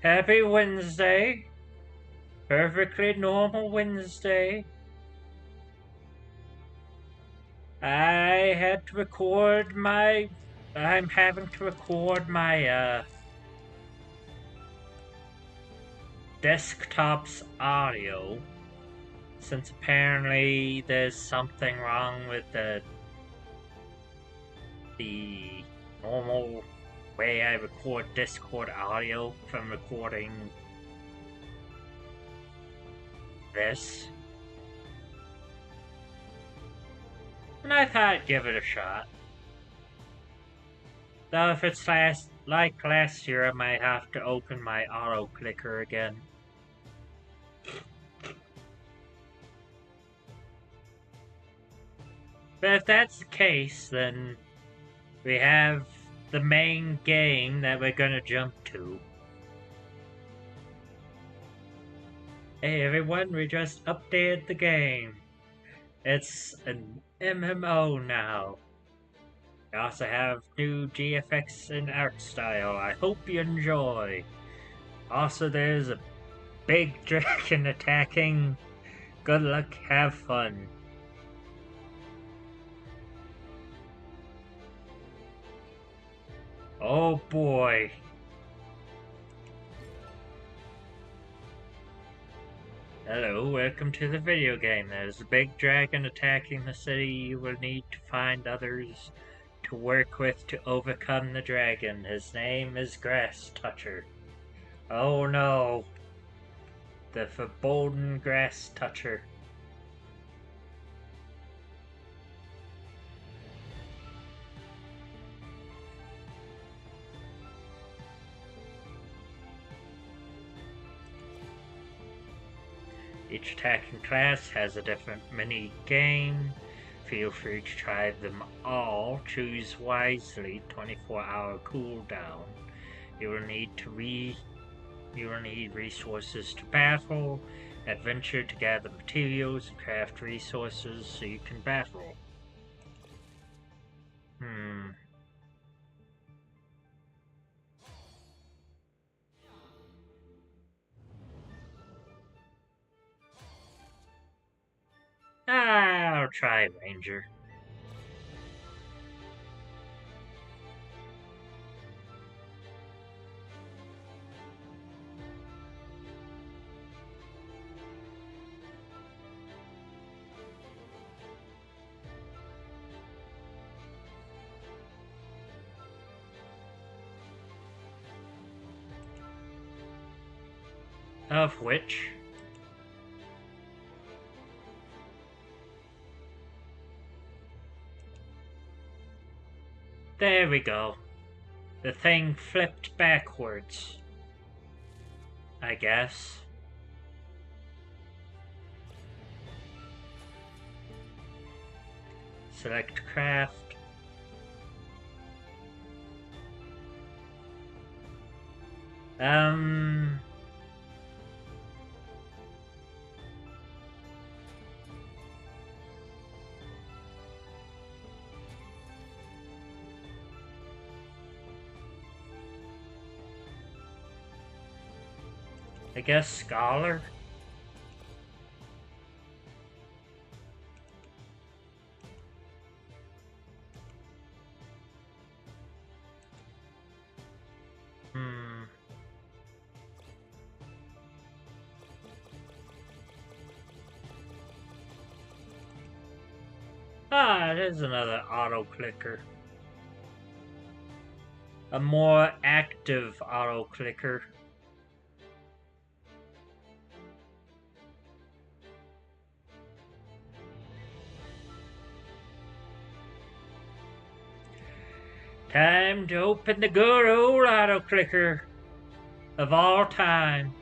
Happy Wednesday. Perfectly normal Wednesday. I had to record my... I'm having to record my, desktop's audio. Since apparently there's something wrong with the normal way I record Discord audio from recording this. And I thought I'd give it a shot. Though if it's like last year, I might have to open my auto clicker again. But if that's the case, then we have the main game that we're gonna jump to. Hey everyone, we just updated the game. It's an MMO now. We also have new GFX and art style. I hope you enjoy. Also, there's a big dragon attacking. Good luck, have fun. Oh boy. Hello, welcome to the video game. There's a big dragon attacking the city. You will need to find others to work with to overcome the dragon. His name is Grass Toucher. Oh no. The forbidden Grass Toucher. Each attacking class has a different mini game. Feel free to try them all. Choose wisely. 24-hour cooldown. You will need resources to battle, adventure to gather materials, and craft resources so you can battle. I'll try Ranger. Of which... There we go. The thing flipped backwards. I guess. Select craft. I guess Scholar? Ah, there's another auto clicker. A more active auto clicker. Time to open the good old auto clicker of all time.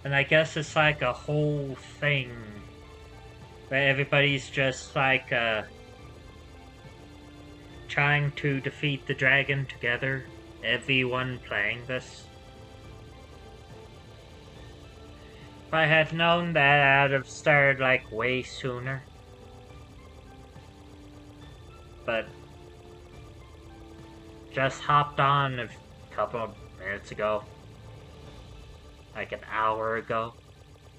And I guess it's like a whole thing where everybody's just like trying to defeat the dragon together. Everyone playing this. If I had known that, I'd have started like way sooner. But just hopped on a couple of minutes ago. Like an hour ago.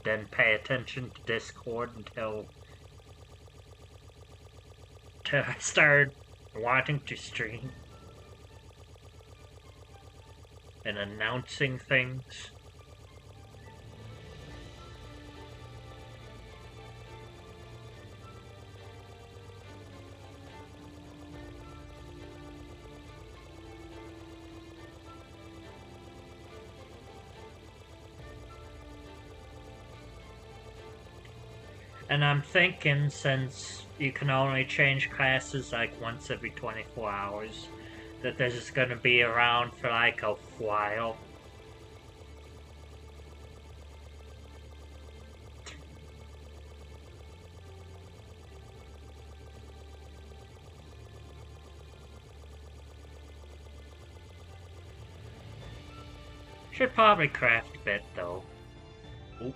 Didn't pay attention to Discord until I started wanting to stream and announcing things. And I'm thinking, since you can only change classes like once every 24 hours, that this is gonna be around for like a while. Should probably craft a bit though. Oop.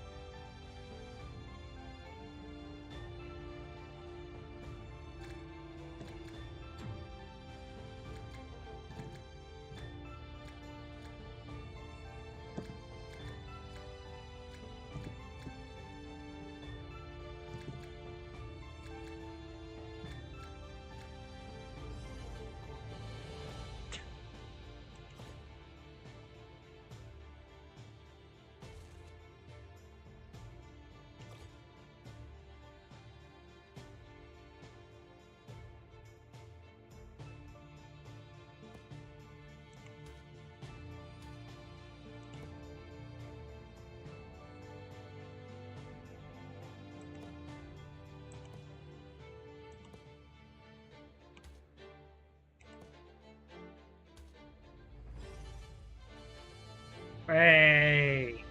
Hey!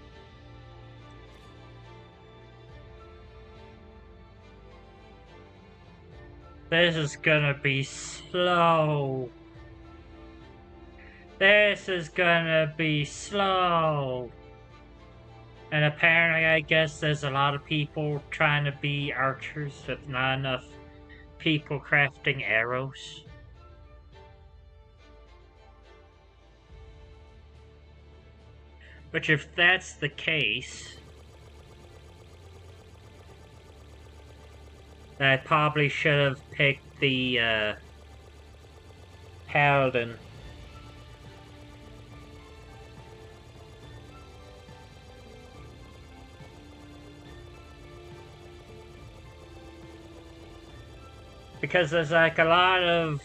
This is gonna be slow. This is gonna be slow. And apparently, I guess there's a lot of people trying to be archers with not enough people crafting arrows. Which, if that's the case, I probably should have picked the paladin. Because there's like a lot of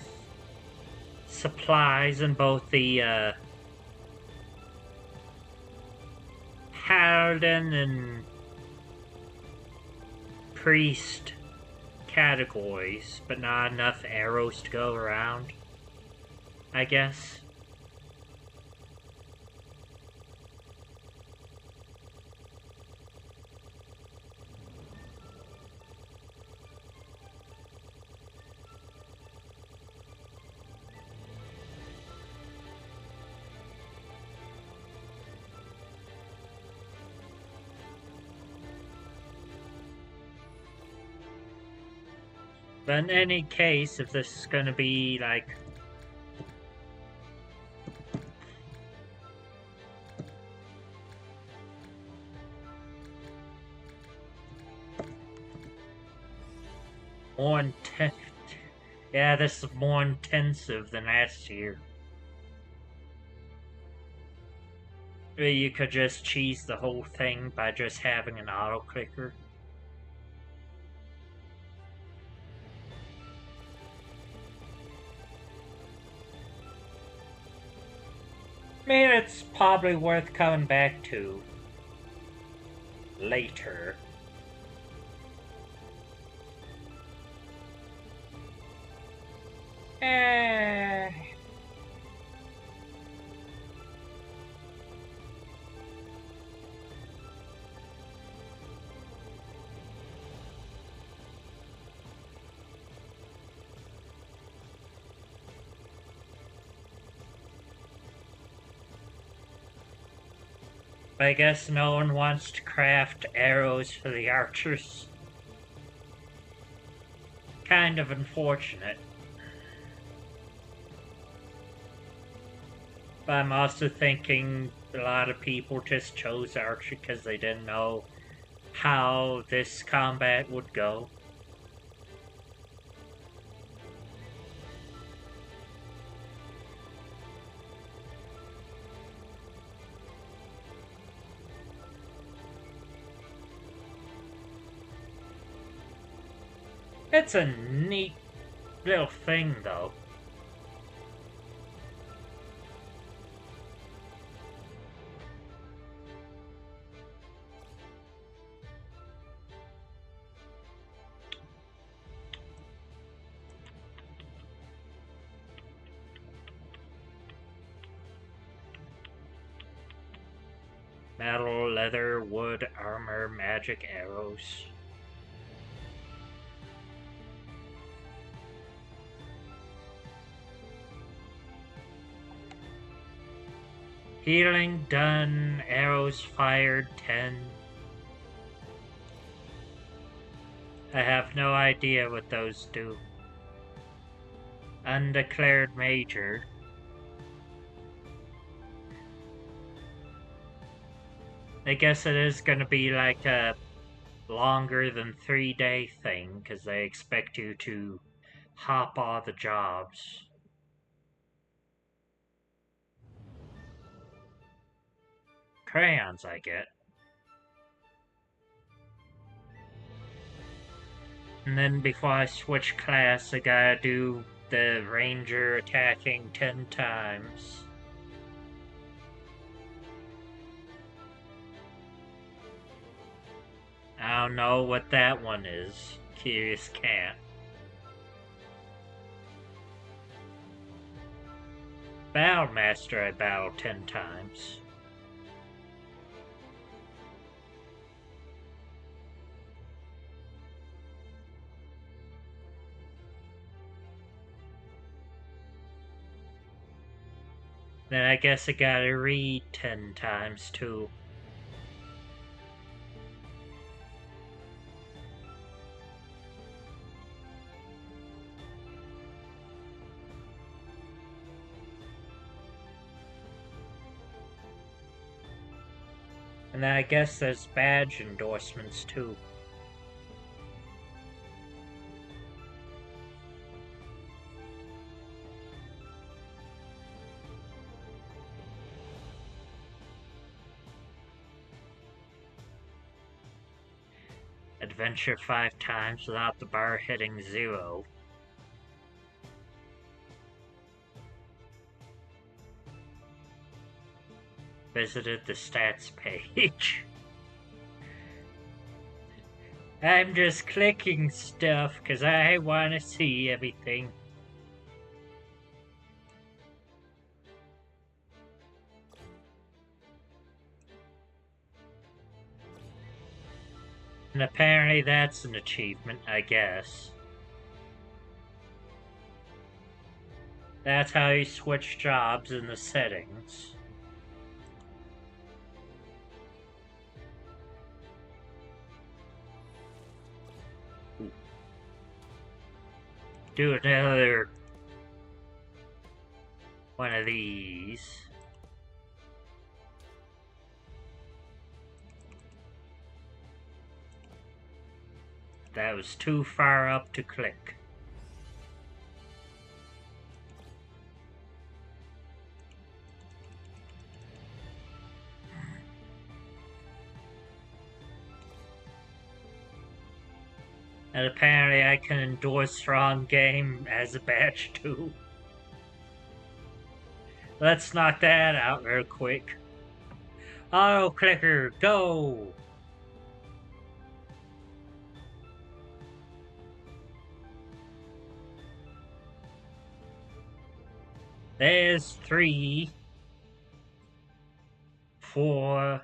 supplies in both the paladin and priest categories, but not enough arrows to go around, I guess. But in any case, if this is gonna be like more intense, yeah, this is more intensive than last year. You could just cheese the whole thing by just having an auto clicker. I mean, it's probably worth coming back to later. Eh. I guess no one wants to craft arrows for the archers. Kind of unfortunate. But I'm also thinking a lot of people just chose archer because they didn't know how this combat would go. It's a neat little thing, though. Metal, leather, wood, armor, magic arrows. Healing done, arrows fired 10. I have no idea what those do. Undeclared major. I guess it is gonna be like a longer than 3-day thing, because they expect you to hop all the jobs. Crayons I get. And then before I switch class, I gotta do the ranger attacking 10 times. I don't know what that one is. Curious cat. Battlemaster I battled 10 times. Then I guess I gotta read 10 times too. And then I guess there's badge endorsements too. Adventure 5 times without the bar hitting 0. Visited the stats page. I'm just clicking stuff because I want to see everything. And apparently that's an achievement, I guess. That's how you switch jobs in the settings. Do another one of these. That was too far up to click. And apparently I can endorse strong game as a badge too. Let's knock that out real quick. Auto clicker, go! There's 3, 4,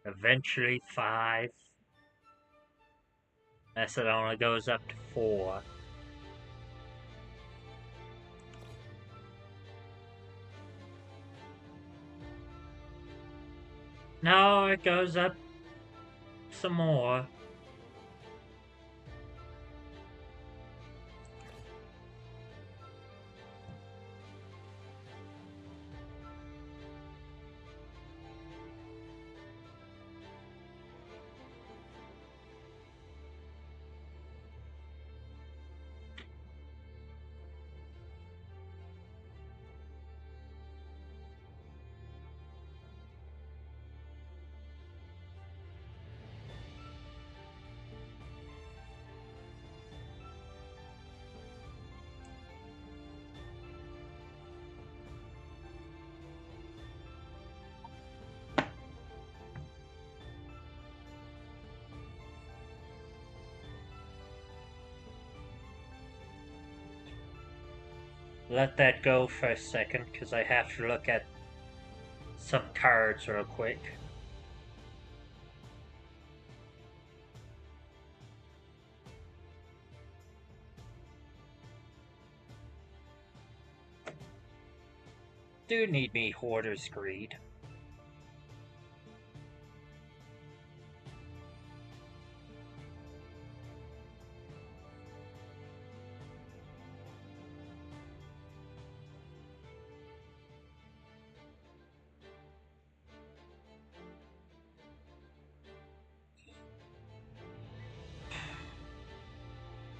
eventually 5. That's it only goes up to 4. No, it goes up some more. Let that go for a second, because I have to look at some cards real quick. Do need me Hoarder's Greed.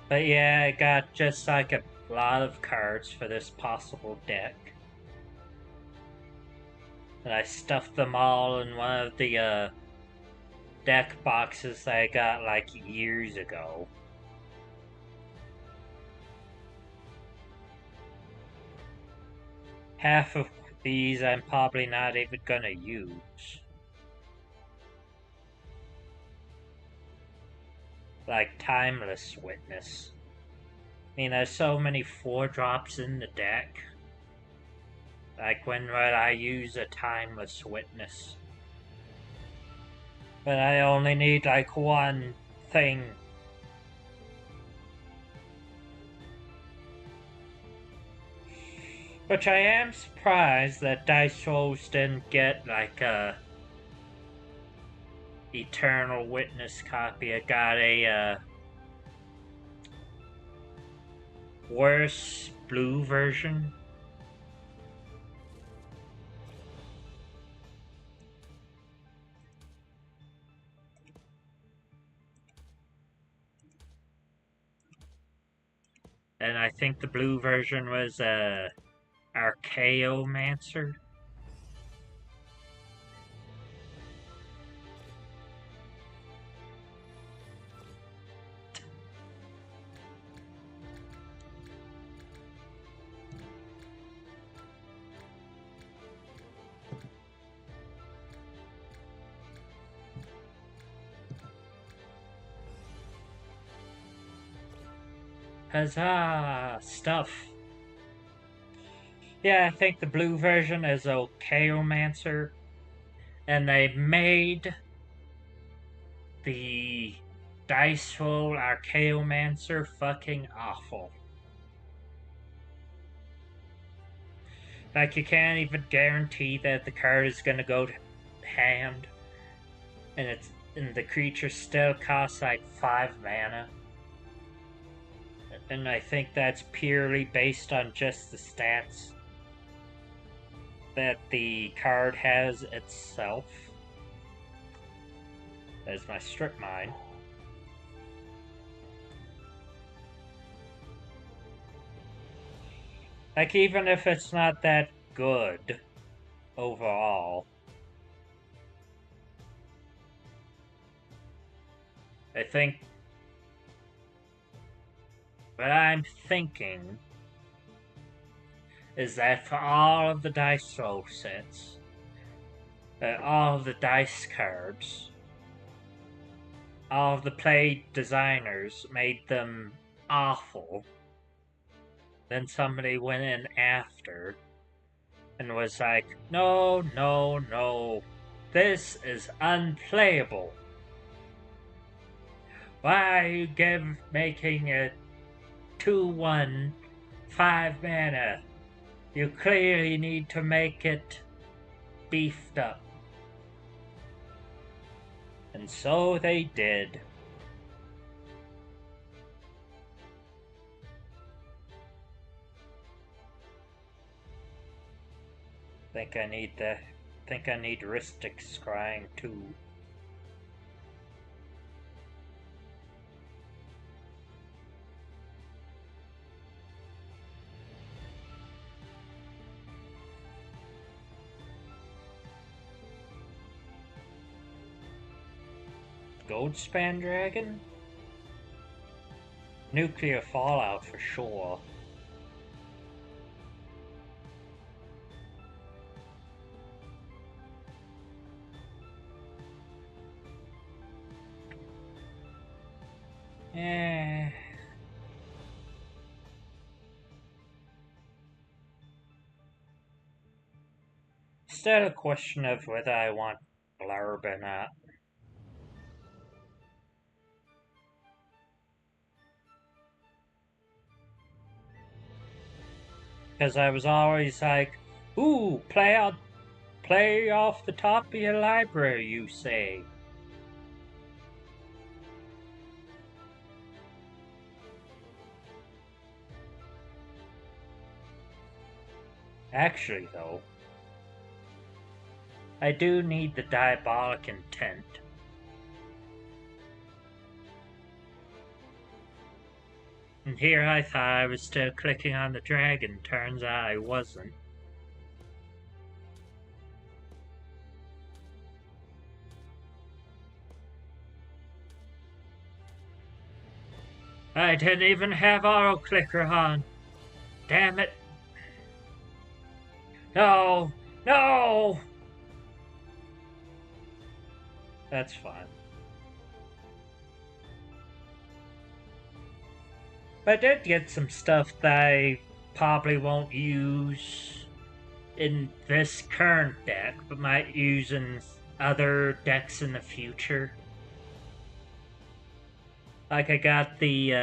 But yeah, I got just like a lot of cards for this possible deck. And I stuffed them all in one of the deck boxes that I got like years ago. Half of these I'm probably not even gonna use. Like Timeless Witness. I mean, there's so many 4-drops in the deck. Like, when would I use a Timeless Witness? But I only need like one thing. Which I am surprised that Dice Rolls didn't get like a Eternal Witness copy. I got a worse blue version. And I think the blue version was Archaeomancer. Huzzah! Stuff. Yeah, I think the blue version is Archaeomancer. And they made the Dice Roll Archaeomancer fucking awful. Like, you can't even guarantee that the card is gonna go to hand. And the creature still costs like 5 mana. And I think that's purely based on just the stats that the card has itself. There's my Strip Mine. Like, even if it's not that good overall, I think what I'm thinking is that for all of the dice roll sets, all of the dice cards, all of the play designers made them awful. Then somebody went in after and was like, no, no, no, this is unplayable. Why are you making it 2/1, 5 mana? You clearly need to make it beefed up. And so they did. Think I need Ristic scrying too. Goldspan Dragon? Nuclear fallout for sure. Eh. Still a question of whether I want blurb or not. Because I was always like, ooh, play off the top of your library, you say. Actually, though, I do need the diabolic intent. And here I thought I was still clicking on the dragon, turns out I wasn't. I didn't even have auto clicker on. Damn it. No! No! That's fine. But I did get some stuff that I probably won't use in this current deck, but might use in other decks in the future. Like I got the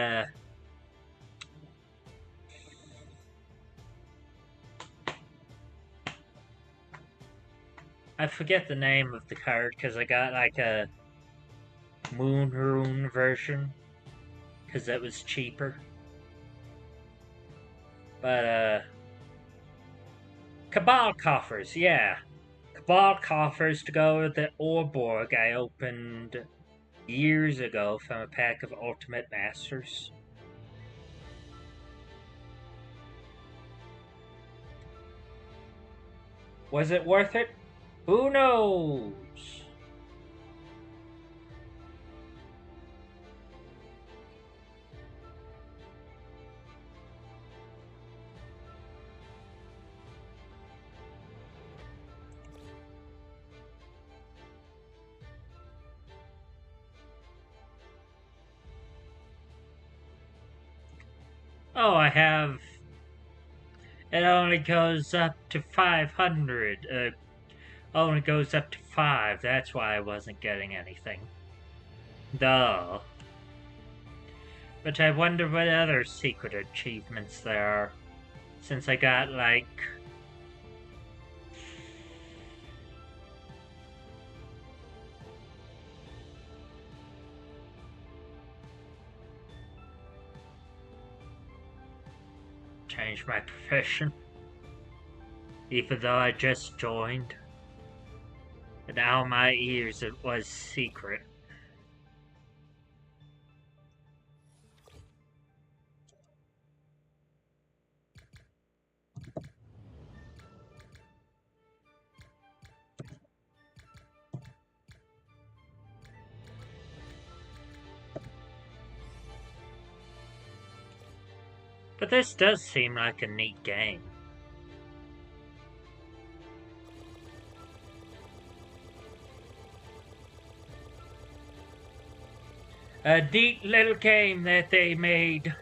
I forget the name of the card because I got like a Moon Rune version because that was cheaper. But Cabal Coffers, yeah. Cabal Coffers to go with the Orborg I opened years ago from a pack of Ultimate Masters. Was it worth it? Who knows? Oh, I have. It only goes up to 500. Only goes up to 5. That's why I wasn't getting anything. Duh. But I wonder what other secret achievements there are. Since I got, like... change my profession. Even though I just joined. And now my ears it was secret. But this does seem like a neat game. A neat little game that they made.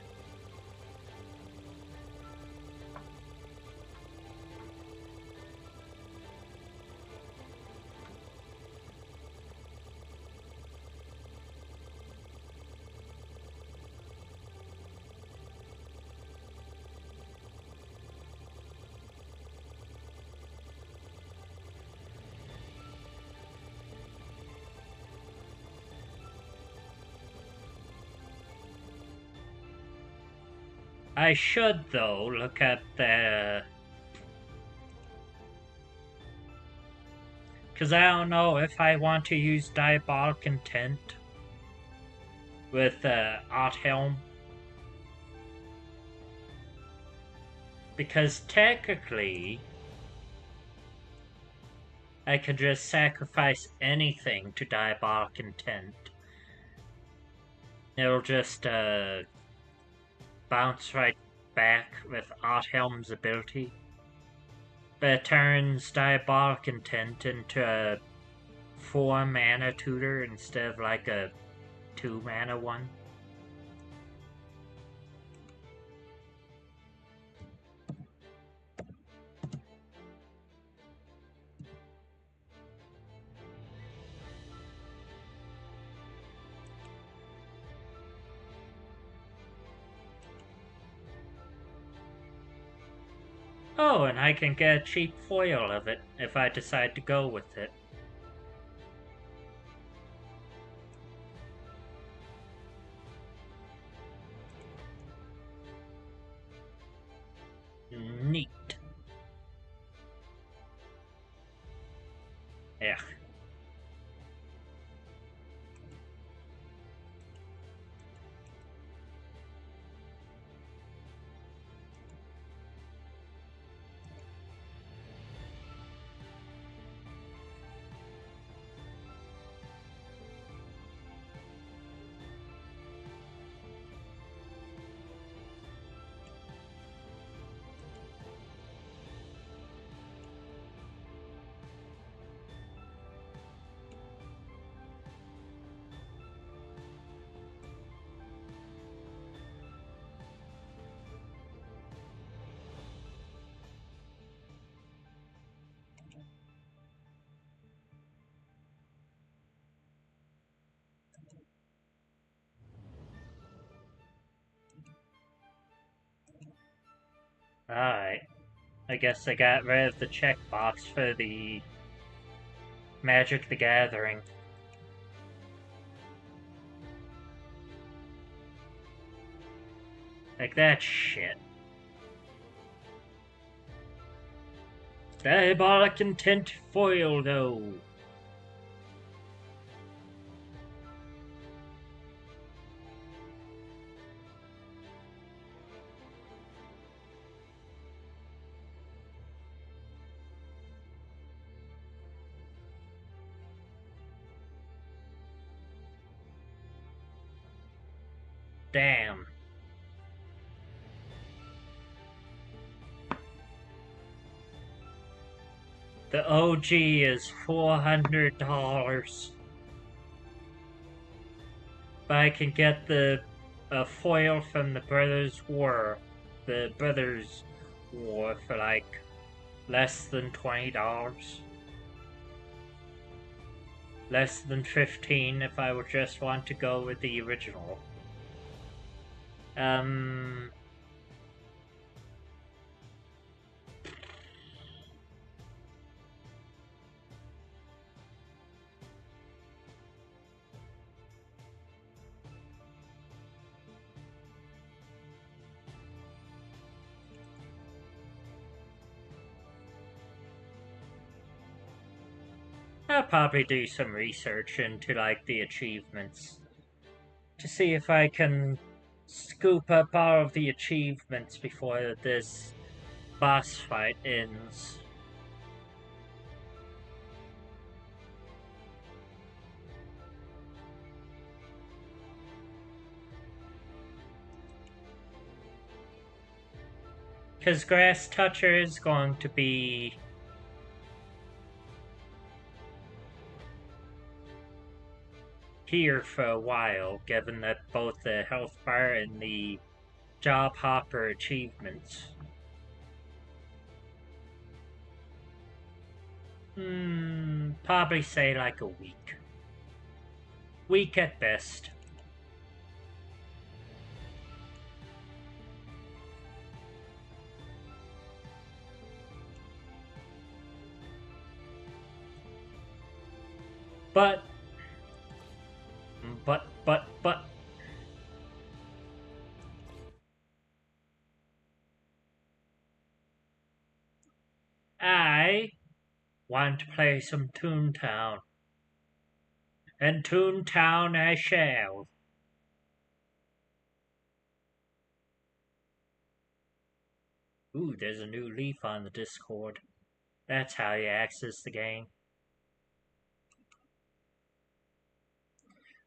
I should, though, look at the... Because I don't know if I want to use Diabolic Intent with Art Helm. Because technically, I could just sacrifice anything to Diabolic Intent. It'll just bounce right back with Art Helm's ability. But it turns Diabolic Intent into a 4 mana tutor instead of like a 2 mana one. Oh, and I can get a cheap foil of it if I decide to go with it. Neat. Yeah. Alright. I guess I got rid of the checkbox for the Magic the Gathering. Like that shit. Diabolic Intent foil, though. Damn. The OG is $400. But I can get the foil from the Brothers War. The Brothers War for like less than $20. Less than 15 if I would just want to go with the original. I'll probably do some research into like the achievements to see if I can scoop up all of the achievements before this boss fight ends. Because Grass Toucher is going to be here for a while, given that both the health bar and the job hopper achievements. Probably say like a week. Week at best. But I want to play some Toontown. And Toontown I shall. Ooh, there's a new leaf on the Discord. That's how you access the game.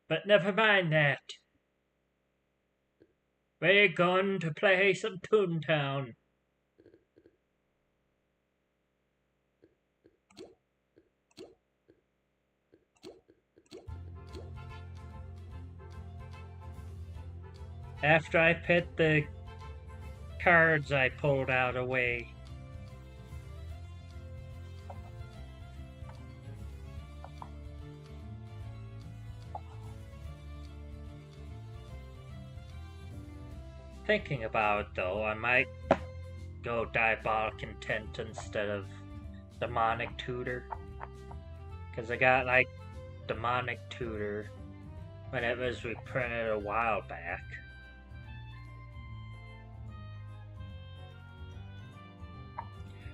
But never mind that. We're going to play some Toontown. After I put the cards I pulled out away. Thinking about it though, I might go Diabolic Intent instead of Demonic Tutor. Because I got like Demonic Tutor when it was reprinted a while back.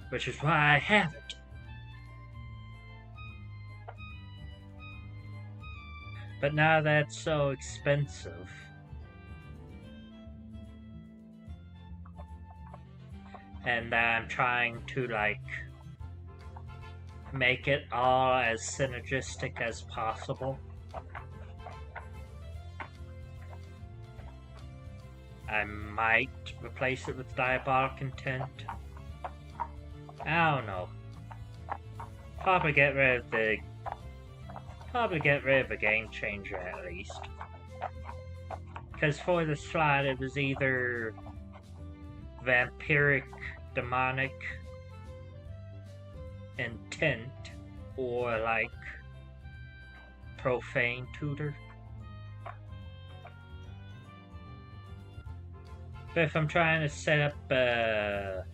Which is why I have it. But now that's so expensive. And I'm trying to like make it all as synergistic as possible. I might replace it with Diabolic Intent. I don't know. Probably get rid of the Game Changer at least. Because for the slot it was either Vampiric Demonic Intent or like Profane Tutor. But if I'm trying to set up a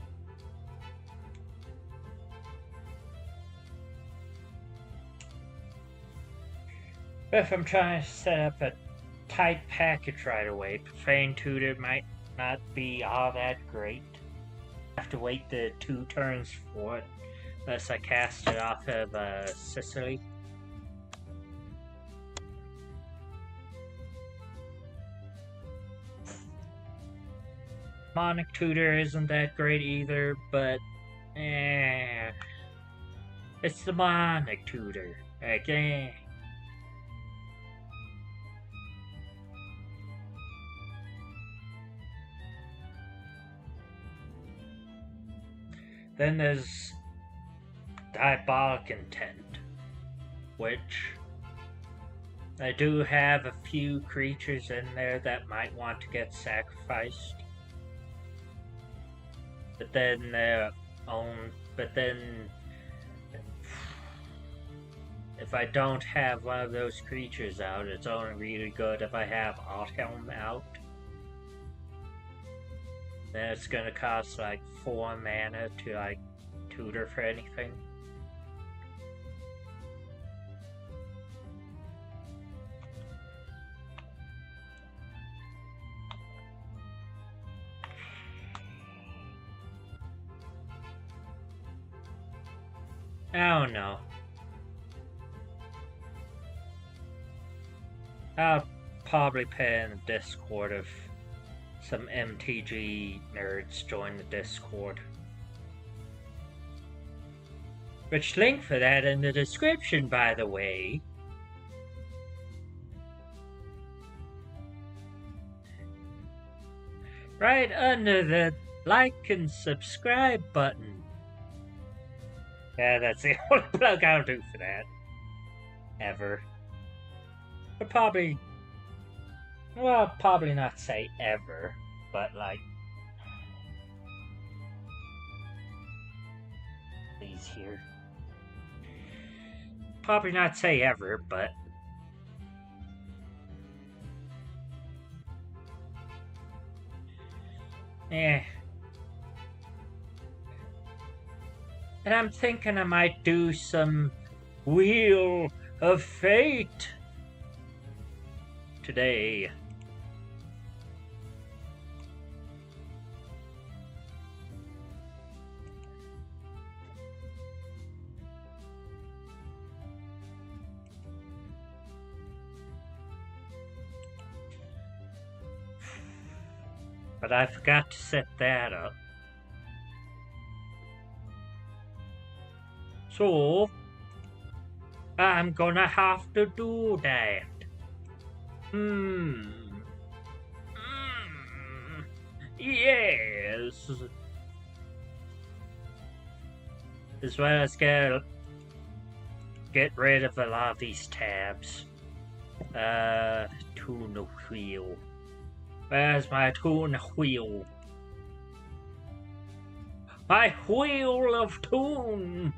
tight package right away, Profane Tutor might not be all that great. I have to wait the 2 turns for it, unless I cast it off of Sicily. Demonic Tutor isn't that great either, but it's Demonic Tutor. Like, Then there's Diabolic Intent, which I do have a few creatures in there that might want to get sacrificed. But then if I don't have one of those creatures out, it's only really good if I have Autumn out. Then it's gonna cost like 4 mana to like tutor for anything. I don't know. I'll probably put in the Discord if some MTG nerds join the Discord. Which link for that in the description, by the way. Right under the like and subscribe button. Yeah, that's the only plug I'll do for that. Ever. But probably not say ever, but like these here. Probably not say ever, but and I'm thinking I might do some Wheel of Fate today. but I forgot to set that up. So, I'm gonna have to do that. Hmm. Yes. As well as get rid of a lot of these tabs. Tune wheel. Where's my tune wheel? My wheel of tune!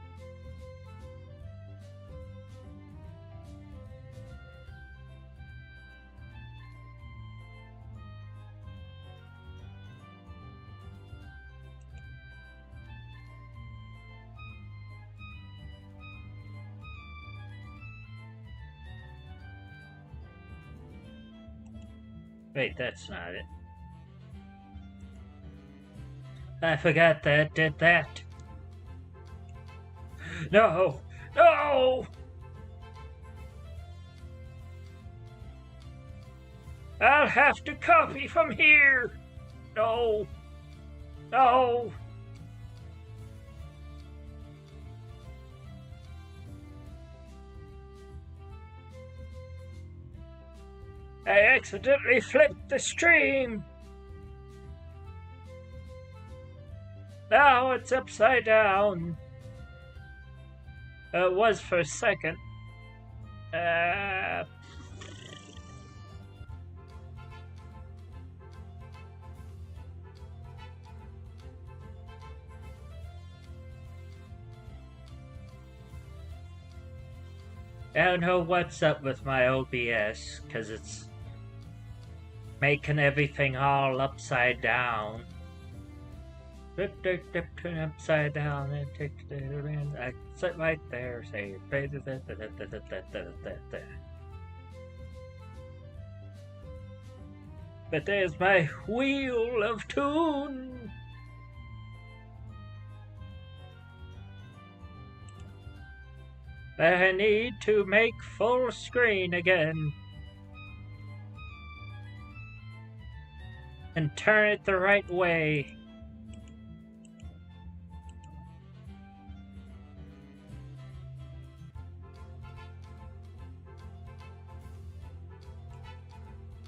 Wait, that's not it. I forgot that did that. No! No! I'll have to copy from here! No! No! I accidentally flipped the stream! Now it's upside down. It was for a second. I don't know what's up with my OBS, because it's making everything all upside down. Turn upside down and take I sit right there, say but there's my wheel of tune. But I need to make full screen again. And turn it the right way.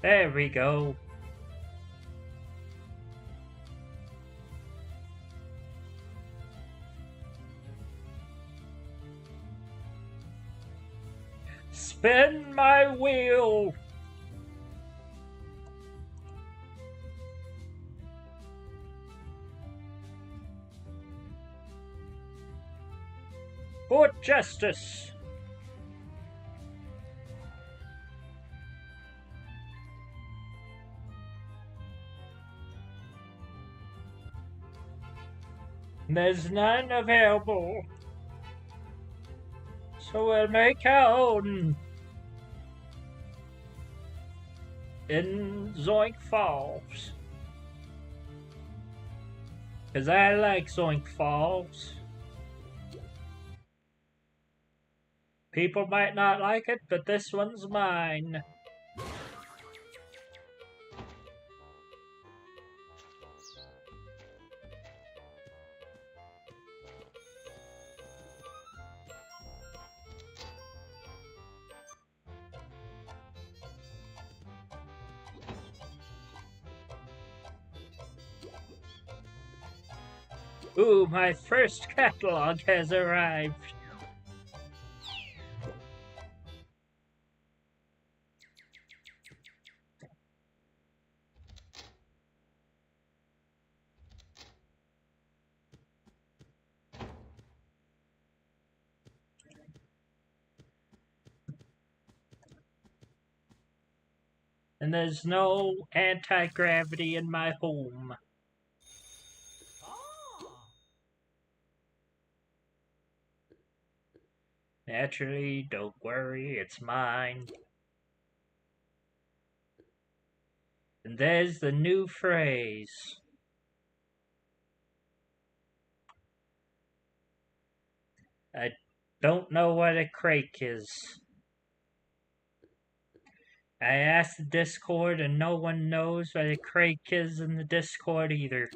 There we go. Spin my wheel. For justice. There's none available. So we'll make our own. In Zoink Falls. Because I like Zoink Falls. People might not like it, but this one's mine. Ooh, my first catalog has arrived. And there's no anti-gravity in my home. Naturally, don't worry, it's mine. And there's the new phrase. I don't know what a crake is. I asked the Discord and no one knows whether Craig is in the Discord either.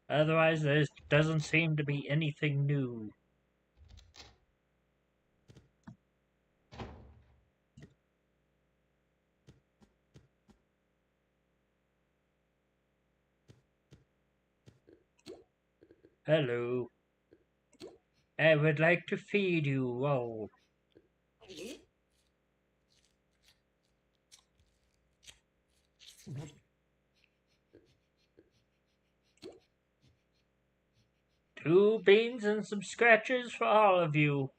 Otherwise, there doesn't seem to be anything new. Hello. I would like to feed you all. Two beans and some scratches for all of you.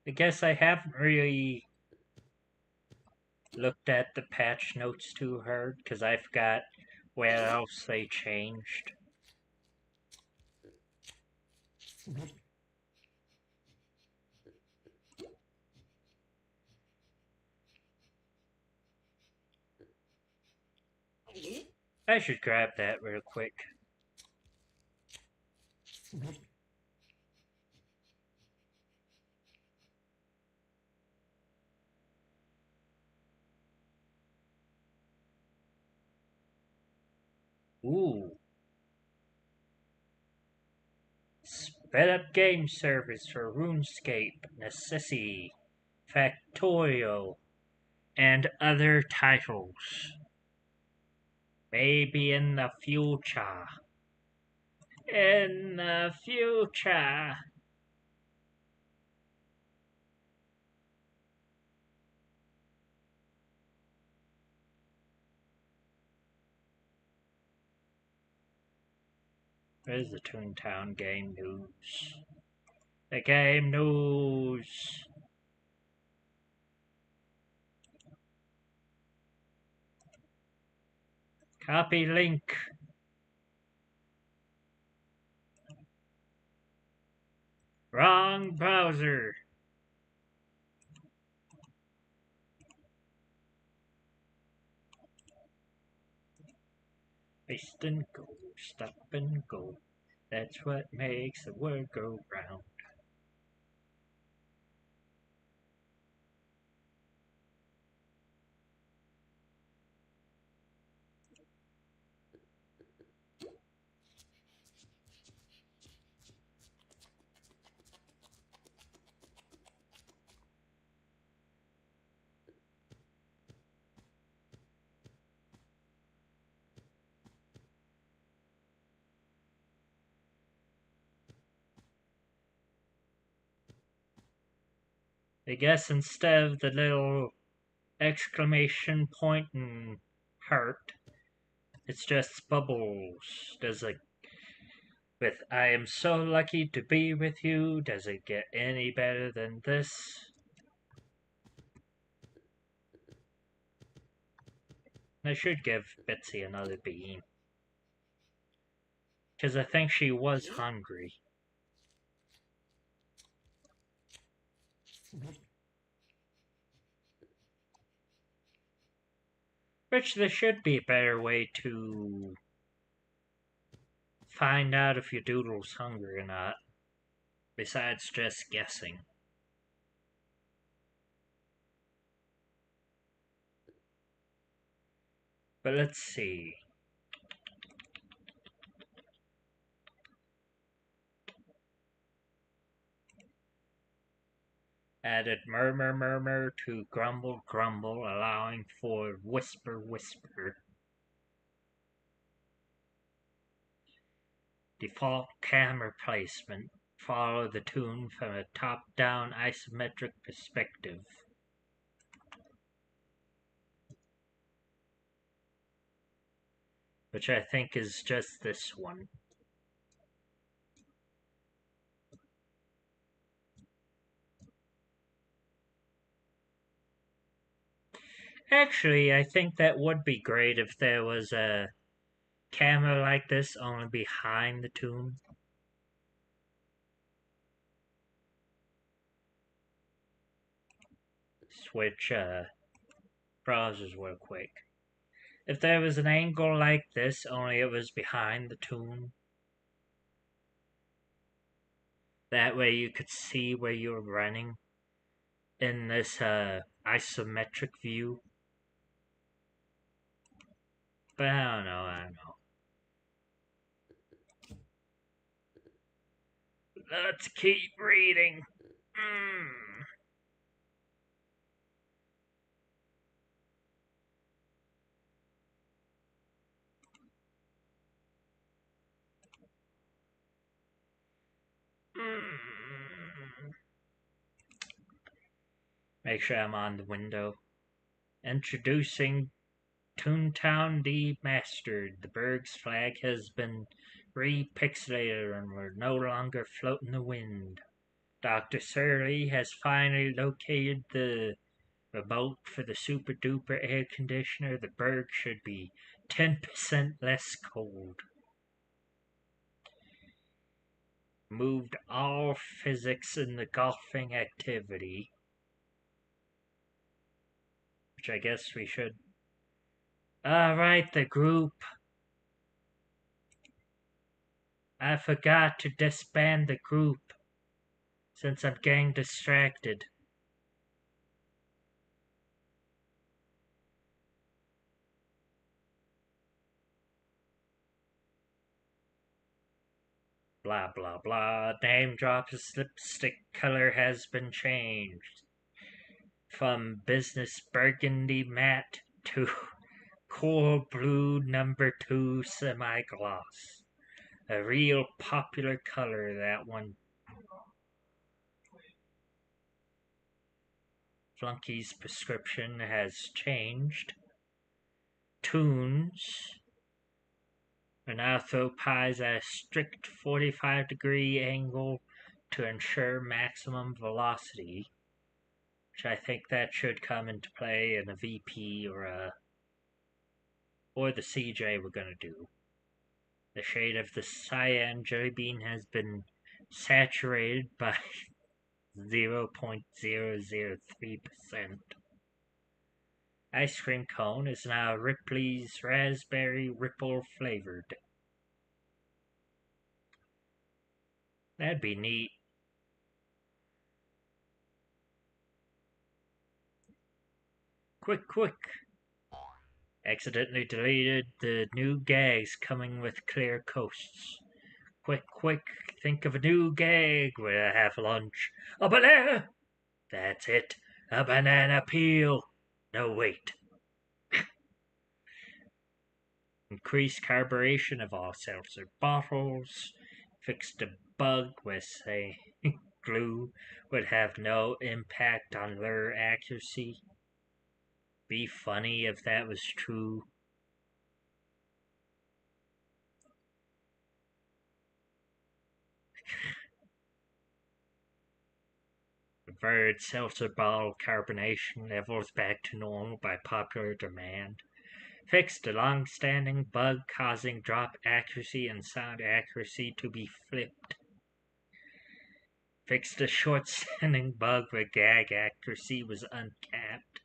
I guess I haven't really looked at the patch notes too hard because I forgot where else they changed. I should grab that real quick. Ooh. Sped up game service for RuneScape, Necessity, Factorial, and other titles. Maybe in the future. In the future. Where's the Toontown game news? The game news. Copy link. Wrong browser. Twist and go, stop and go. That's what makes the world go round. I guess instead of the little exclamation point and heart, it's just bubbles. Does it, with I am so lucky to be with you, does it get any better than this? I should give Bitsy another bean. Because I think she was hungry. Which there should be a better way to find out if your doodle's hungry or not, besides just guessing. But let's see. Added murmur, murmur to grumble, grumble, allowing for whisper, whisper. Default camera placement. Follow the toon from a top-down isometric perspective. Which I think is just this one. Actually, I think that would be great if there was a camera like this only behind the toon. Switch browsers real quick. If there was an angle like this, only it was behind the toon. That way you could see where you were running in this isometric view. But I don't know. Let's keep reading. Make sure I'm on the window. Introducing Toontown Demastered. The Berg's flag has been repixelated and will no longer float in the wind. Dr. Surly has finally located the remote for the super duper air conditioner. The Berg should be 10% less cold. Moved all physics in the golfing activity. Which I guess we should. Alright, the group. I forgot to disband the group since I'm getting distracted. Blah blah blah. Name drop's lipstick color has been changed from business burgundy matte to coral blue number 2 semi-gloss. A real popular color, that one. Flunky's prescription has changed. Toons are now throw pies at a strict 45-degree angle to ensure maximum velocity, which I think that should come into play in a VP or the CJ we're gonna do. The shade of the cyan jelly bean has been saturated by 0.003%. Ice cream cone is now Ripley's Raspberry Ripple flavored. That'd be neat. Quick, quick! Accidentally deleted the new gags coming with clear coasts. Quick, quick, think of a new gag where I have lunch. A banana! That's it, a banana peel. No, wait. Increased carburation of all seltzer bottles. Fixed a bug with, say, glue would have no impact on lure accuracy. Be funny if that was true. Reverted seltzer bottle carbonation levels back to normal by popular demand. Fixed a long-standing bug causing drop accuracy and sound accuracy to be flipped. Fixed a short-standing bug where gag accuracy was uncapped.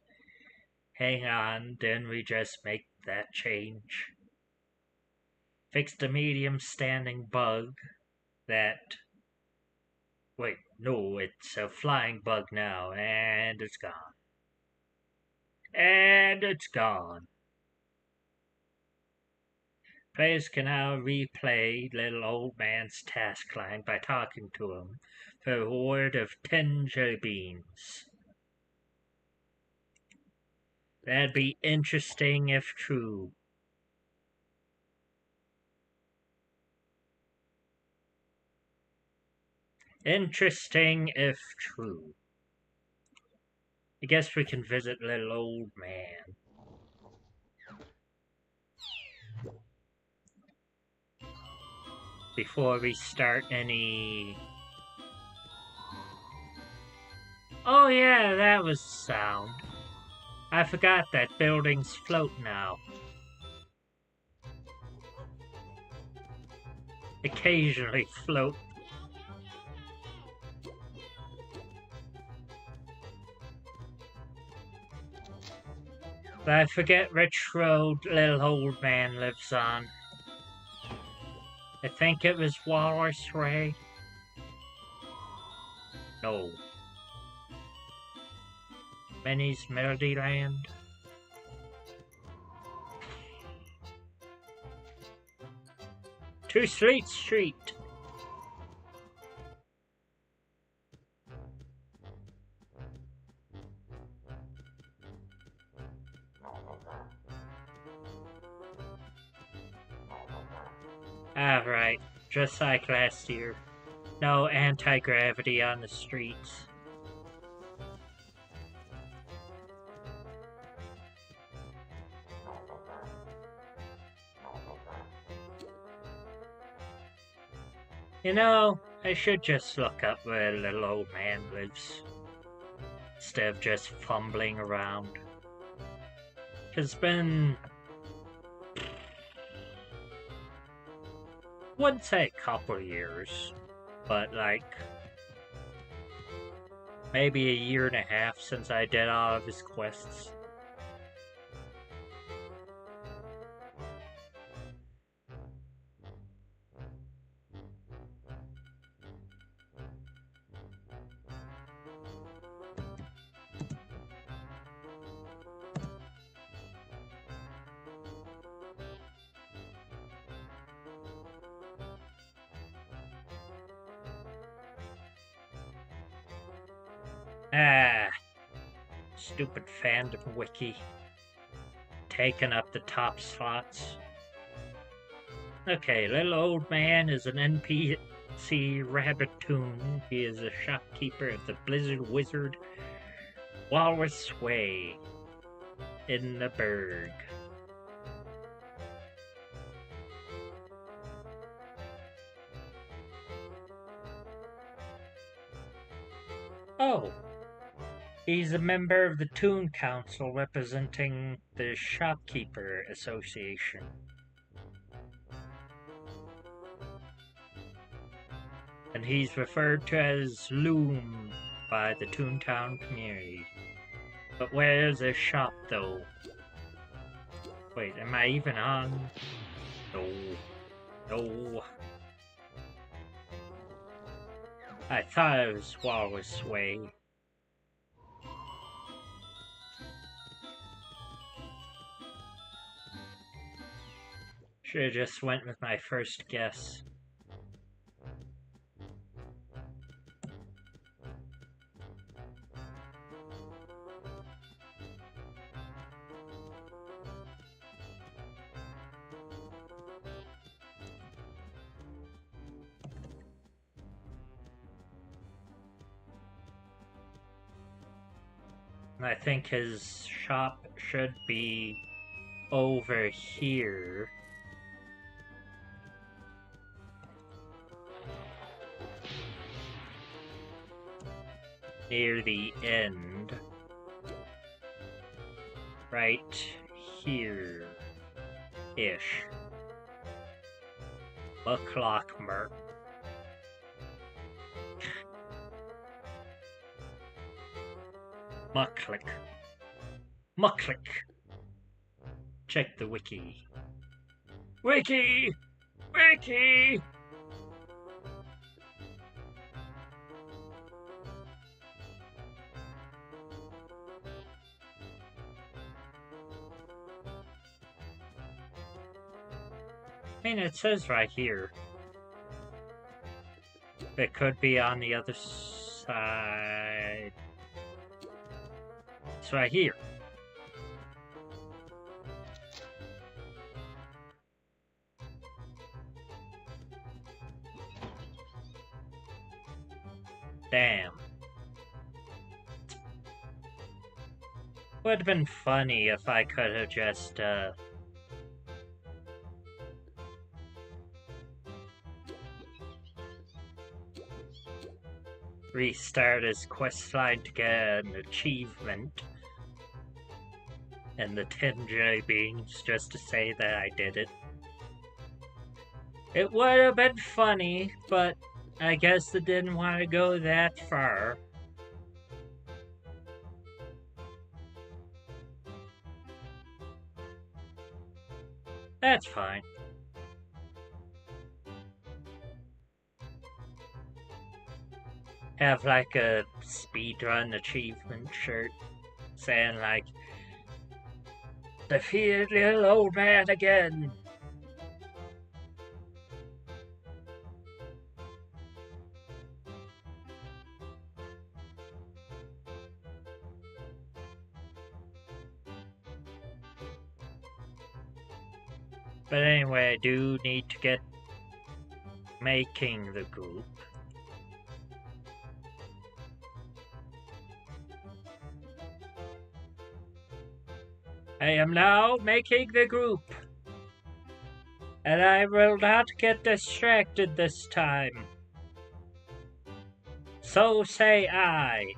Hang on, didn't we just make that change? Fixed a medium-standing bug that... Wait, no, it's a flying bug now, and it's gone. And it's gone. Players can now replay Little Old Man's task line by talking to him A reward of 10 jelly beans. That'd be interesting if true. Interesting if true. I guess we can visit little old man. Before we start any... Oh yeah, that was sound. I forgot that buildings float now. Occasionally float. But I forget which road little old man lives on. I think it was Walrus Way. No. Minnie's Melody Land. To Sleet Street. Right, just like last year. No anti-gravity on the streets. You know, I should just look up where the little old man lives, instead of just fumbling around. It's been... wouldn't say a couple years, but like... maybe a year and a half since I did all of his quests. Ah, stupid fandom wiki. Taking up the top slots. Okay, little old man is an NPC Rabbitoon. He is a shopkeeper at the Blizzard Wizard Walrus Way in the Berg. Oh, he's a member of the Toon Council representing the Shopkeeper Association. And he's referred to as Loom by the Toontown community. But where's his shop, though? Wait, am I even on? No. No. I thought it was Walrus Way. Should've just went with my first guess. I think his shop should be over here. Near the end. Right here-ish. Bucklockmer. Mucklick. Mucklick. Check the wiki. Wiki! Wiki! I mean, it says right here. It could be on the other side. It's right here. Damn. Would have been funny if I could have just, restart his questline to get an achievement. And the 10 jelly beans just to say that I did it. It would have been funny, but I guess it didn't want to go that far. That's fine. Have like a speedrun achievement shirt saying like, defeated little old man again. But anyway, I do need to get making the group. I am now making the group. And I will not get distracted this time. So say I.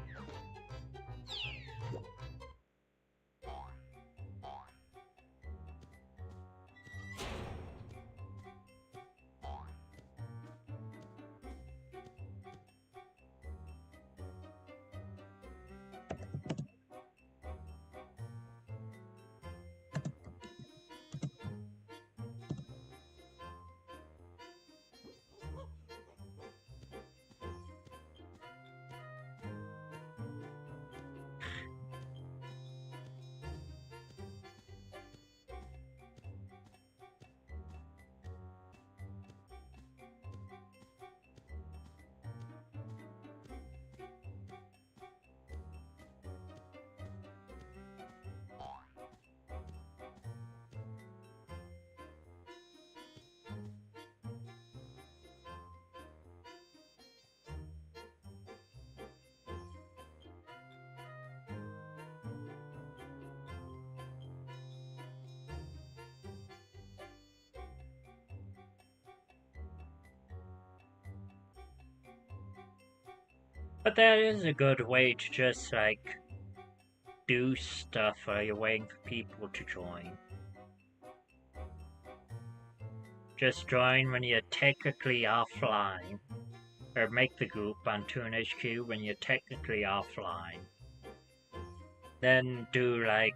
But that is a good way to just, like, do stuff while you're waiting for people to join. Just join when you're technically offline. Or make the group on Toon HQ when you're technically offline. Then do, like,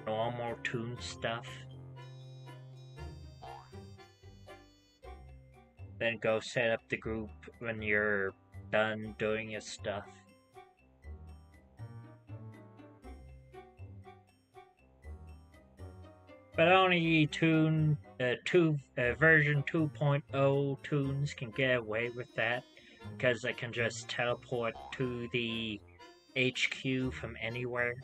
normal Toon stuff. Then go set up the group when you're done doing your stuff. But only version 2.0 Toons can get away with that, because they can just teleport to the HQ from anywhere.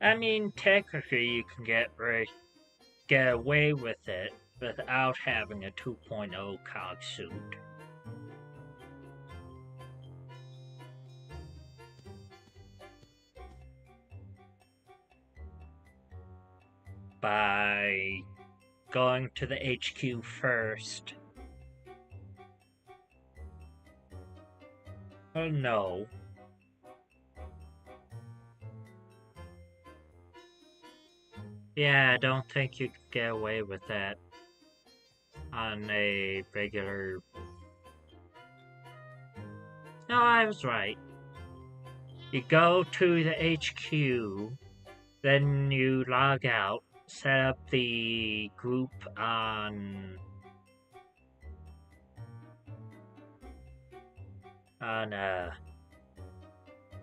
I mean, technically you can get away with it without having a 2.0 cog suit. By going to the HQ first. Oh no. Yeah, I don't think you could get away with that on a regular... No, I was right. You go to the HQ, then you log out, set up the group on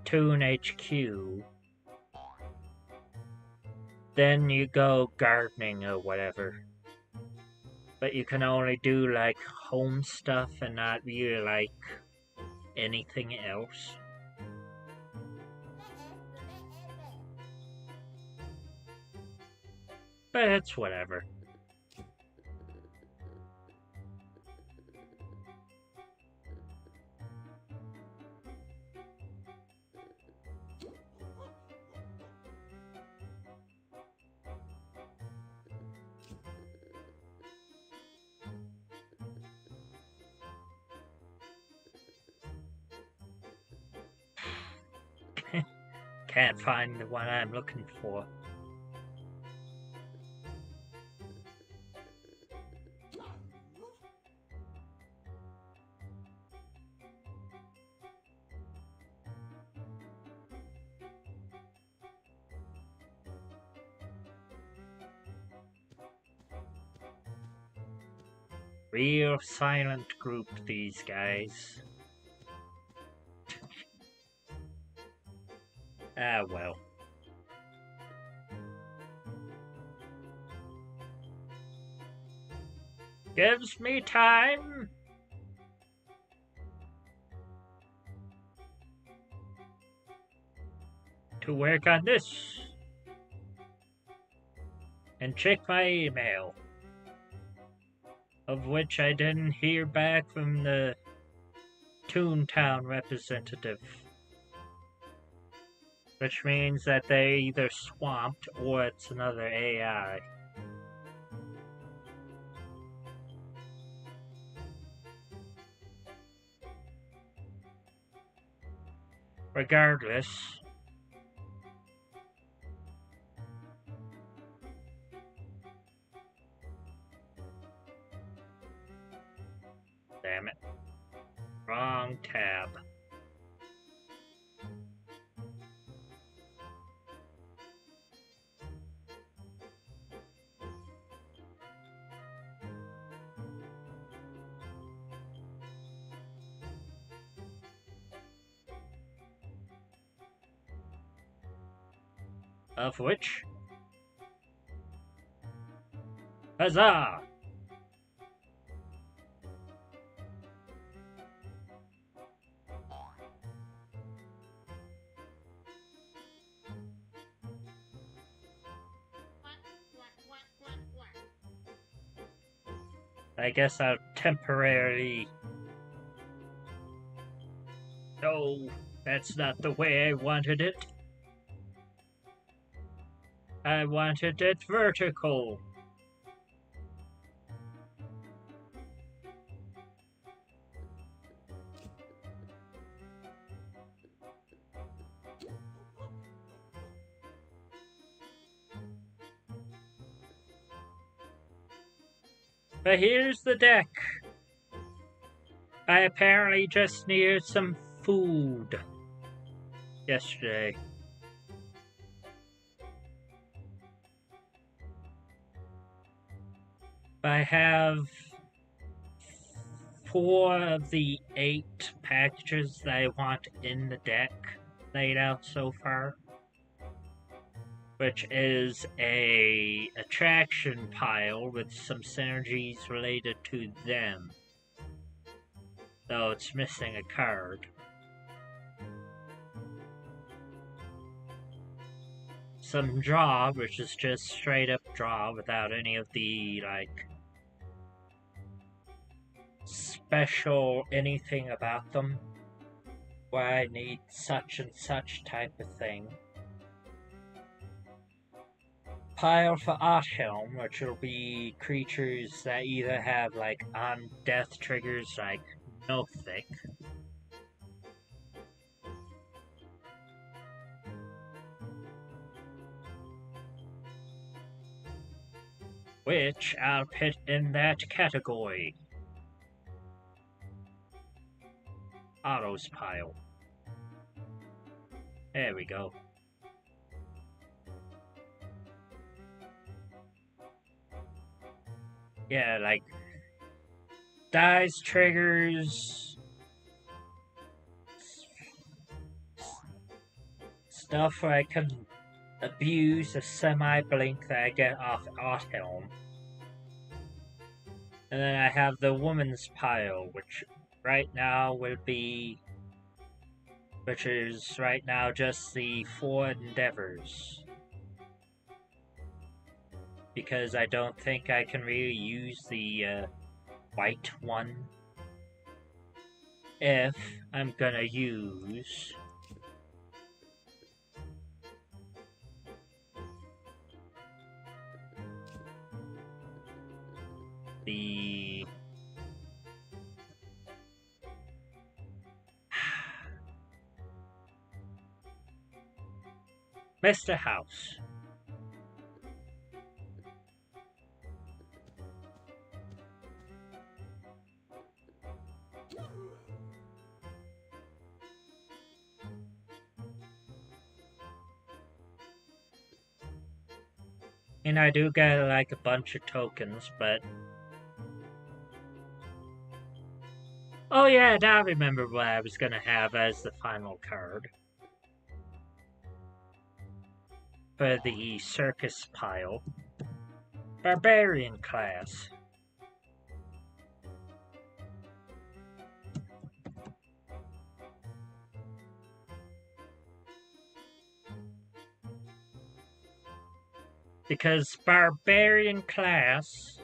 Toon HQ. Then you go gardening or whatever. But you can only do like home stuff and not really like anything else. But it's whatever. Can't find the one I'm looking for. Real silent group, these guys. Ah, well. Gives me time to work on this and check my email, of which I didn't hear back from the Toontown representative, which means that they're either swamped or it's another AI. Regardless, damn it, wrong tab. Of which? Huzzah! I guess I'll temporarily... No, that's not the way I wanted it. I wanted it vertical. But here's the deck. I apparently just needed some food yesterday. I have 4 of the 8 packages that I want in the deck laid out so far, which is a attraction pile with some synergies related to them, though it's missing a card. Some draw, which is just straight up draw without any of the, like, special anything about them, where I need such and such type of thing. Pile for Arthelm, which will be creatures that either have, like, on death triggers like Nothic, which I'll put in that category. Autos pile. There we go. Yeah, like dice, triggers, stuff where I can abuse the semi-blink that I get off Helm. And then I have the woman's pile, which right now will be... which is right now just the 4 endeavors. Because I don't think I can really use the white one. If I'm gonna use... the... Mr. House. And I do get like a bunch of tokens, but... Oh yeah, now I remember what I was gonna have as the final card. For the circus pile. Barbarian class. Because barbarian class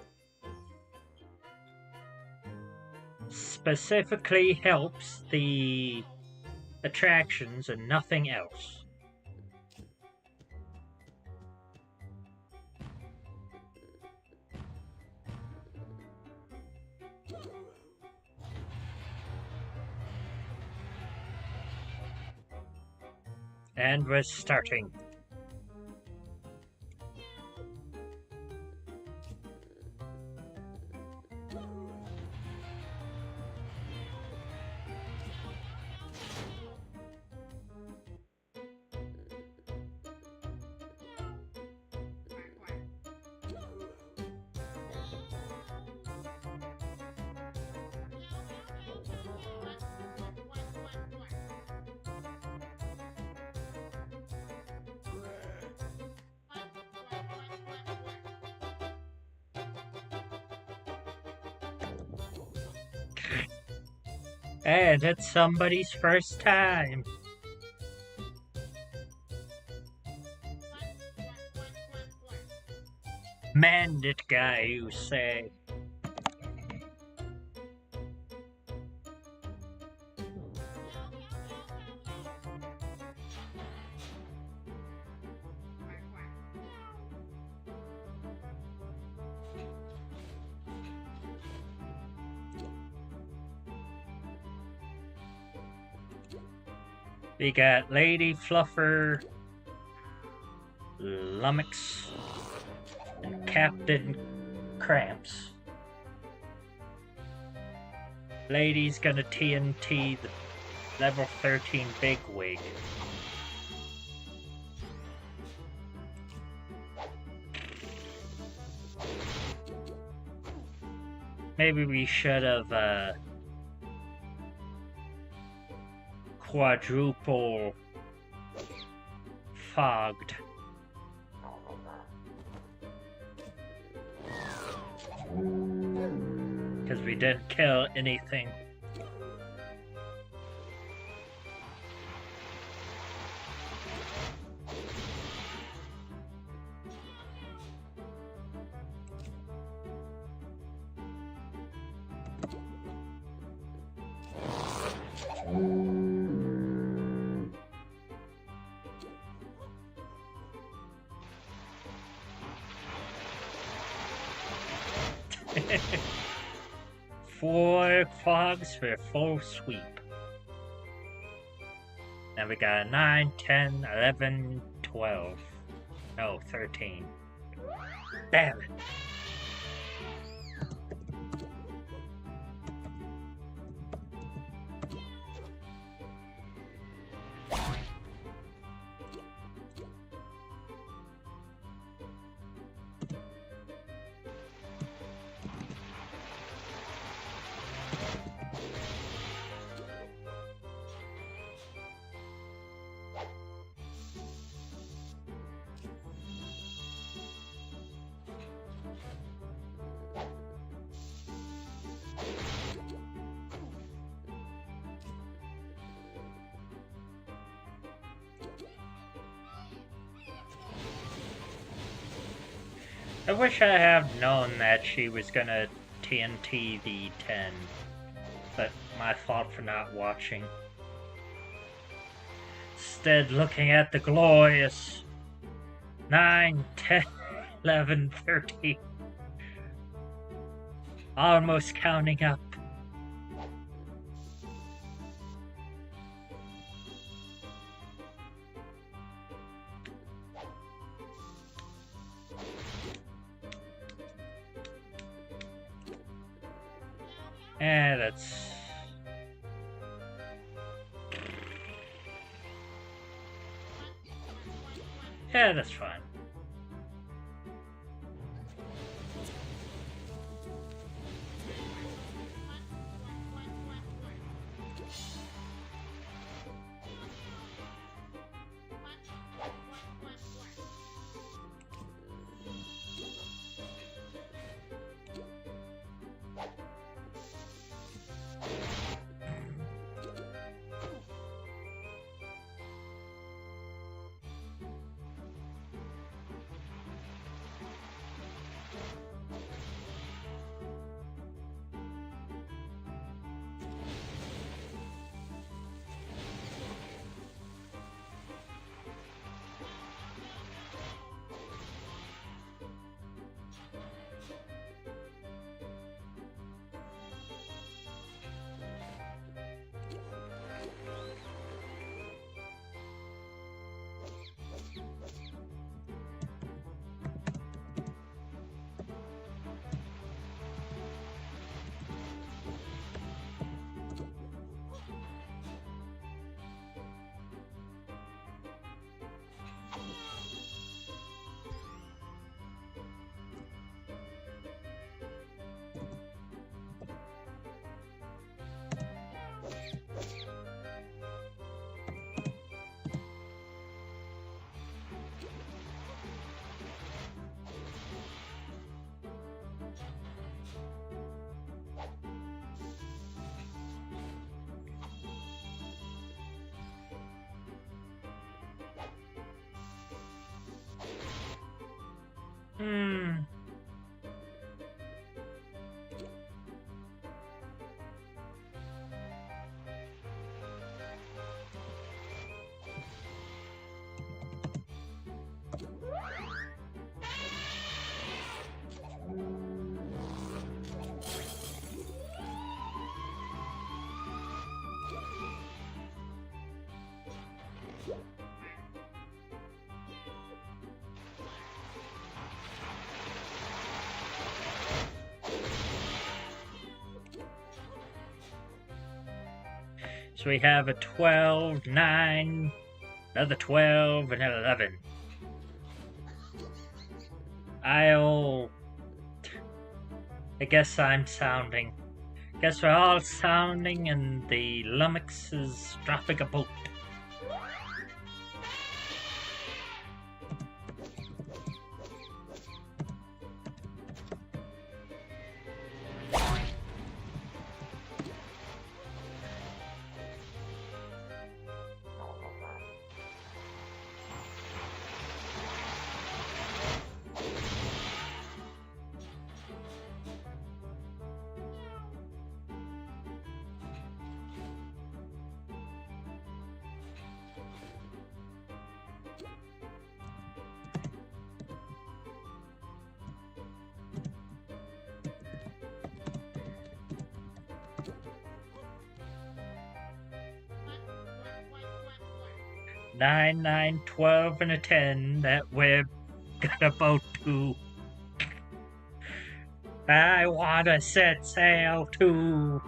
specifically helps the attractions and nothing else. And we're starting. And it's somebody's first time. Mandate guy, you say. We got Lady Fluffer, Lummox, and Captain Cramps. Lady's gonna TNT the level 13 Bigwig. Maybe we should have quadruple fogged. Because we didn't kill anything. Four fogs for a full sweep. Now we got 9, 10, 11, 12. No, 13. Damn it. I wish I had known that she was gonna TNT the 10, but my fault for not watching. Instead, looking at the glorious 9, 10, 11, 30. Almost counting up. And that's... yeah, that's fine. Hmm. So we have a 12, 9, another 12, and an 11. I guess I'm sounding. Guess we're all sounding and the lummox is dropping a boat. Nine, 9, 12, and a 10 that we're gonna boat to. I wanna set sail to.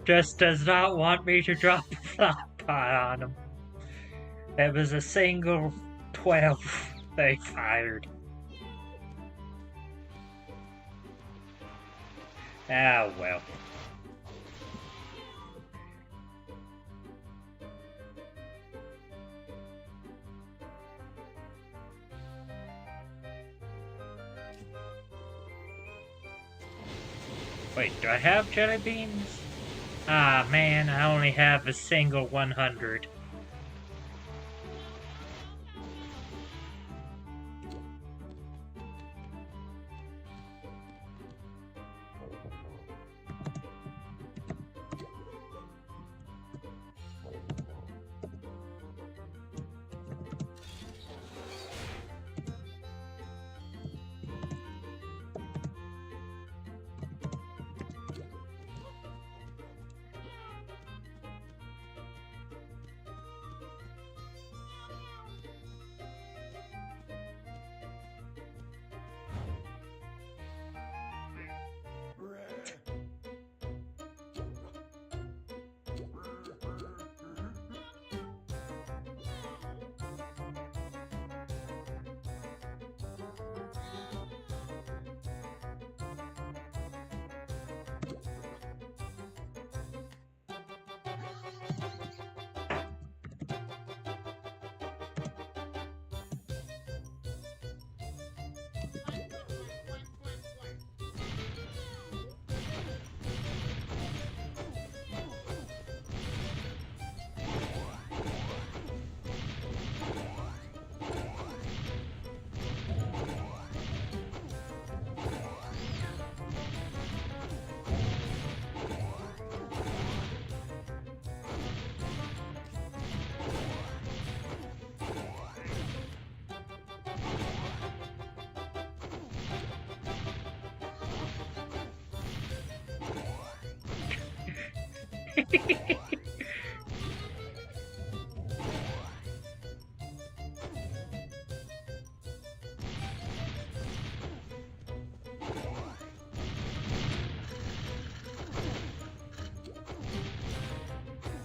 Just does not want me to drop a flop pot on him. It was a single 12 they fired. Ah, well. Wait, do I have jelly beans? Ah, man, I only have a single 100.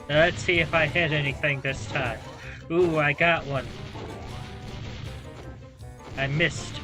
Let's see if I hit anything this time. Ooh, I got one. I missed.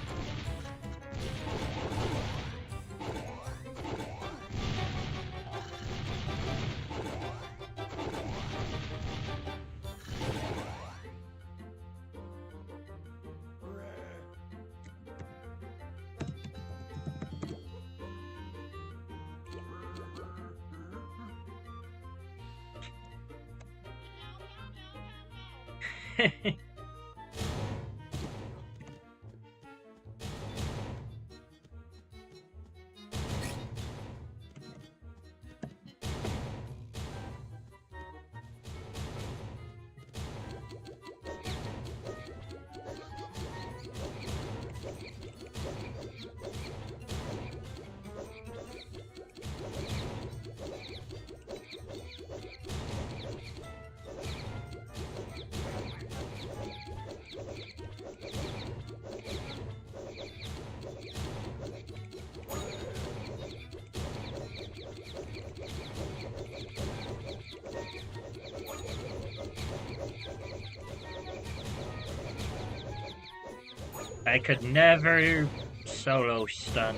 I could never solo stun.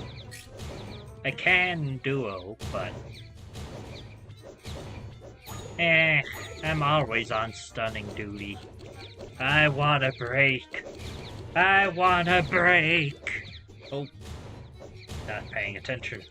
I can duo, but... I'm always on stunning duty. I want a break. I want a break! Oh, not paying attention.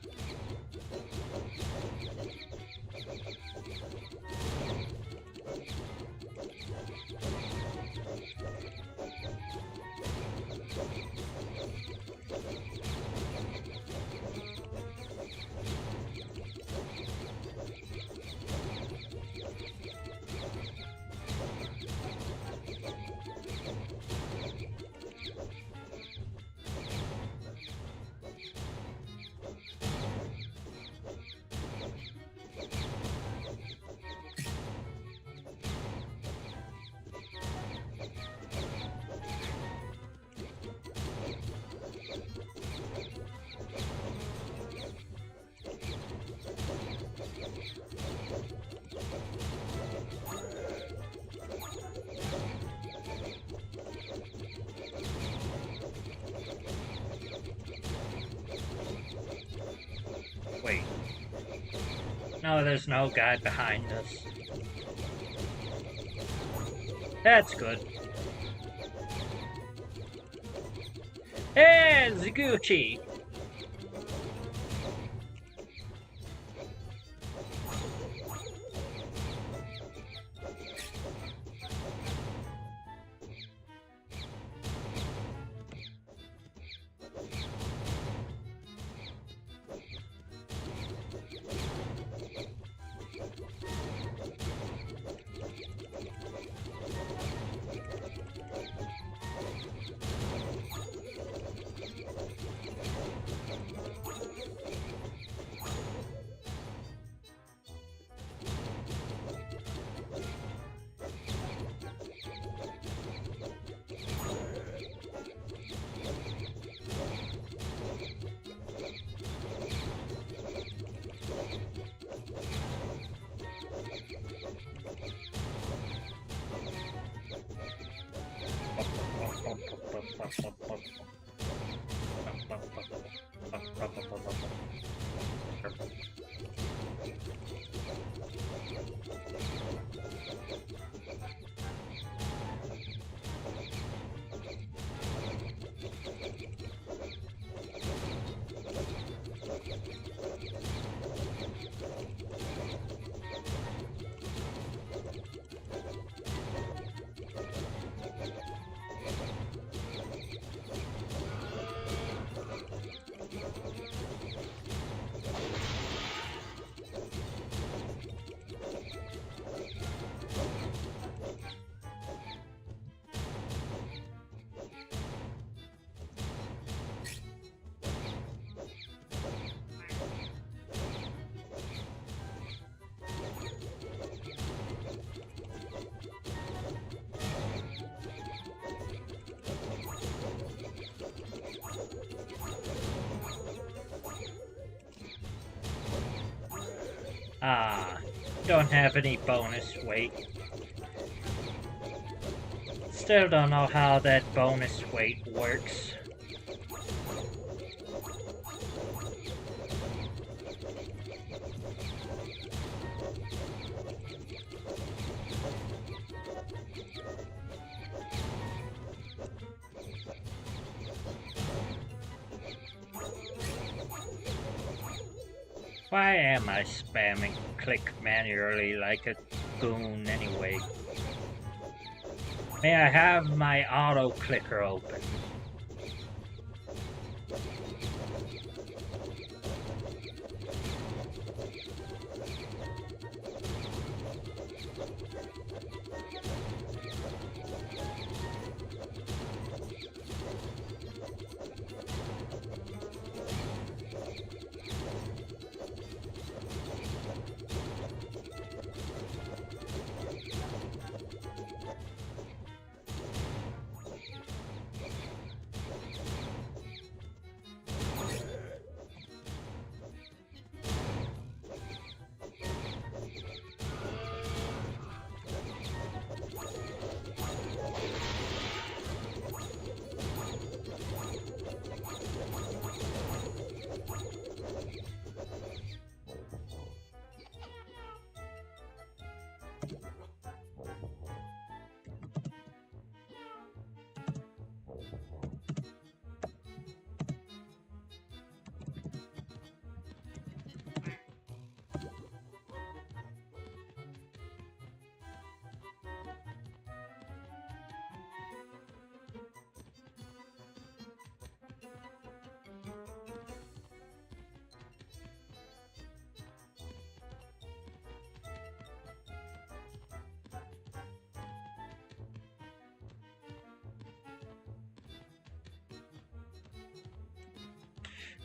No, there's no guy behind us. That's good. Hey, Gucci! Ah, don't have any bonus weight. Still don't know how that bonus weight works. Why am I spamming click manually like a goon anyway? May I have my auto clicker open?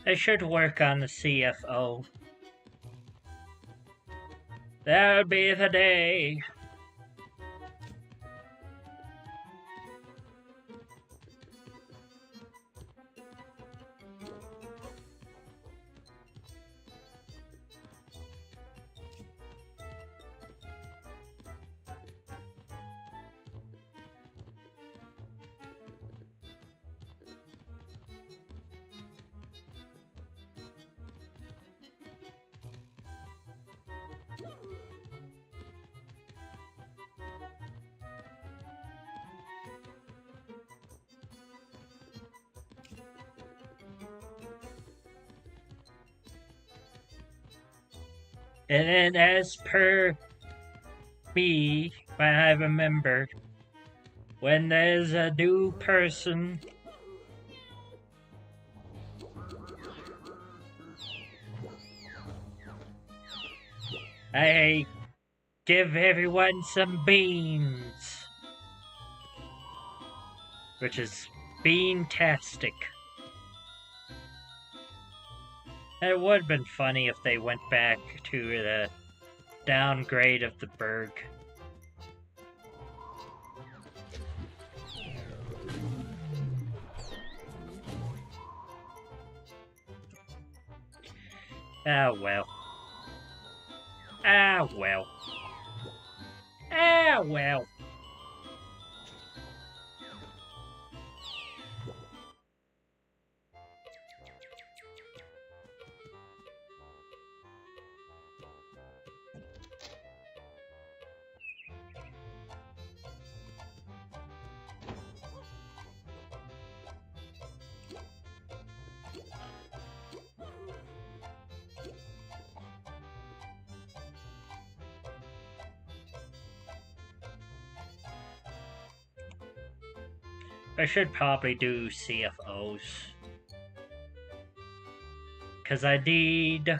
I should work on the CFO. That'll be the day. And then, as per me, when I remember, when there's a new person, I give everyone some beans, which is bean-tastic. It would have been funny if they went back to the downgrade of the burg. Ah well. Ah well. Ah well. I should probably do CFOs. Cause I need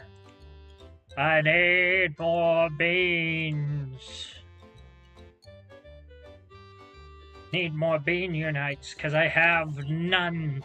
more beans. Need more bean unites, cause I have none.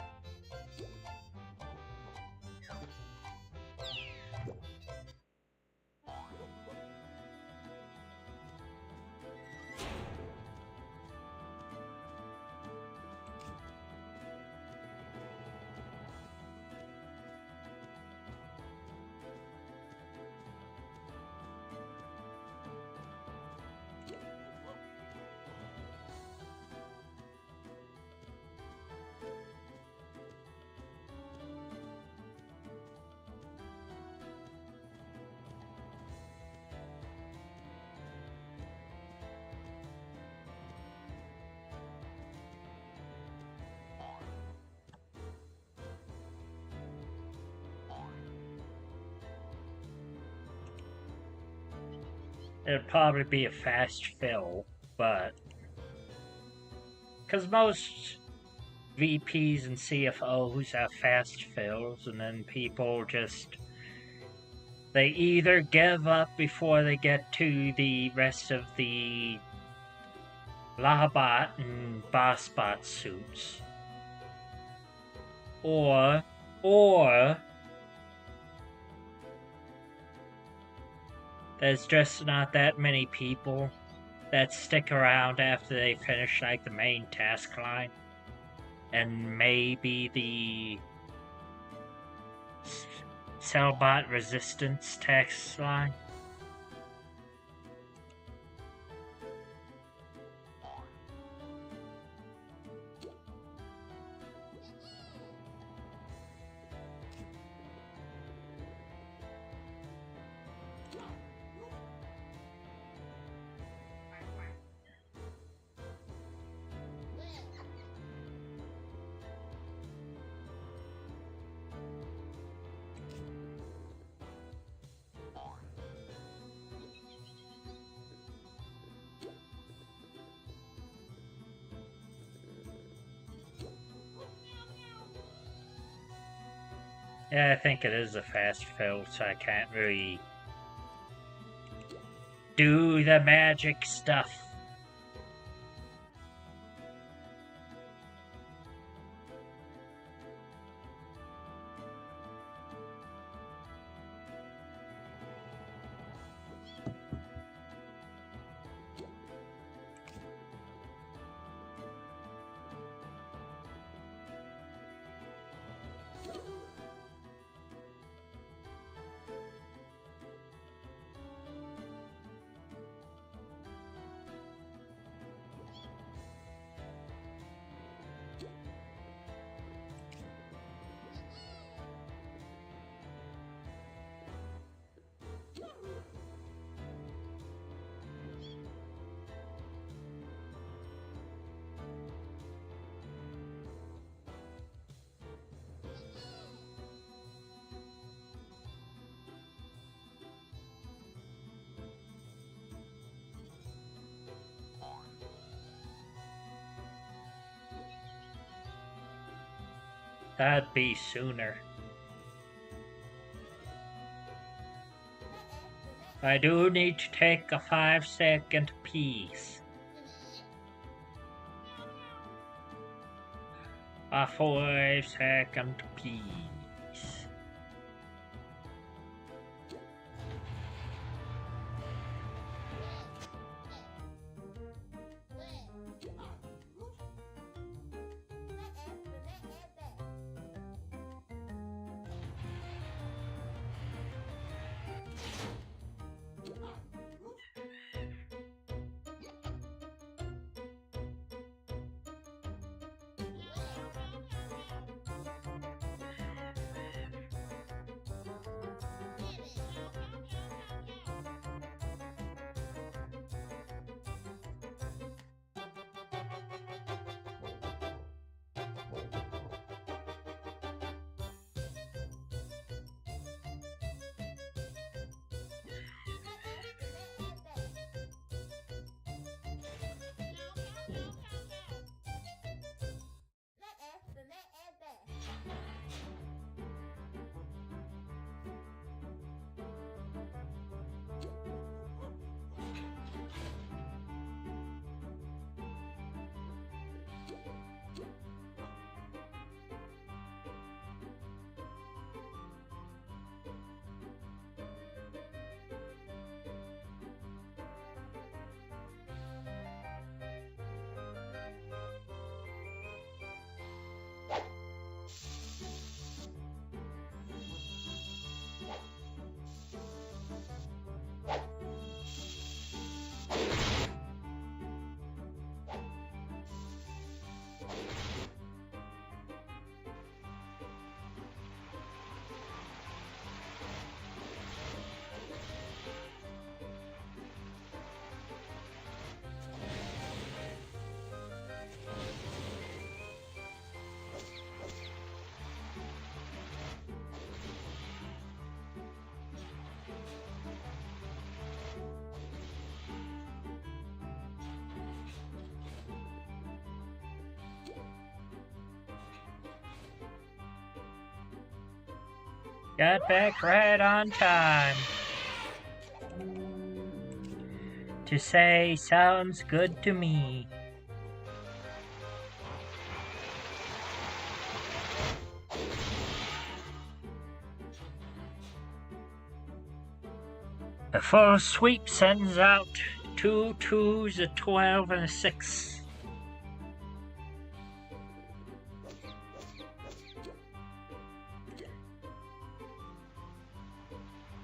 It'd probably be a fast fill, but... Because most VPs and CFOs have fast fills, and then people just... They either give up before they get to the rest of the Lahabot and Bossbot suits. Or there's just not that many people that stick around after they finish like the main task line. And maybe the Cellbot resistance task line. Yeah, I think it is a fast fill, so I can't really do the magic stuff. That'd be sooner. I do need to take a 5-second piece. A 5-second piece. Got back right on time. To say sounds good to me. A full sweep sends out 2 2s, a 12, and a 6.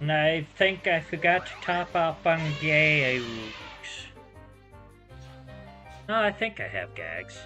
And I think I forgot to top up on gags. No, I think I have gags.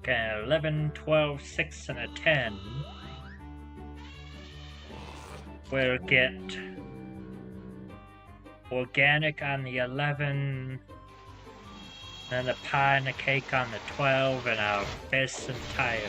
Okay, 11, 12, 6, and a 10. We'll get organic on the 11, then the pie and the cake on the 12, and I'll miss entirely.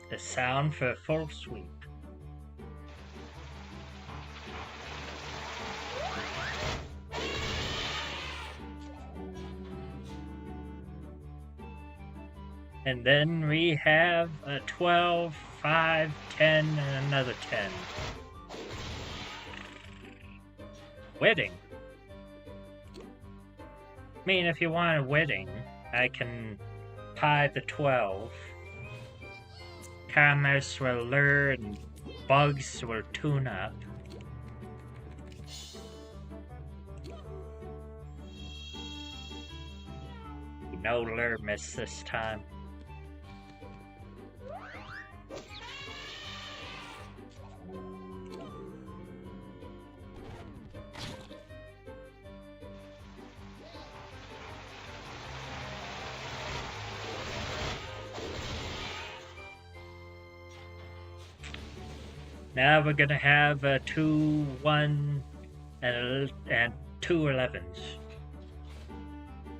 The sound for a full sweep. And then we have a 12, 5, 10, and another 10. Wedding. I mean, if you want a wedding, I can pie the 12. Cameras will lure and bugs will tune up. No lure miss this time. Now we're gonna have a 2, 1, and 2 11s.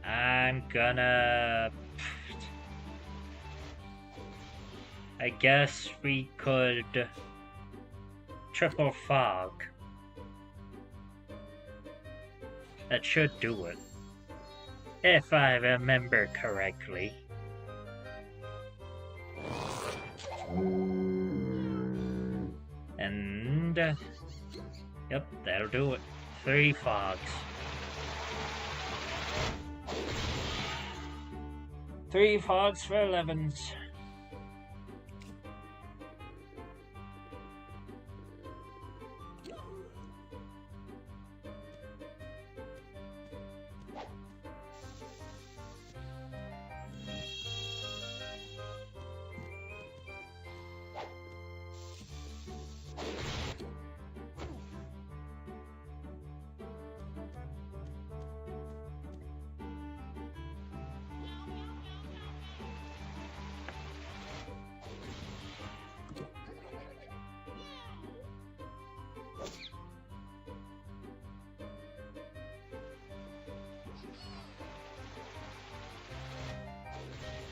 I'm gonna... I guess we could triple fog. That should do it. If I remember correctly. And, yep, that'll do it. 3 fogs. 3 fogs for 11s.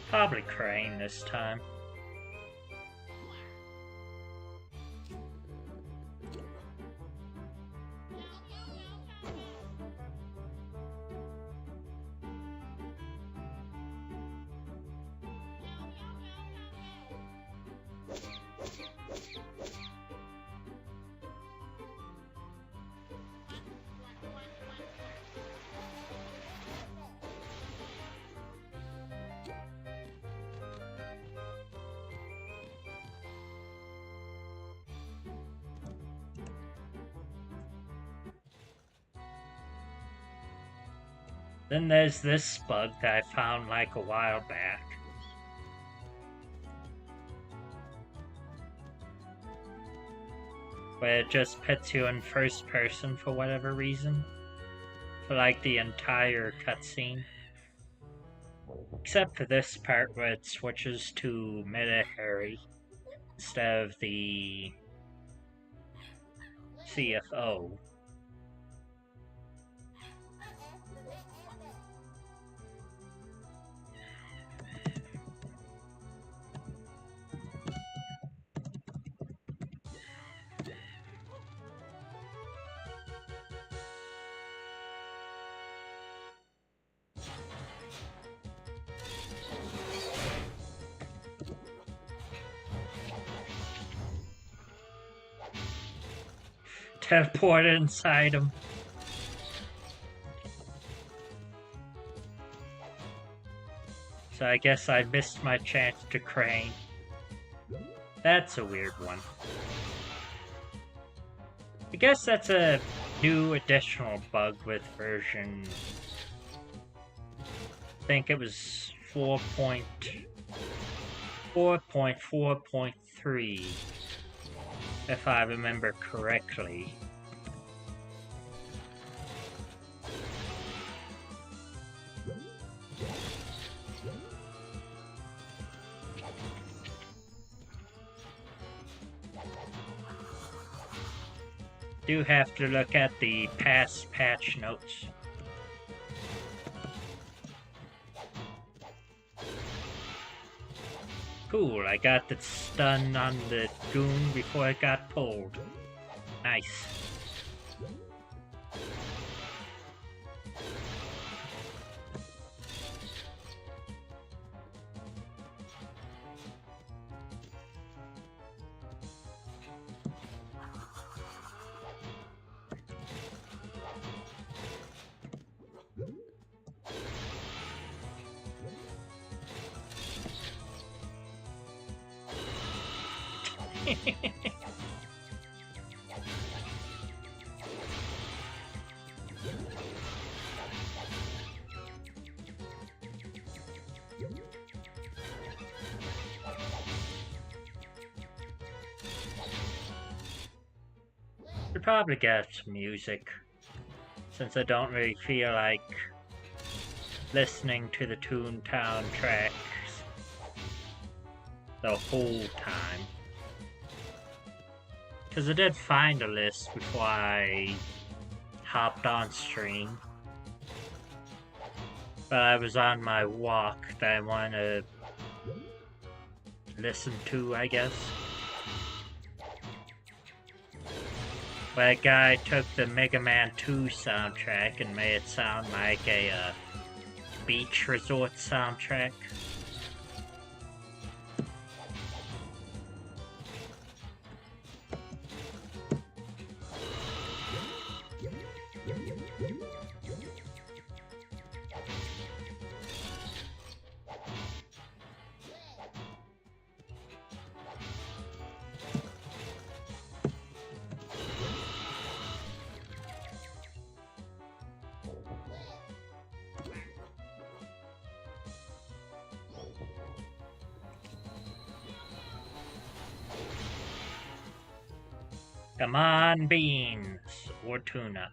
Probably Crane this time. Then there's this bug that I found like a while back. Where it just puts you in first person for whatever reason. For like the entire cutscene. Except for this part where it switches to Meta Harry instead of the CFO. teleported inside him. So I guess I missed my chance to crane. That's a weird one. I guess that's a new additional bug with version... I think it was 4.4.3, if I remember correctly. Do have to look at the past patch notes. Cool, I got the stun on the goon before it got pulled. Nice. Should probably get some music, since I don't really feel like listening to the Toontown tracks the whole time. Because I did find a list before I hopped on stream. But I was on my walk that I want to listen to, I guess. But a guy took the Mega Man 2 soundtrack and made it sound like a beach resort soundtrack. Come on, beans or tuna.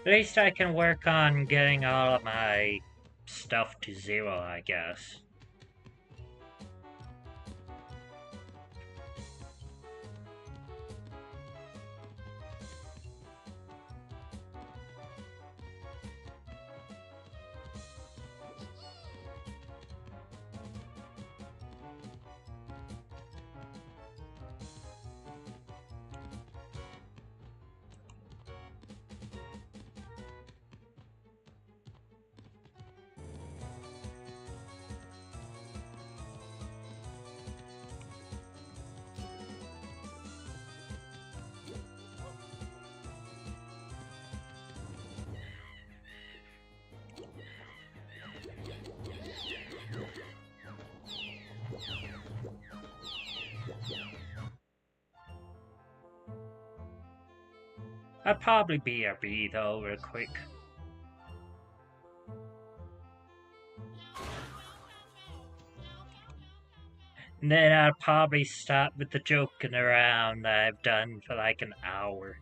At least I can work on getting all of my stuff to 0, I guess. I'd probably BRB though, real quick. And then I'll probably stop with the joking around that I've done for like an hour.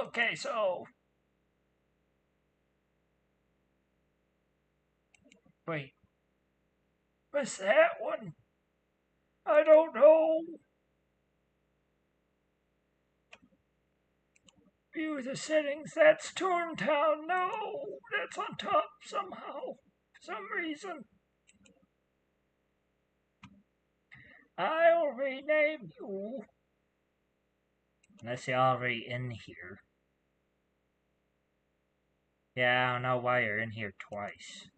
Okay, so... Wait. What's that one? I don't know. View the settings. That's Toontown. No, that's on top somehow. For some reason. I'll rename you. Unless you're already in here. Yeah, I don't know why you're in here twice.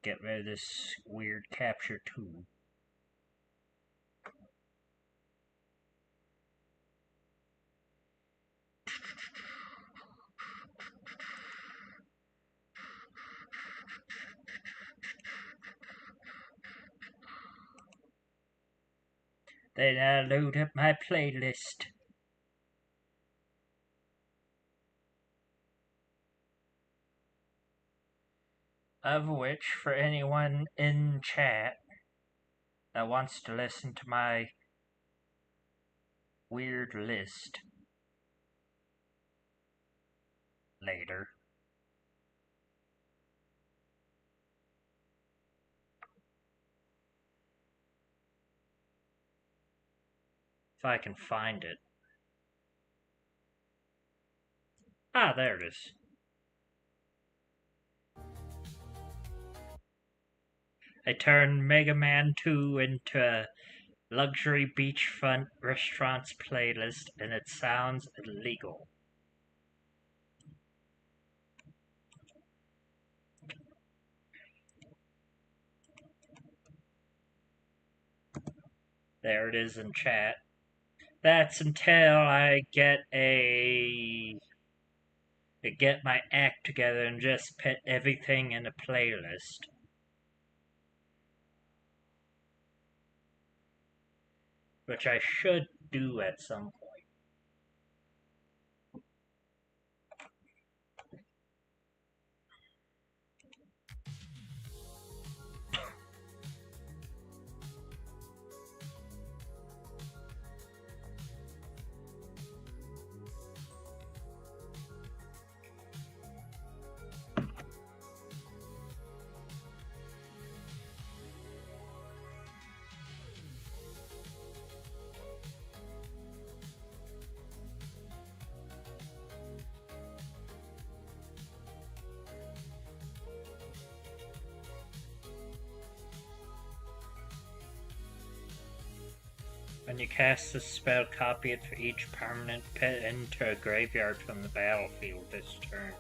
Get rid of this weird capture too. Then I load up my playlist. Of which, for anyone in chat that wants to listen to my weird list later. If I can find it. Ah, there it is. I turned Mega Man 2 into a luxury beachfront restaurants playlist, and it sounds illegal. There it is in chat. That's until I get my act together and just put everything in a playlist. Which I should do at some point. When you cast this spell, copy it for each permanent pit into a graveyard from the battlefield this turn.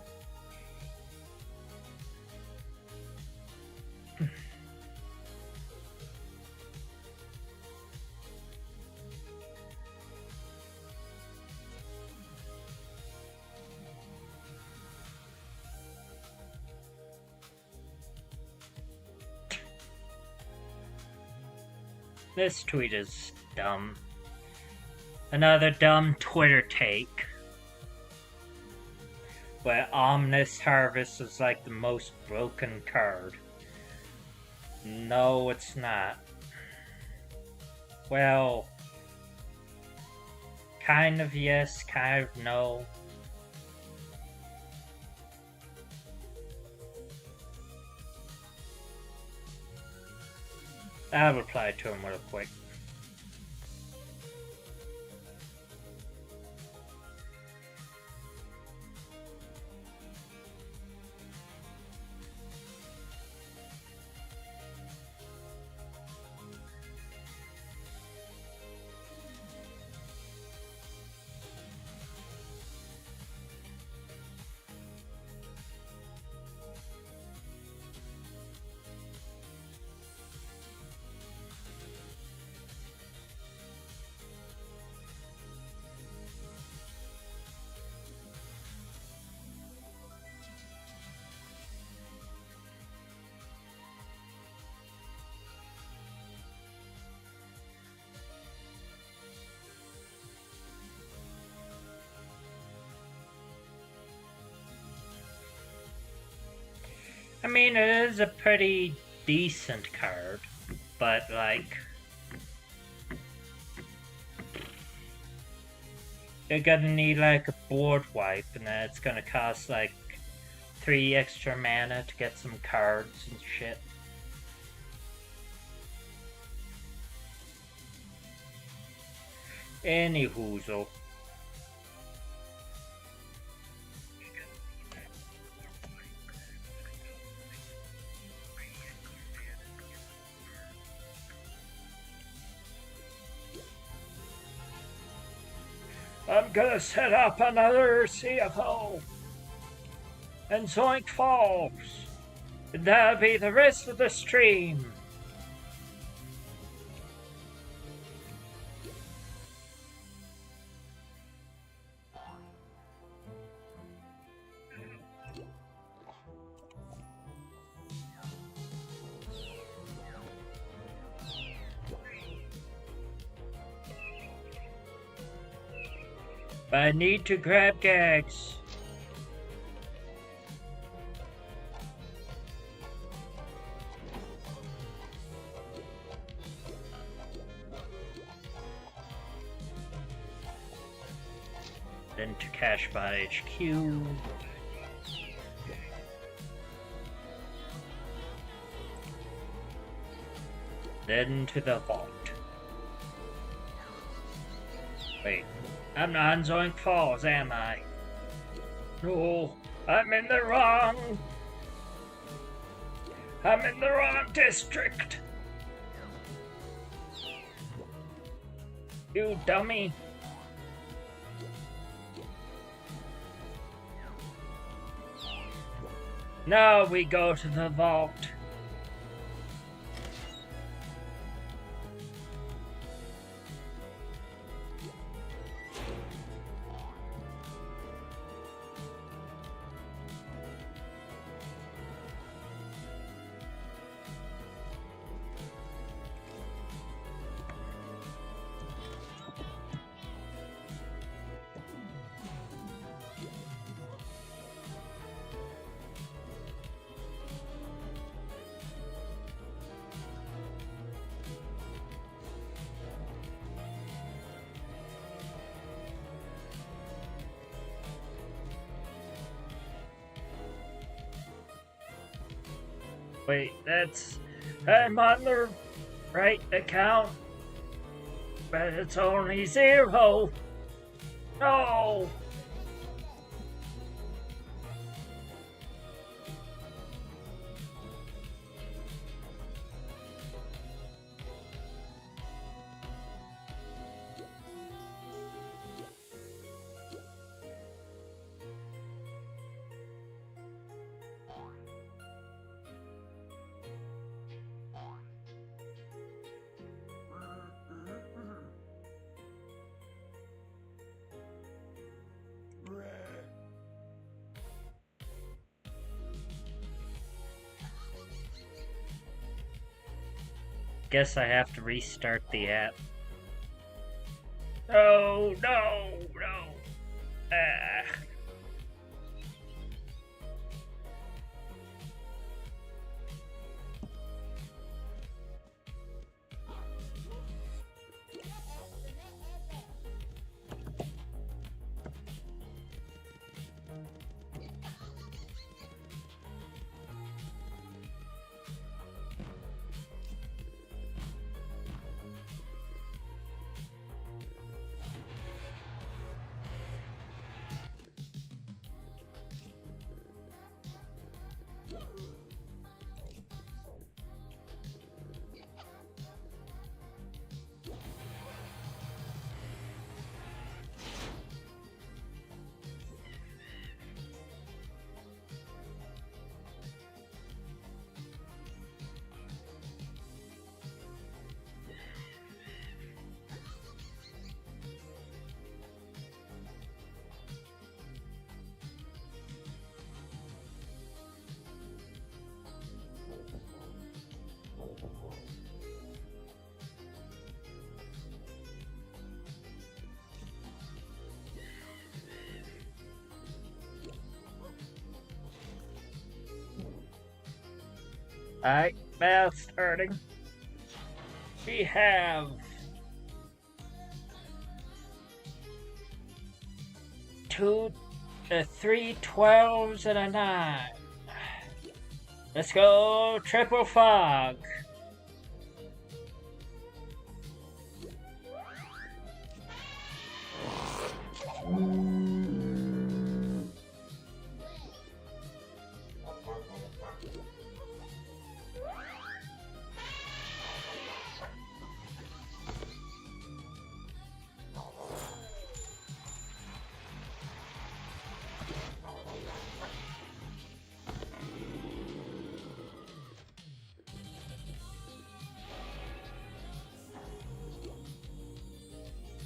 This tweet is dumb. Another dumb Twitter take. Where Omnis Harvest is like the most broken card. No, it's not. Well, kind of yes, kind of no. I'll reply to him real quick. I mean, it is a pretty decent card, but like... you're gonna need like a board wipe, and then it's gonna cost like 3 extra mana to get some cards and shit. Anyhoozle. I'm gonna set up another CFO and Zoink Falls. And that'll be the rest of the stream. But I need to grab gags. Then to Cashbot HQ. Then to the vault. Wait, I'm not in Zoink Falls, am I? No, I'm in the wrong district. You dummy. Now we go to the vault. Wait, I'm on the right account, but it's only 0. No! Guess I have to restart the app. No. Ah. Alright, now starting. We have 3 12s and a 9. Let's go triple fog.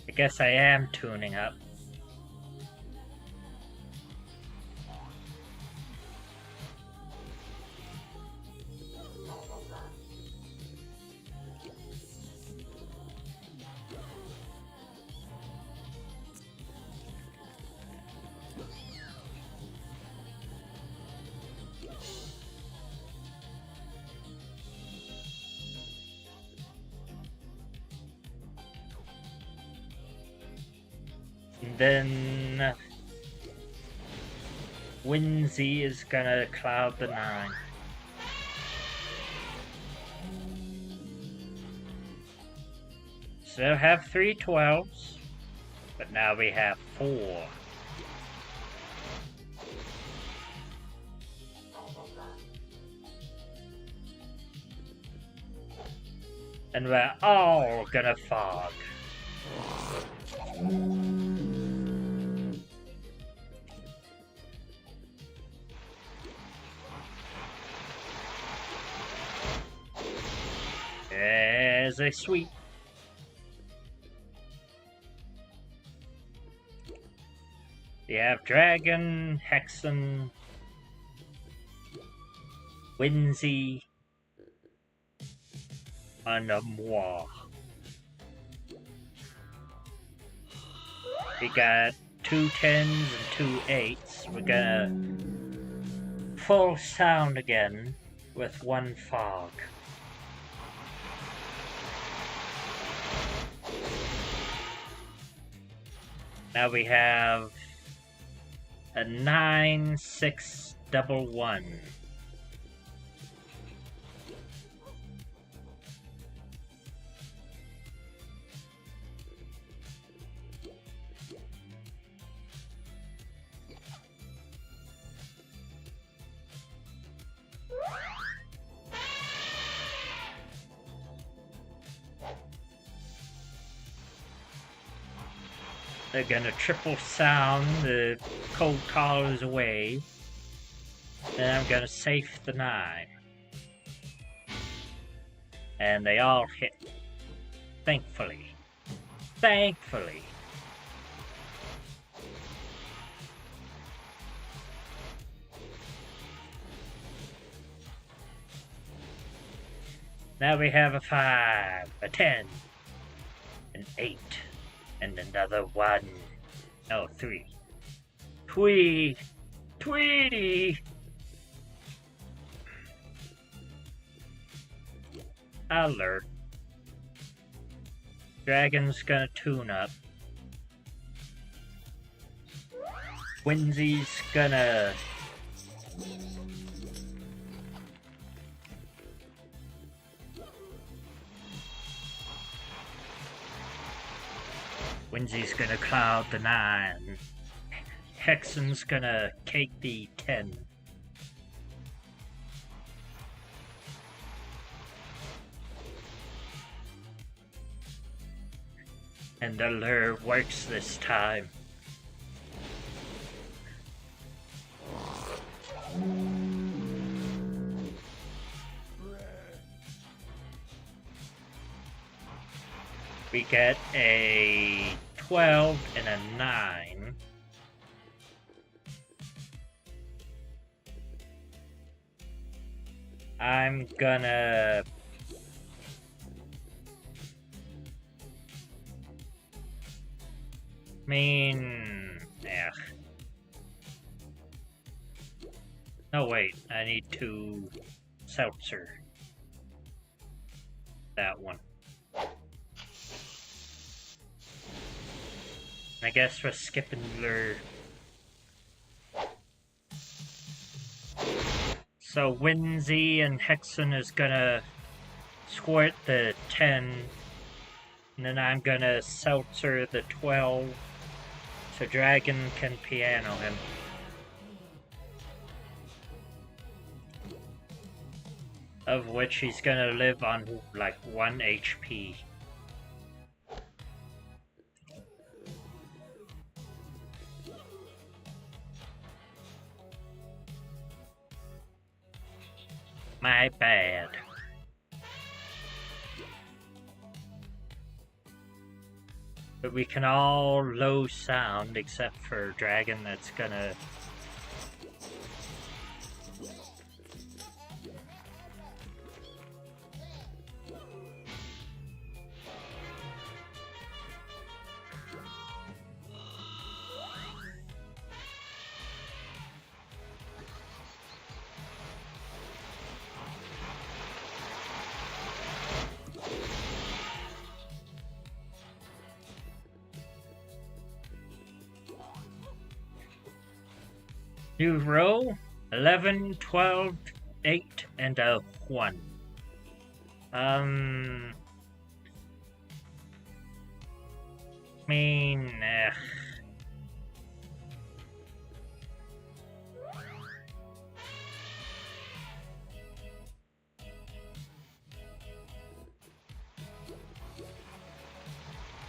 I guess I am tuning up. Then Whimsy is gonna cloud the 9. Still have 3 12s, but now we have 4. And we're all gonna fog. There's a sweep. You have Dragon, Hexen, Whimsy, and a Moi. We got 2 10s and 2 8s. We're gonna full sound again with 1 fog. Now we have a 9 6 1 1. They're gonna triple sound the cold callers away. Then I'm gonna safe the 9. And they all hit. Thankfully. Thankfully. Now we have a 5, a 10, an 8. And another 1. No, 3. Tweety! Alert. Dragon's gonna tune up. Whimsy's gonna... Whimsy's gonna cloud the 9. Hexen's gonna cake the 10. And the lure works this time. We get a 12 and a 9. I'm gonna... yeah. Oh wait, I need to seltzer that one. I guess we're skipping lure So Winzy and Hexen is gonna squirt the 10, and then I'm gonna seltzer the 12, so Dragon can piano him. Of which he's gonna live on like 1 HP. My bad. But we can all low sound except for Dragon that's gonna... New row, 11, 12, 8, and a 1. I mean,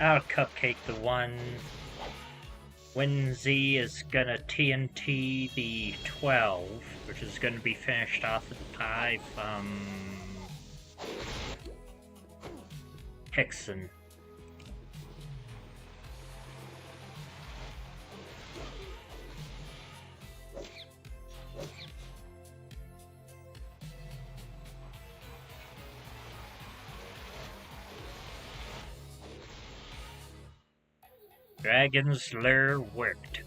I'll cupcake the 1. Winzy is gonna TNT the 12, which is gonna be finished off with the pie from Hexen. Dragon's lure worked.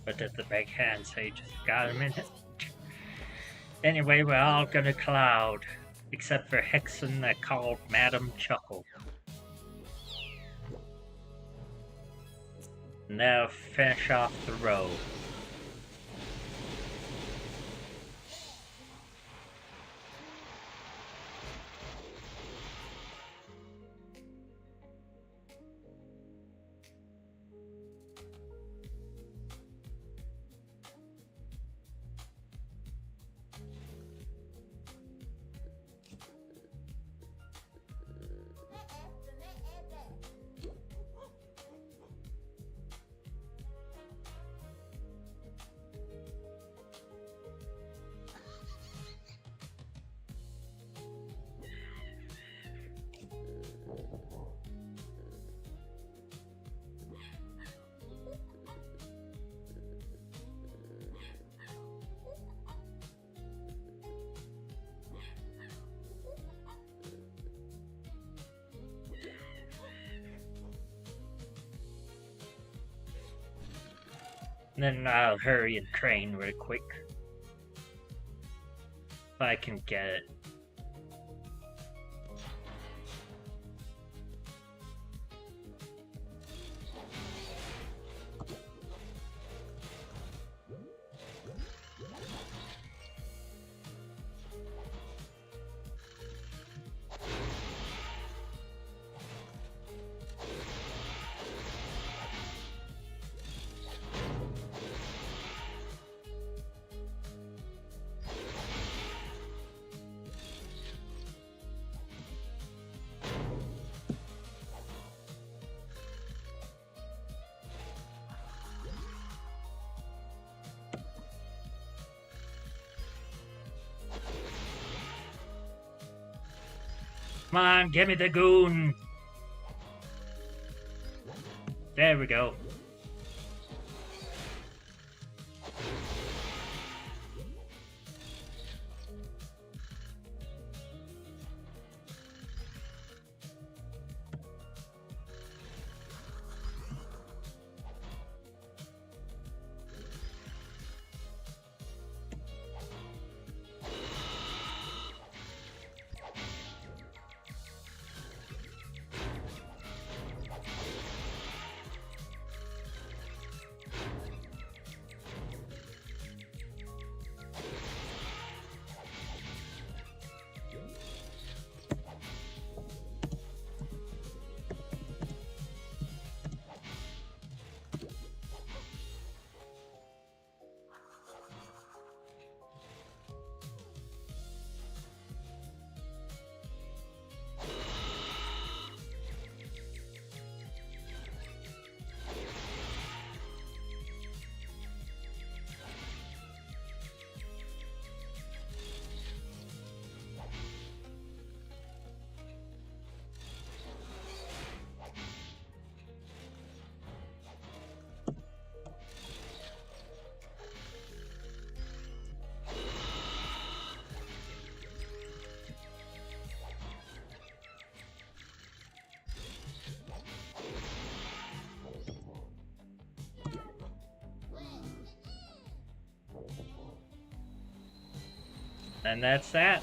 But did the backhand say just got a minute? Anyway, we're all gonna cloud, except for Hexen that called Madam Chuckle. Now finish off the row. And then I'll hurry and train real quick. If I can get it. Come on, give me the goon! There we go. And that's that.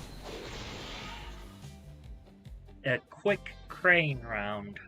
A quick crane round.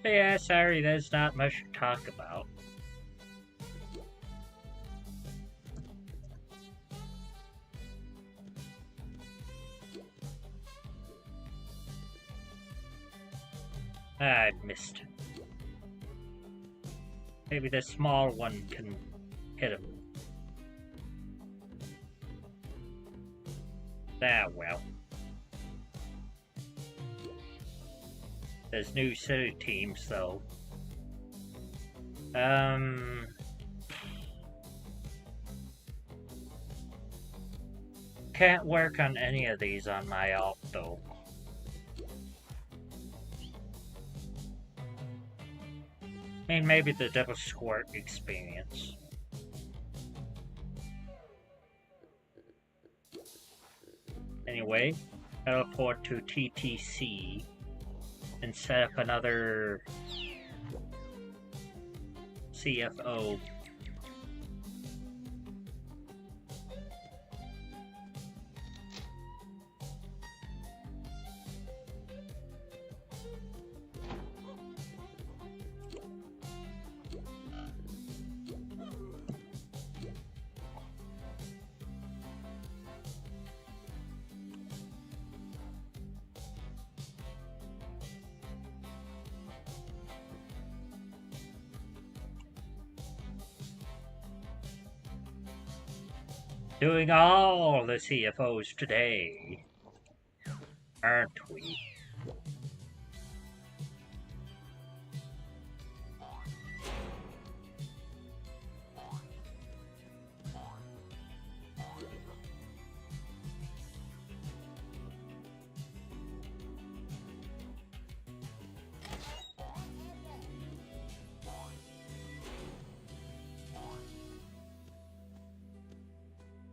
But yeah, sorry, there's not much to talk about. I missed. Maybe the small one can hit him. Ah, well. There's new city teams, though. Can't work on any of these on my alt, though. I mean, maybe the double squirt experience. Anyway, teleport to TTC and set up another CFO. Doing all the CFOs today, aren't we?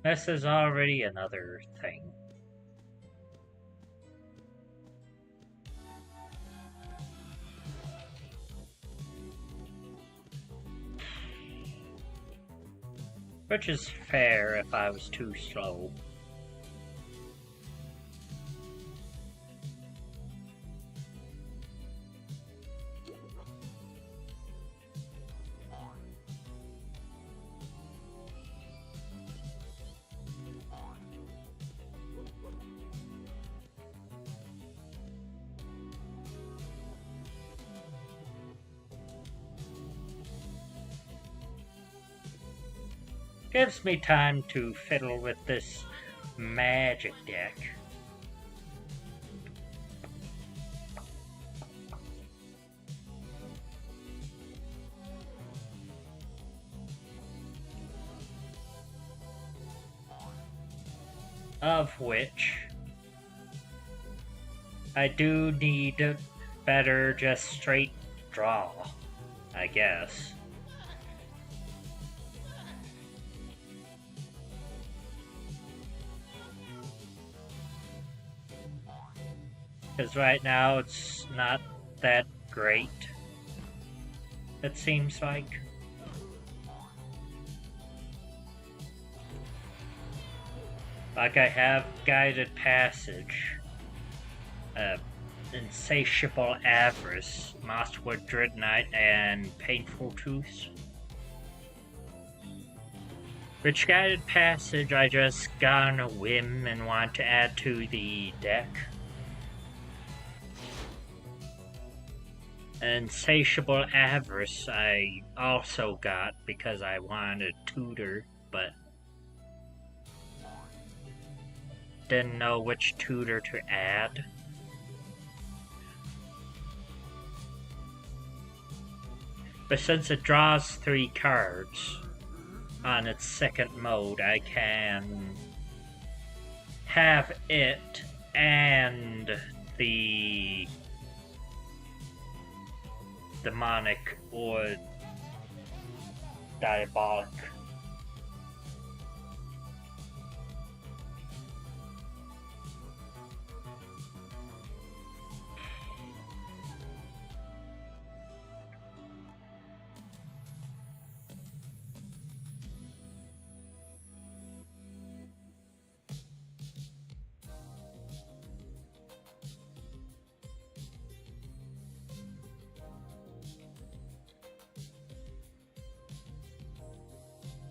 This is already another thing. Which is fair if I was too slow. Gives me time to fiddle with this magic deck. Of which I do need a better just straight draw, I guess. Because right now it's not that great, it seems like. Like I have Guided Passage, Insatiable Avarice, Mosswood Dread Knight, and Painful Truths. Which Guided Passage I just got on a whim and want to add to the deck. Insatiable Avarice I also got because I wanted a tutor, but didn't know which tutor to add. But since it draws 3 cards on its second mode, I can have it and the demonic or diabolic.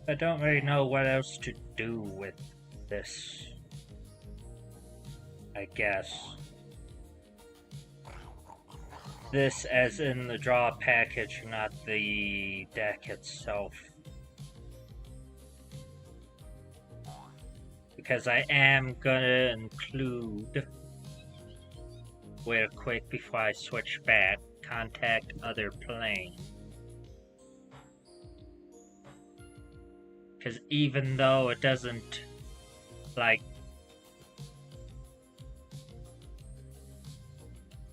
I don't really know what else to do with this, I guess. This as in the draw package, not the deck itself. Because I am gonna include, real quick before I switch back, contact other plane. Because even though it doesn't, like,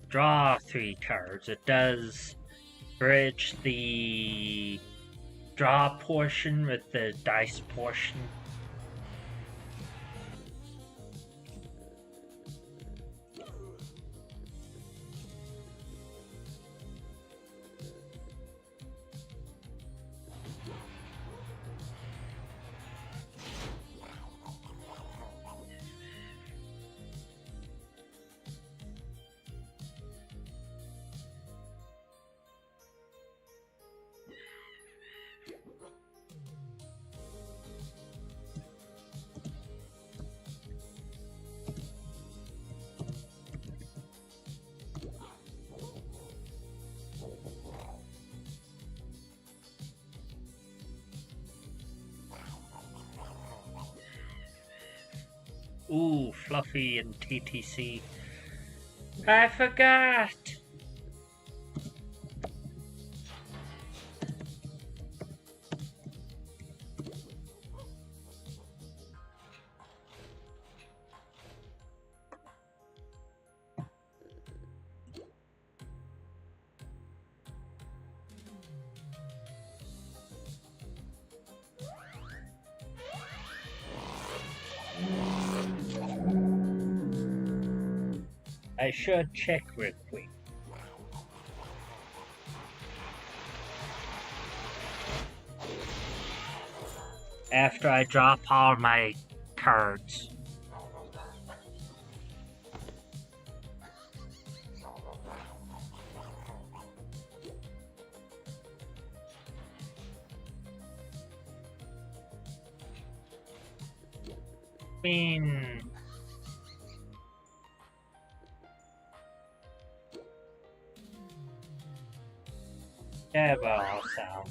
draw 3 cards, it does bridge the draw portion with the dice portion. Ooh, Fluffy and TTC. I forgot! I should check real quick. After I drop all my cards. I mean, yeah, well, I'll sound.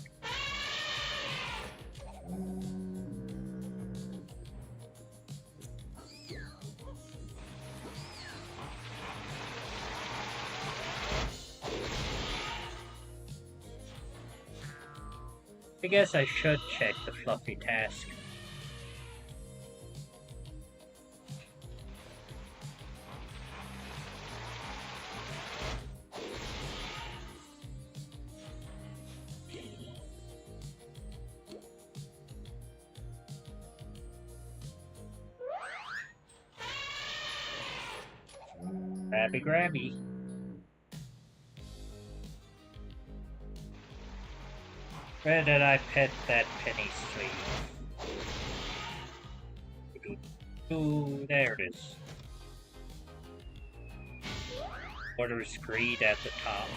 I guess I should check the Fluffy task. Grabby grabby. Where did I put that penny sleeve? Ooh, there it is. Order screed at the top.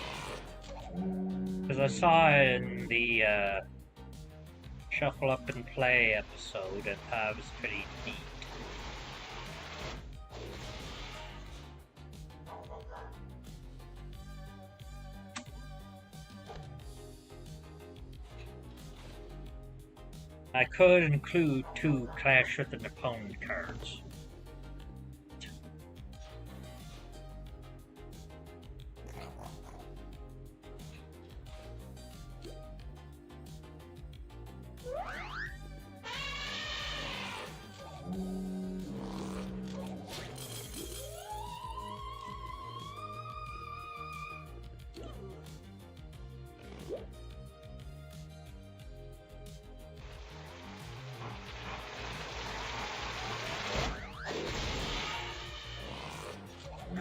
Because I saw it in the Shuffle Up and Play episode, and that was pretty neat. I could include 2 Clash with an Opponent cards.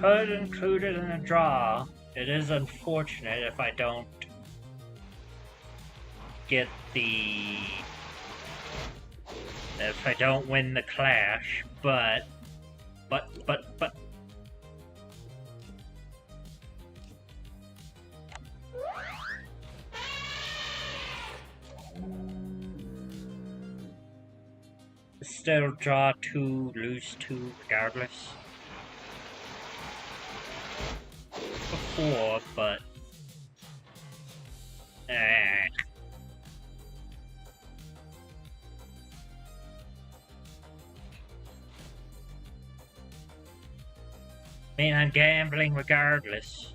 Could include it in a draw. It is unfortunate if I don't get the... if I don't win the clash, but... Still draw 2, lose 2 regardless. Before, but... I mean, I'm gambling regardless.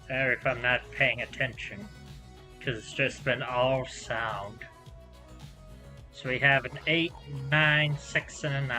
Sorry if I'm not paying attention, because it's just been all sound. So we have an 8, 9, 6, and a 9.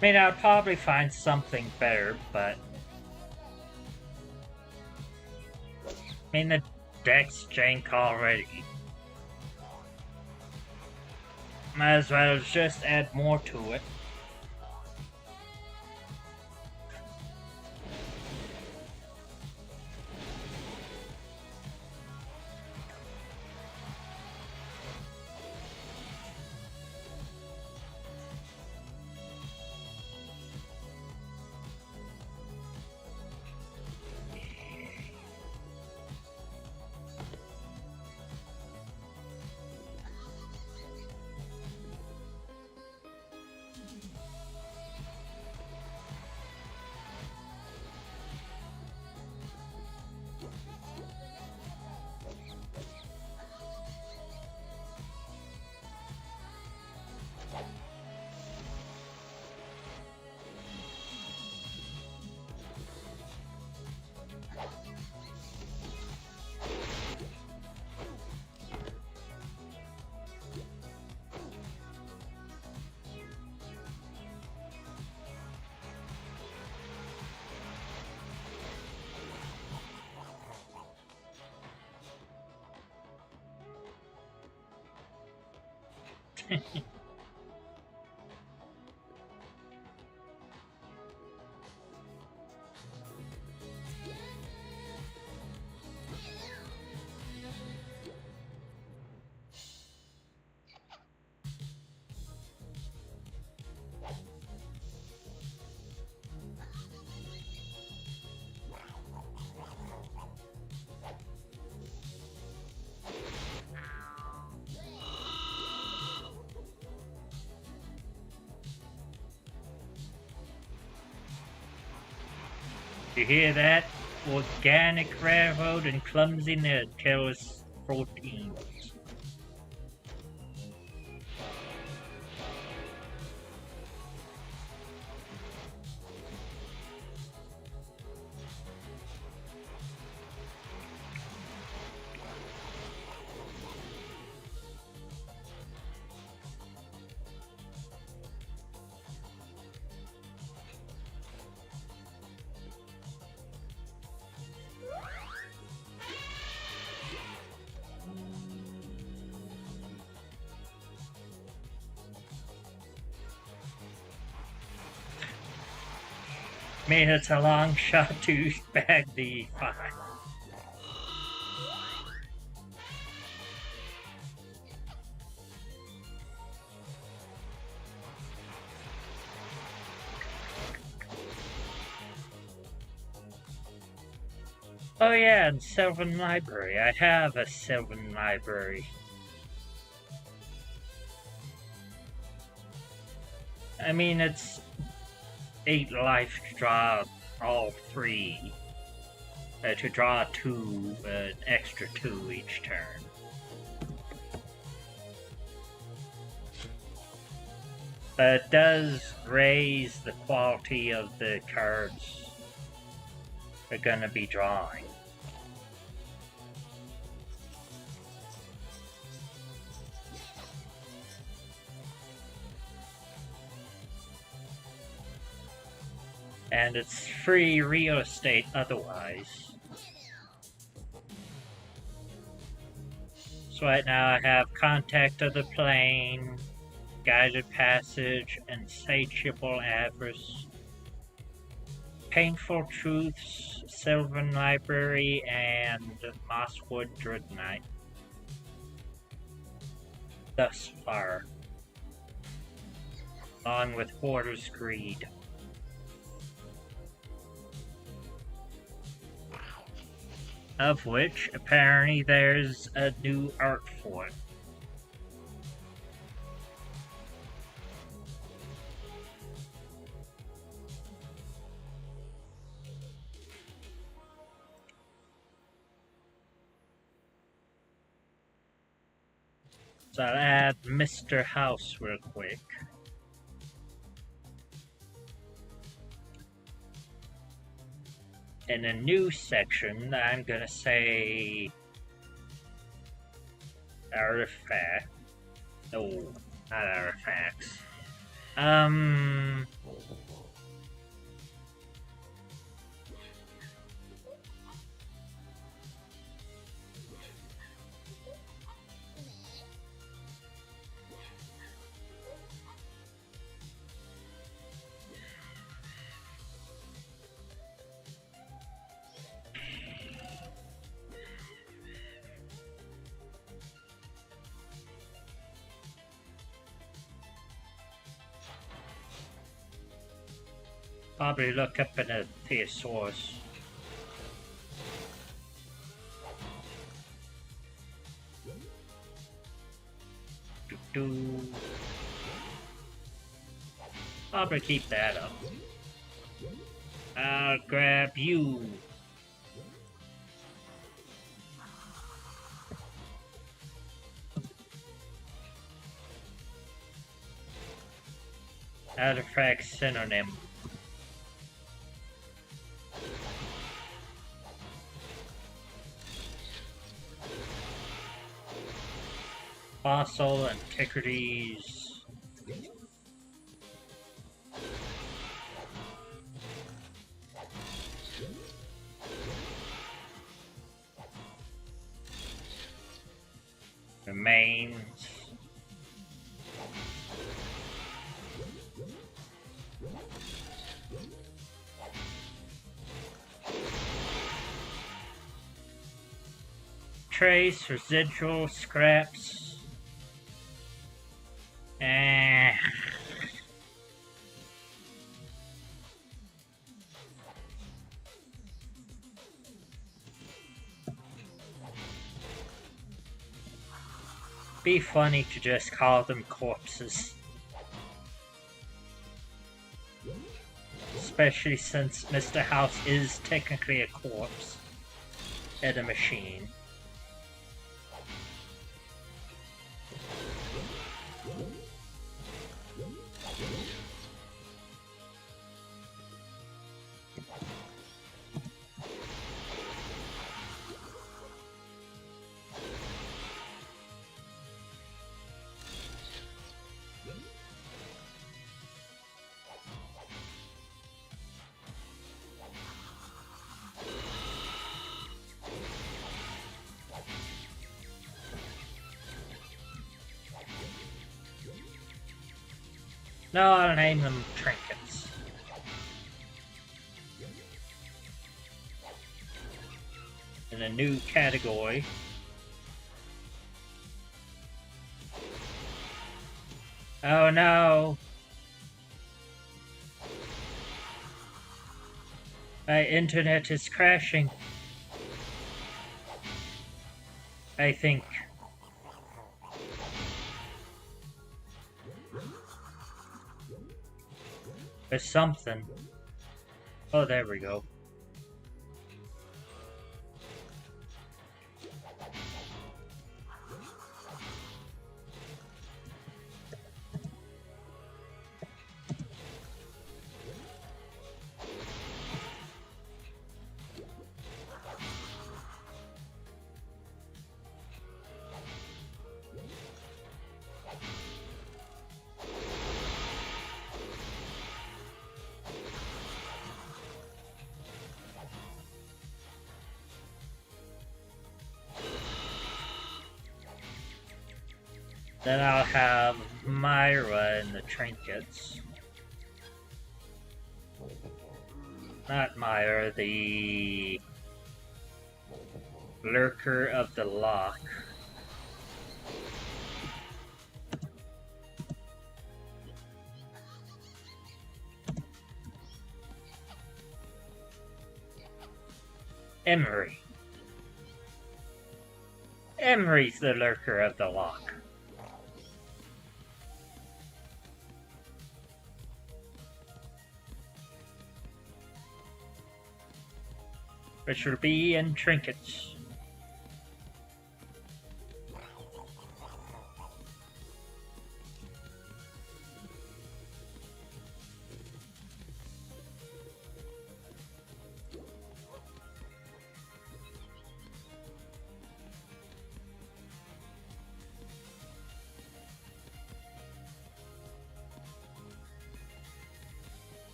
I mean, I'll probably find something better, but... I mean, the deck's jank already. Might as well just add more to it. You hear that? Organic railroad and clumsy nerd kills proteins. I mean, it's a long shot to bag the 5. Oh yeah, and Sylvan Library. I have a Sylvan Library. I mean, it's 8 life to draw all 3. To draw 2, an extra 2 each turn. But it does raise the quality of the cards we're gonna be drawing. And it's free real estate otherwise. So right now I have Contact of the Plane, Guided Passage, Insatiable Avarice, Painful Truths, Sylvan Library, and Mosswood Dreadnought. Thus far. Along with Hoarder's Greed. Of which, apparently, there's a new art for it. So I'll add Mr. House real quick. In a new section, I'm gonna say artifact. No, not artifacts. Probably look up in a thesaurus. Probably keep that up. I'll grab you. Artifact synonym. Fossil antiquities. Remains. Trace, residual, scraps. Be funny to just call them corpses. especially since Mr. House is technically a corpse and a machine. No, I'll name them trinkets. In a new category. Oh no! My internet is crashing. I think. There's something. Oh, there we go. Then I'll have Myra and the trinkets. Not Myra, the Lurker of the Lock. Emery. Emery's the Lurker of the Lock. Which will be in trinkets.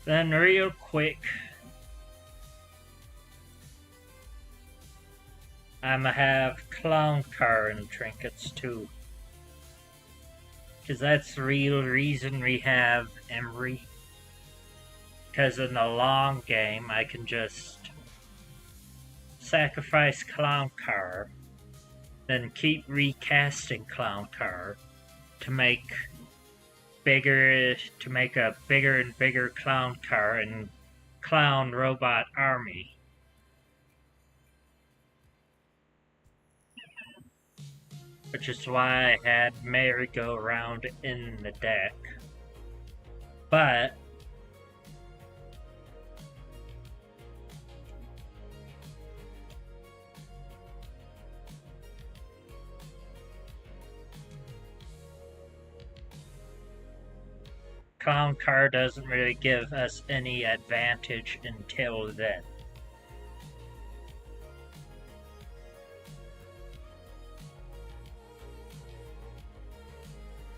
Then real quick, I'ma have clown car and trinkets too. Cause that's the real reason we have Emery. Cause in the long game I can just sacrifice clown car, then keep recasting clown car to make a bigger and bigger clown car and clown robot army. Which is why I had merry-go-round in the deck. But clown card doesn't really give us any advantage until then.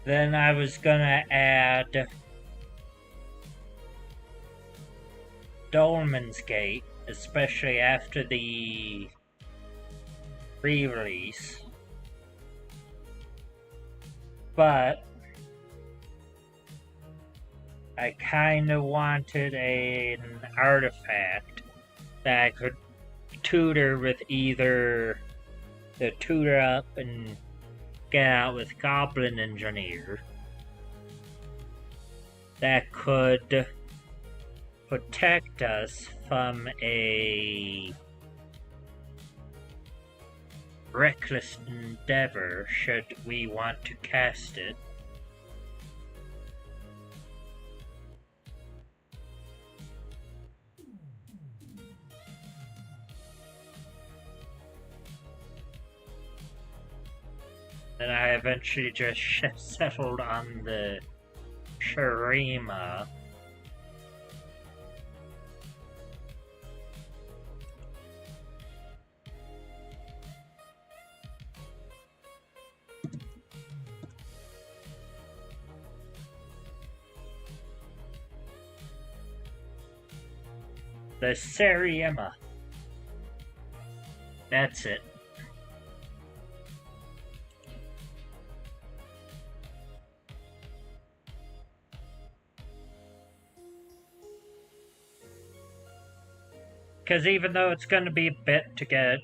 Then I was gonna add Dolmen's Gate, especially after the re-release. But I kinda wanted an artifact that I could tutor with either the tutor up and get out with Goblin Engineer that could protect us from a reckless endeavor should we want to cast it. And I eventually just settled on the Shurima. The Seriema. That's it. Because even though it's going to be a bit to get,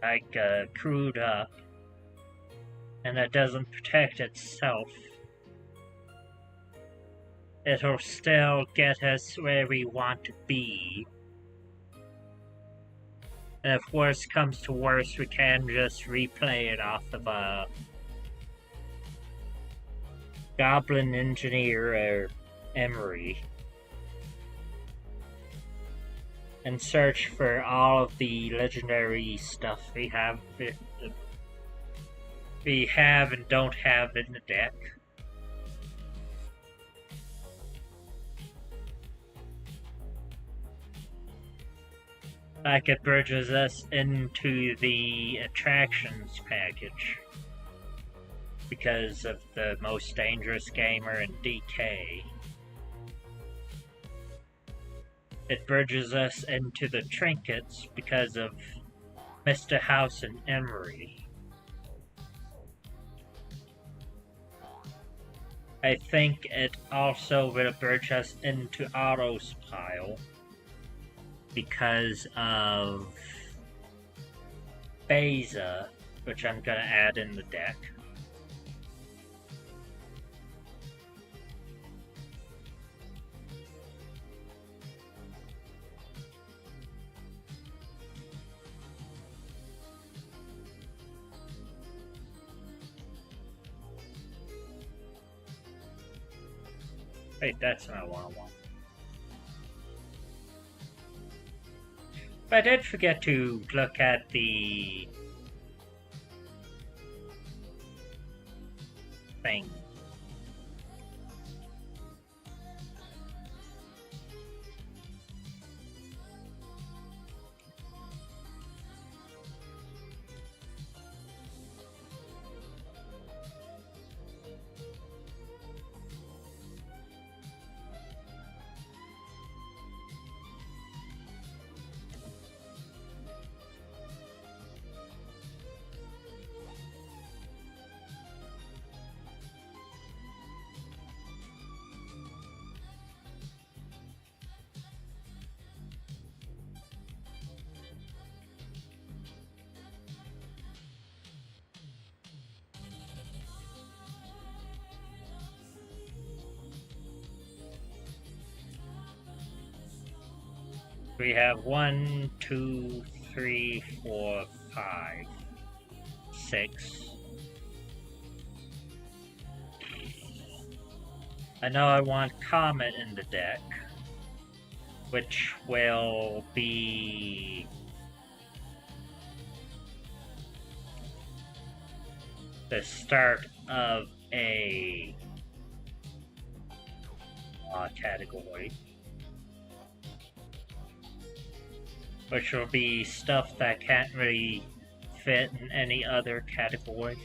like, crewed up, and it doesn't protect itself, it'll still get us where we want to be. And if worse comes to worse, we can just replay it off of a Goblin Engineer or Emery. And search for all of the legendary stuff we have and don't have in the deck. Like it bridges us into the attractions package because of the most dangerous gamer and DK. It bridges us into the trinkets because of Mr. House and Emery. I think it also will bridge us into Otto's pile because of Beza, which I'm gonna add in the deck. Wait, that's not what I want. But I did forget to look at the thing. We have 1, 2, 3, 4, 5, 6. I know I want Comet in the deck, which will be the start of a Hoopla category, which will be stuff that can't really fit in any other category.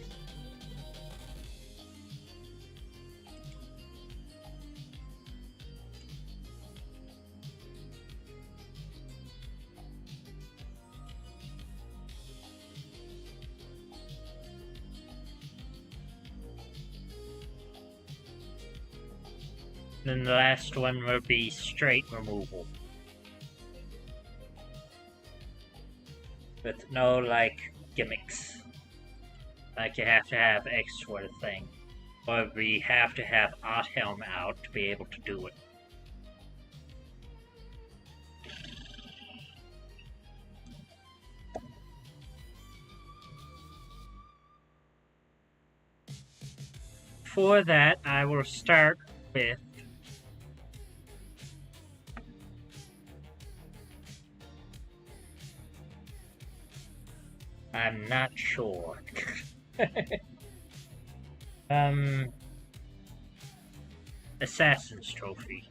Then the last one will be straight removal. With no, like, gimmicks. Like you have to have X sort of thing. Or we have to have Arthelm out to be able to do it. For that, I will start with I'm not sure. Assassin's Trophy.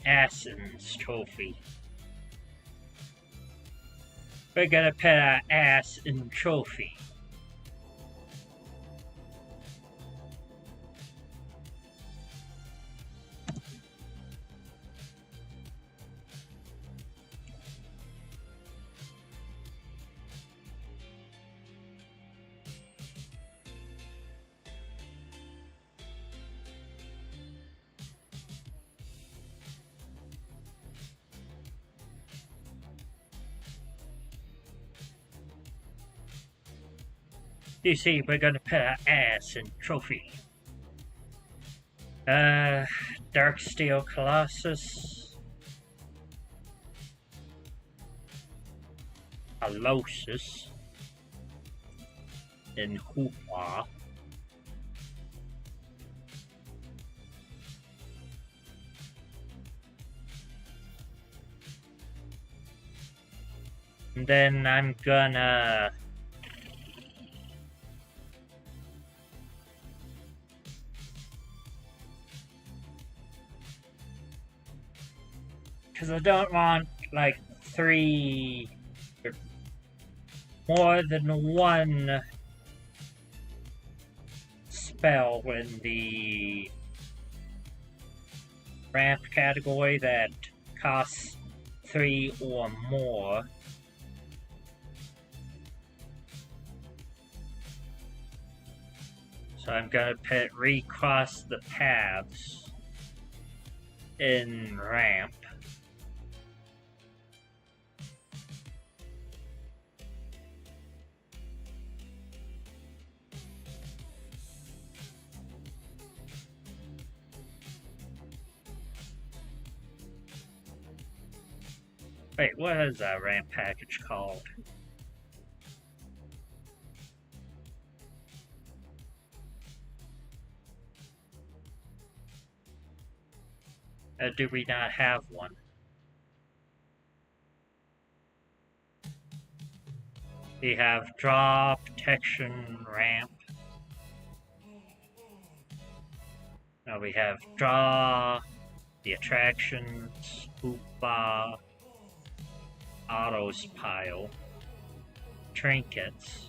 Assassin's Trophy. We're gonna put our ass in trophy. You see, we're gonna put our ass in trophy. Darksteel Colossus. Alosis. And Hoopla. And then I'm gonna because I don't want like 3 or more than one spell in the ramp category that costs 3 or more. So I'm gonna put recross the paths in ramp. Wait, what is that ramp package called? Do we not have one? We have draw, protection, ramp. Now we have draw, the attractions, Hoopla, autos pile, trinkets.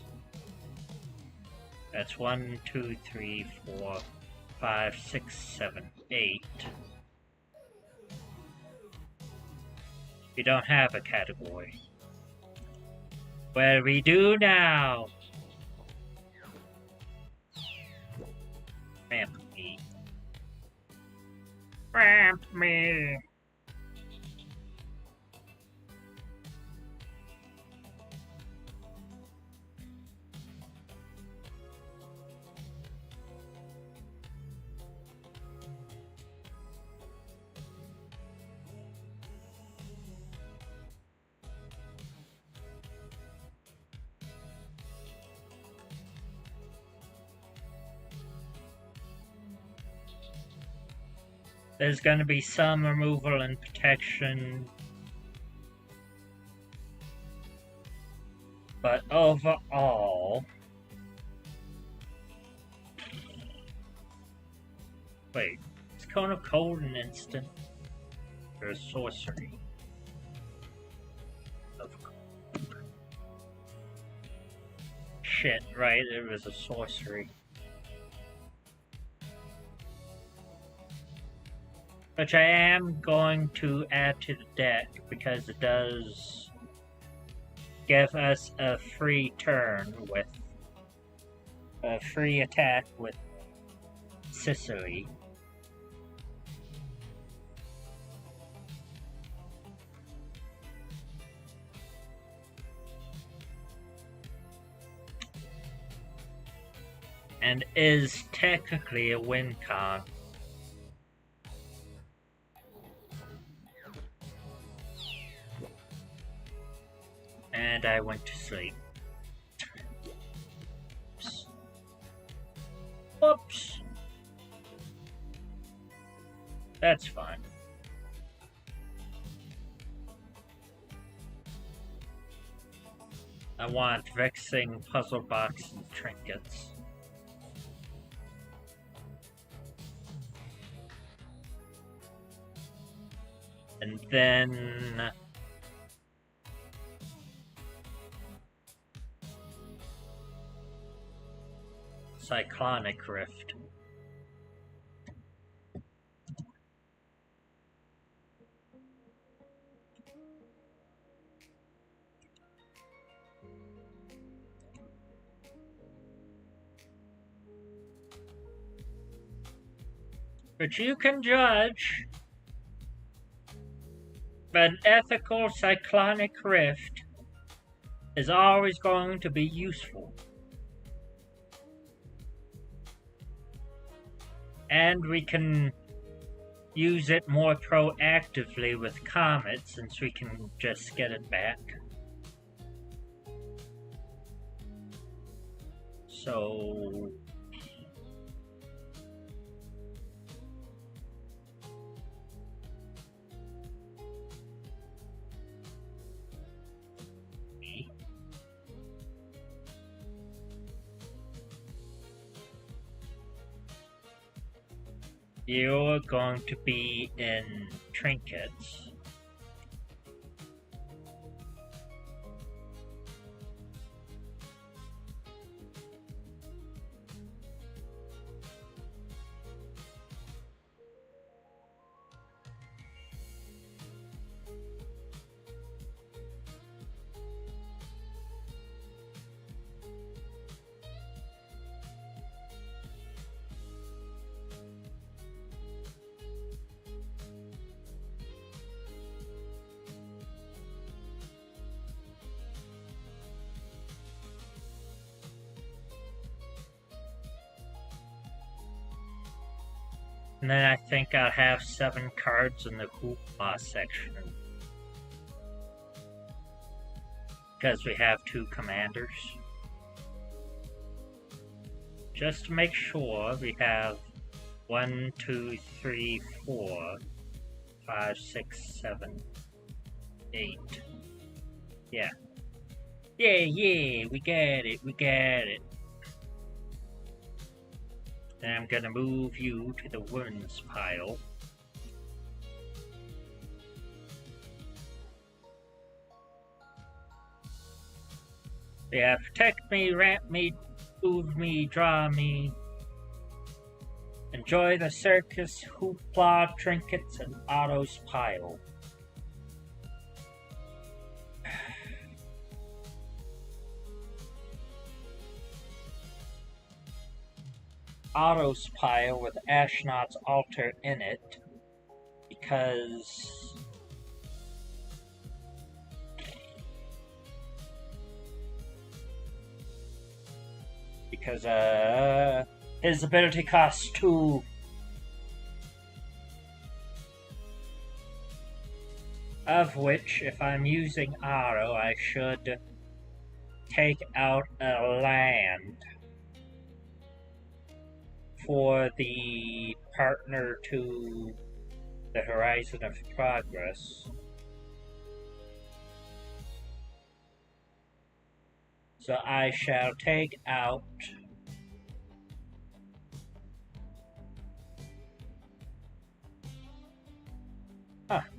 That's 1, 2, 3, 4, 5, 6, 7, 8. We don't have a category. What do we do now? Ramp me. Ramp me. There's going to be some removal and protection, but overall... Wait, is Cone of Cold an instant? Or a sorcery? Shit, right, it was a sorcery. Which I am going to add to the deck because it does give us a free turn with a free attack with Sicily. And is technically a win con. And I went to sleep. Whoops. That's fine. I want Vexing Puzzle Box and Trinkets. And then... Cyclonic Rift. But you can judge. But an ethical Cyclonic Rift is always going to be useful. And we can use it more proactively with Comet since we can just get it back. So... You're going to be in Trinkets. And then I think I'll have 7 cards in the Hoopla section. Because we have 2 commanders. Just to make sure we have 1, 2, 3, 4, 5, 6, 7, 8. Yeah. Yeah, we got it. Then I'm gonna move you to the wounds pile. Yeah, protect me, ramp me, move me, draw me. Enjoy the circus, hoopla, trinkets, and autos pile. Autos pile with Ashnod's altar in it because his ability costs 2. Of which, if I'm using Auto, I should take out a land for the partner to the horizon of progress. So I shall take out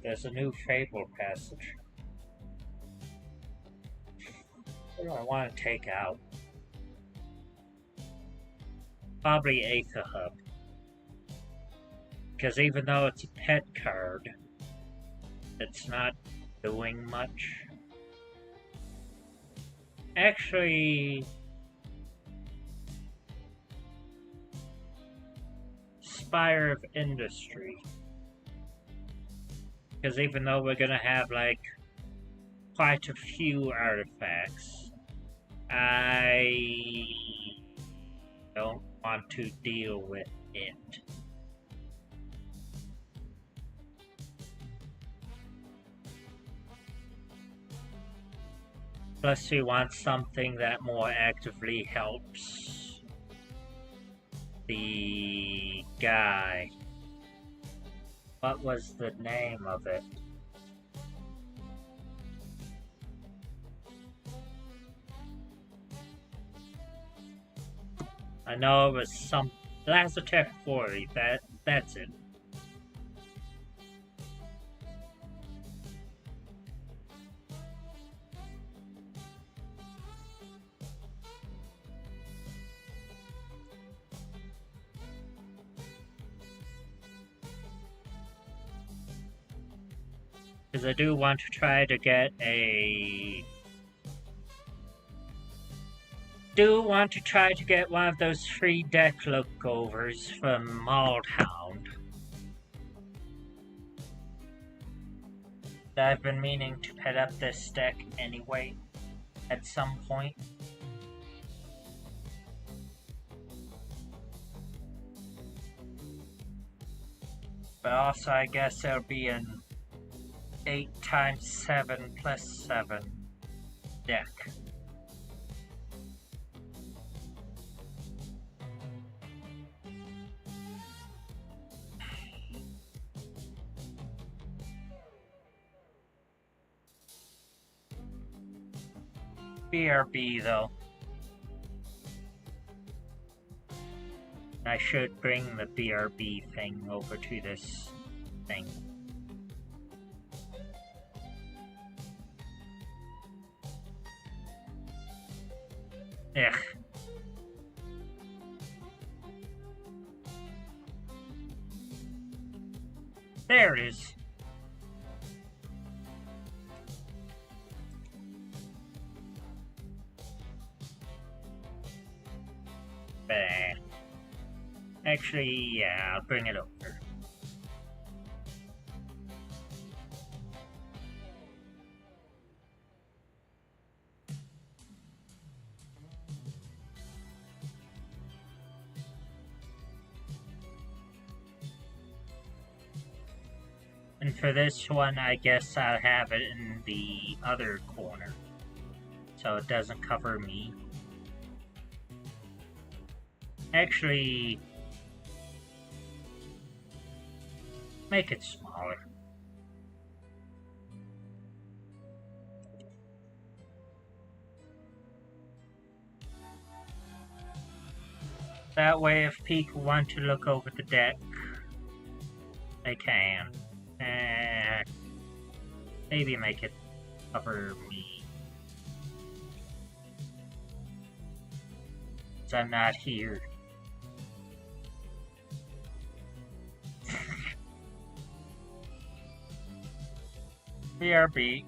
there's a new fable passage. What do I want to take out? Probably Aether Hub. Because even though it's a pet card, it's not doing much. Actually, Spire of Industry. Because even though we're gonna have like quite a few artifacts, I don't want to deal with it. Plus we want something that more actively helps the guy. What was the name of it? I know it was some Lazartech 40, that's it. Because I do want to try to get one of those free deck lookovers from Mauled Hound. I've been meaning to pet up this deck anyway, at some point. But also I guess there'll be an 8x7+7 deck. BRB though. I should bring the BRB thing over to this thing. Ugh. There it is. Bah. Actually, yeah, I'll bring it over. And for this one, I guess I'll have it in the other corner, so it doesn't cover me. Actually, make it smaller. That way, if people want to look over the deck, they can. Maybe make it cover me. Since I'm not here. BRB.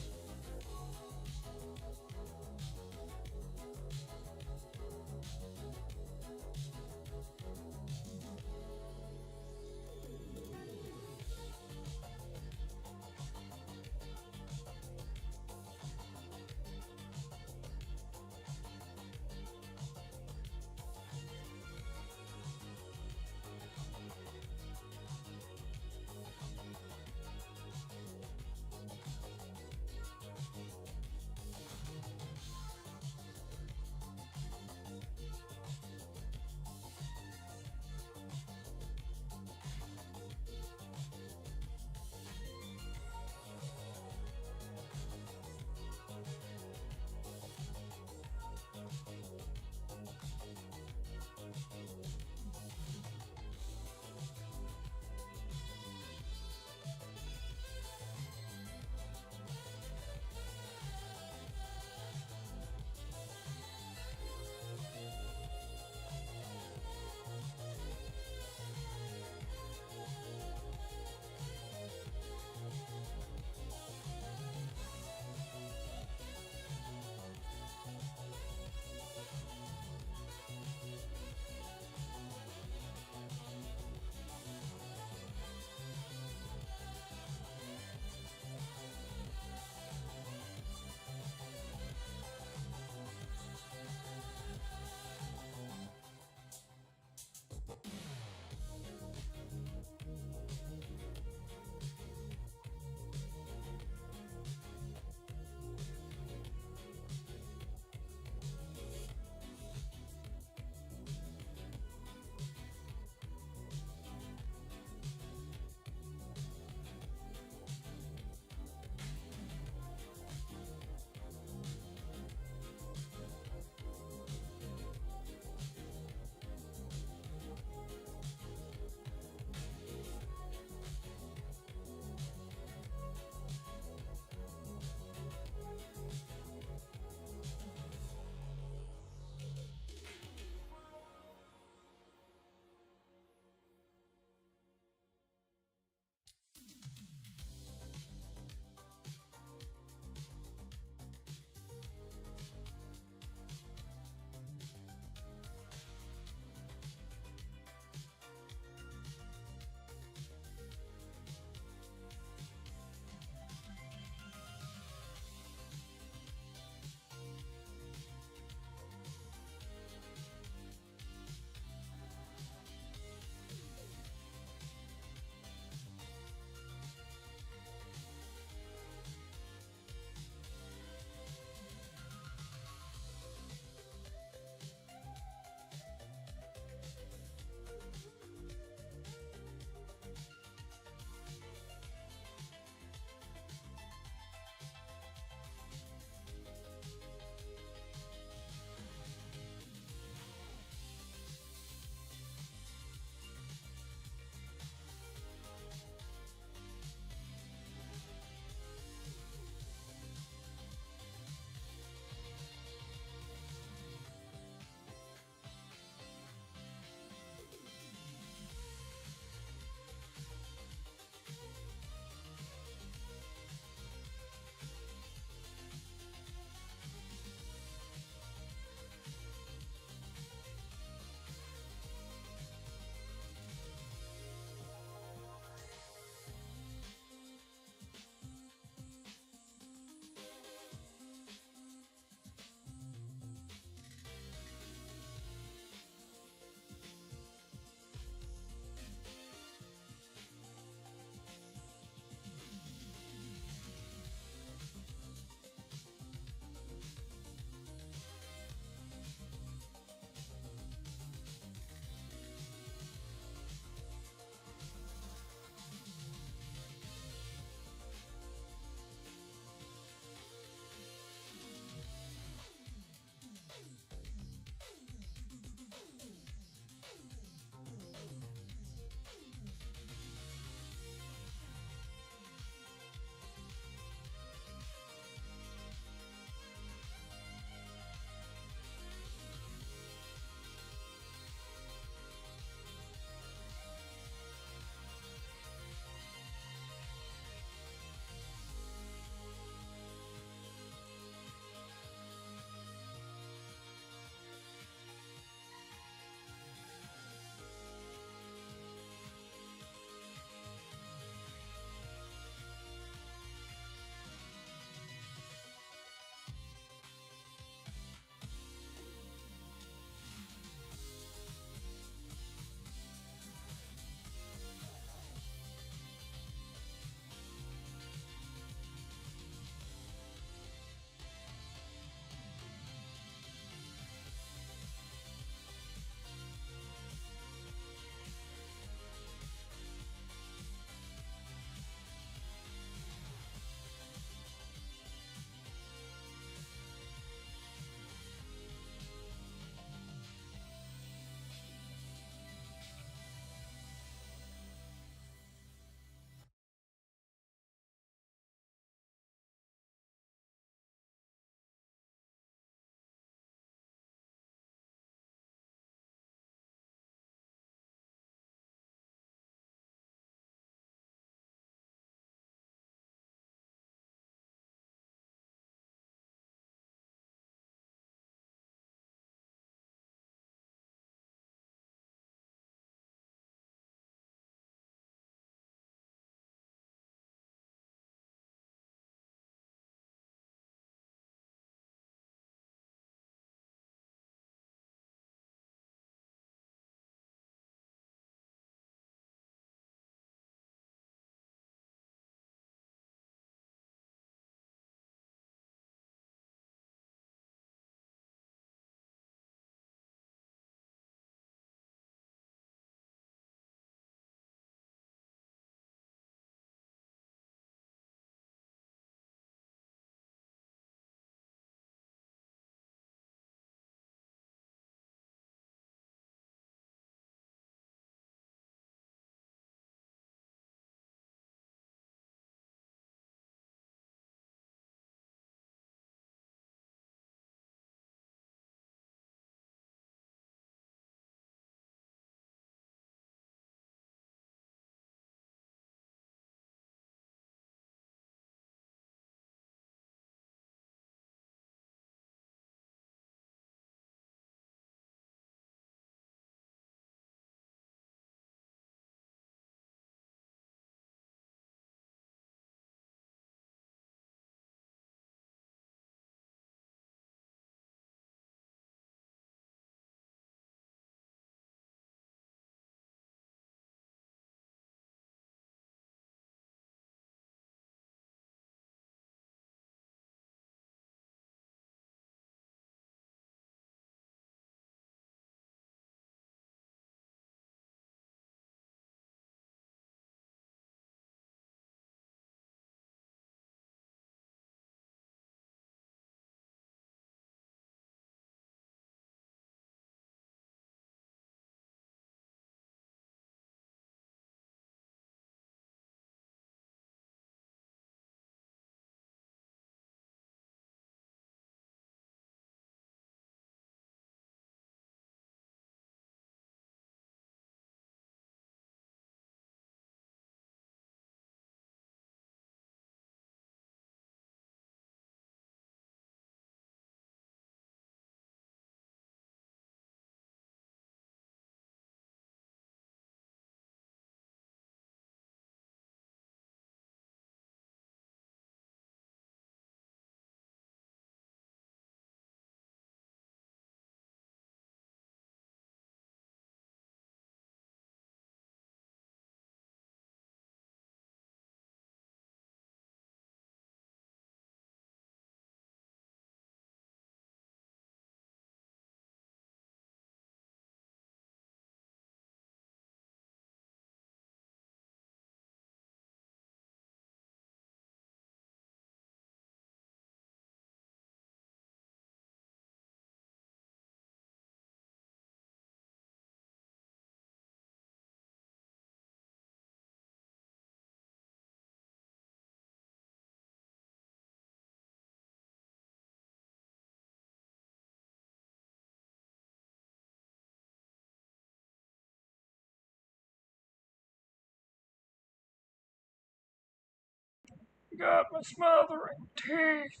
got my smothering teeth.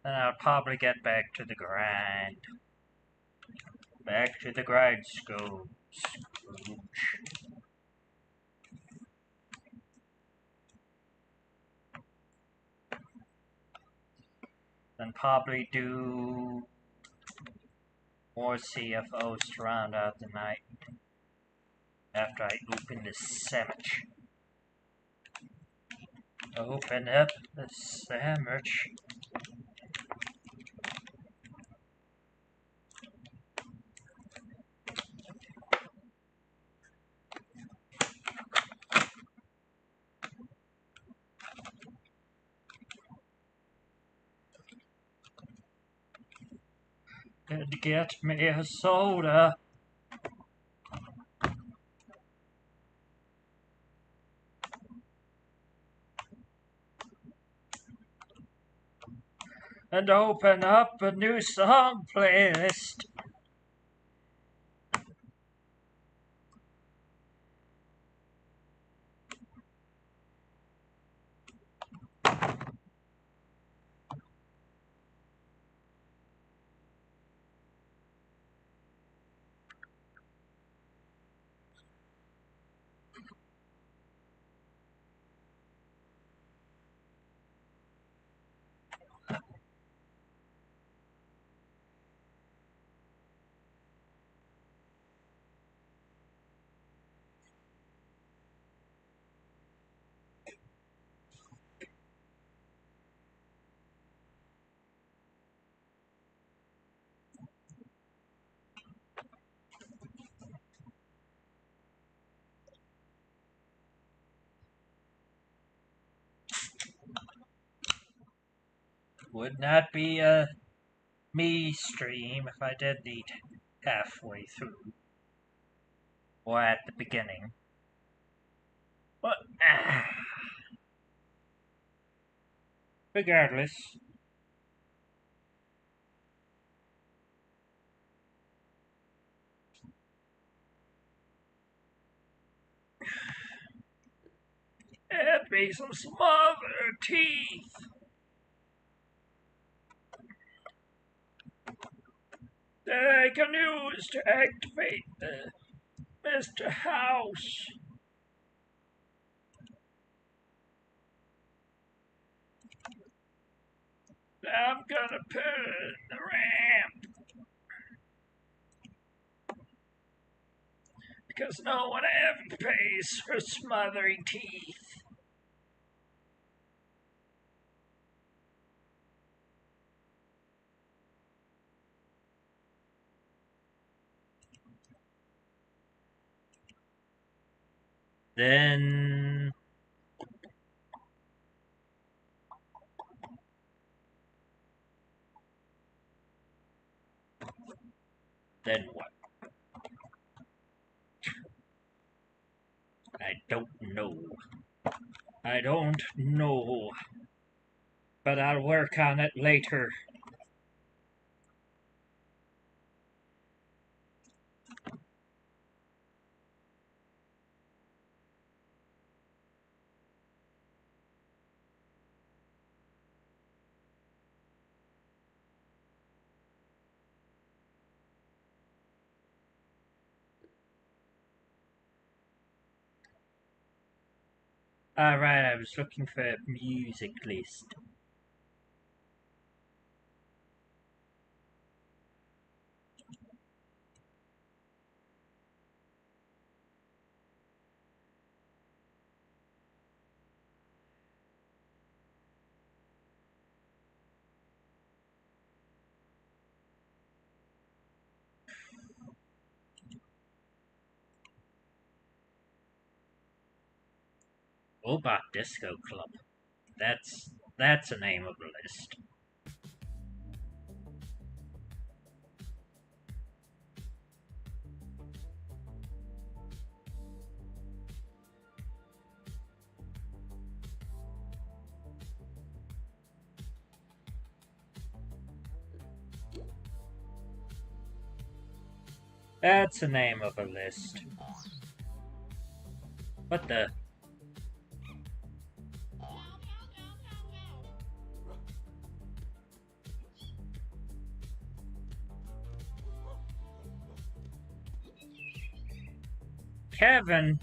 Then I'll probably get back to the grind. Back to the grind, Scooch. Then probably do more CFOs to round out the night after I open this sandwich. Open up the sandwich. And get me a soda. And open up a new song playlist. Would not be a me stream if I did eat halfway through. Or at the beginning. But, regardless. Add me some smothered teeth. That I can use to activate the Mr. House. I'm gonna put it in the ramp. Because no one ever pays for smothering teeth. Then what? I don't know. I don't know. But I'll work on it later. Alright, I was looking for a music list. Robot Disco Club. That's the name of the list. That's the name of a list. What the? Kevin?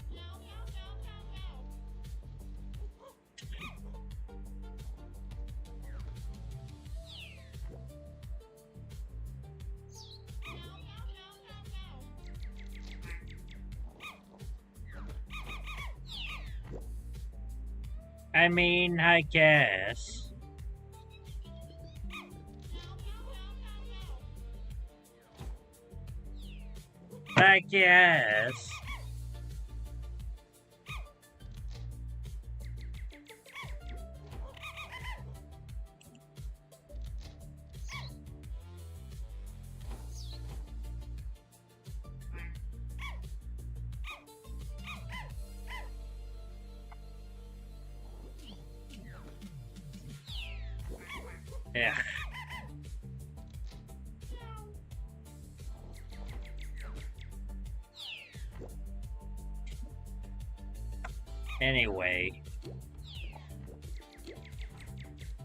I mean, I guess. I guess. Yeah. Anyway.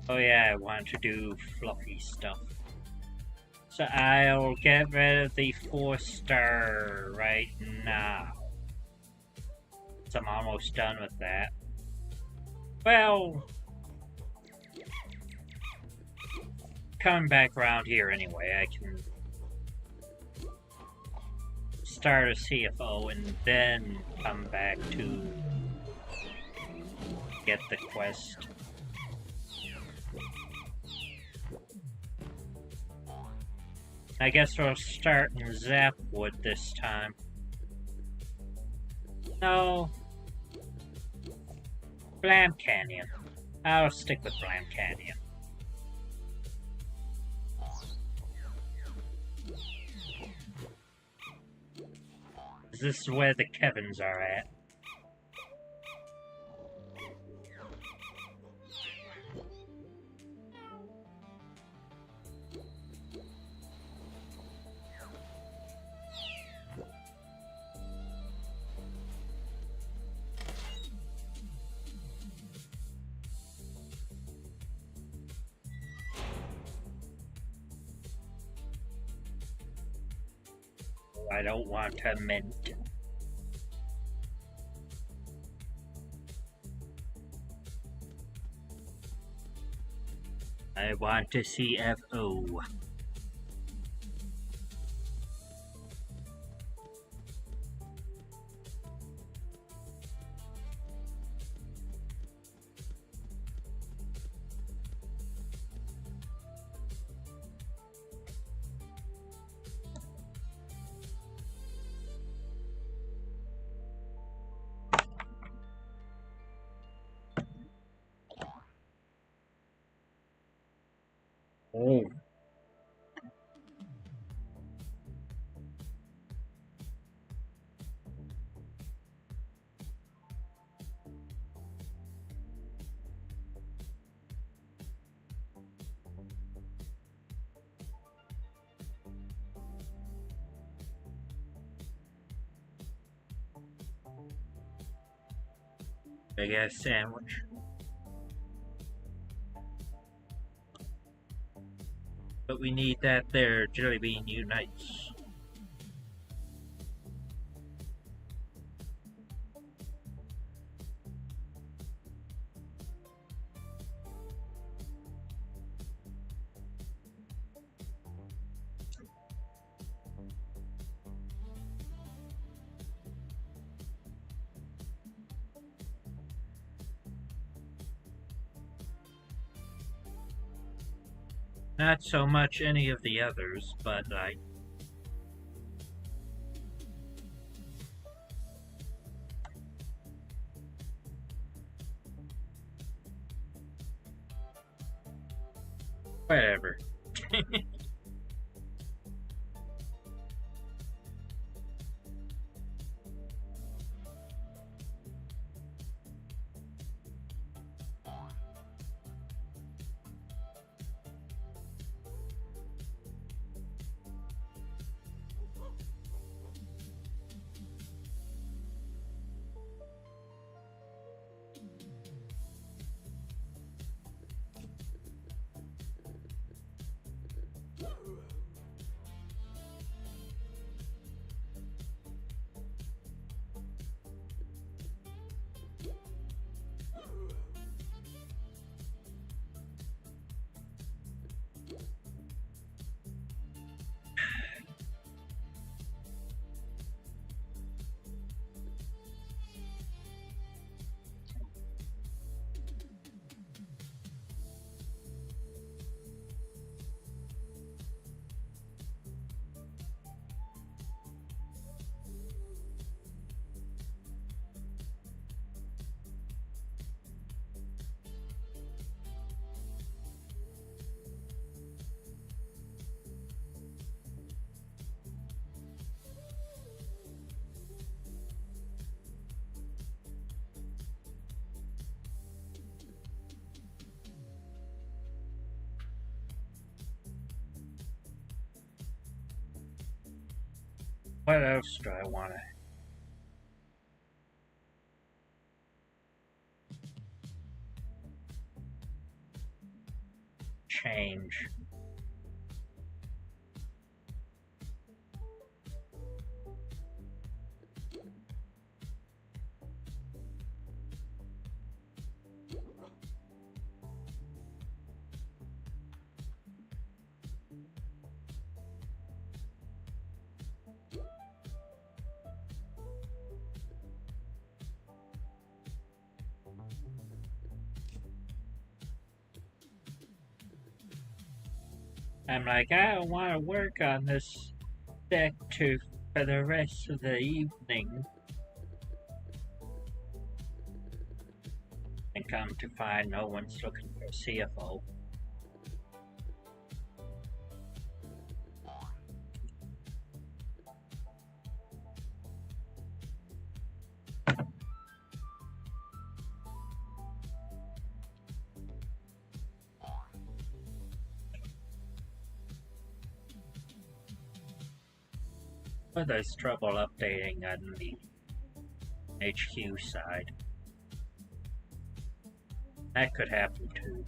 Oh yeah, I want to do fluffy stuff. So I'll get rid of the 4-star right now. So I'm almost done with that. Well, coming back around here anyway, I can start a CFO and then come back to get the quest. I guess we'll start in Zapwood this time. No. Blam Canyon. I'll stick with Blam Canyon. This is where the Kevins are at. I don't want a mint. I want a CFO. Oh. Big ass sandwich. But we need that there Jelly Bean Unites. Not so much any of the others, but whatever. What else do I want to change? I'm like, I don't want to work on this deck for the rest of the evening. And come to find no one's looking for a CFO. But there's trouble updating on the HQ side. That could happen too.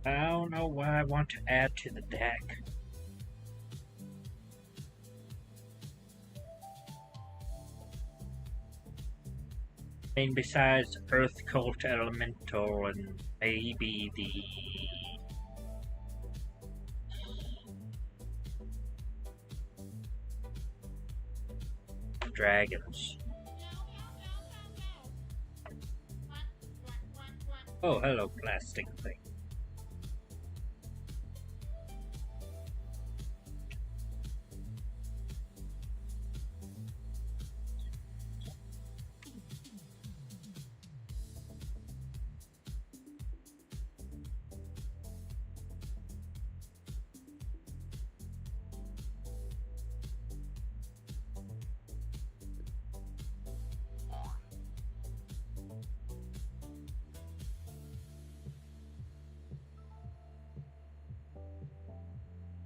I don't know what I want to add to the deck. I mean, besides Earth Cult Elemental and maybe the dragons. Oh, hello, plastic thing.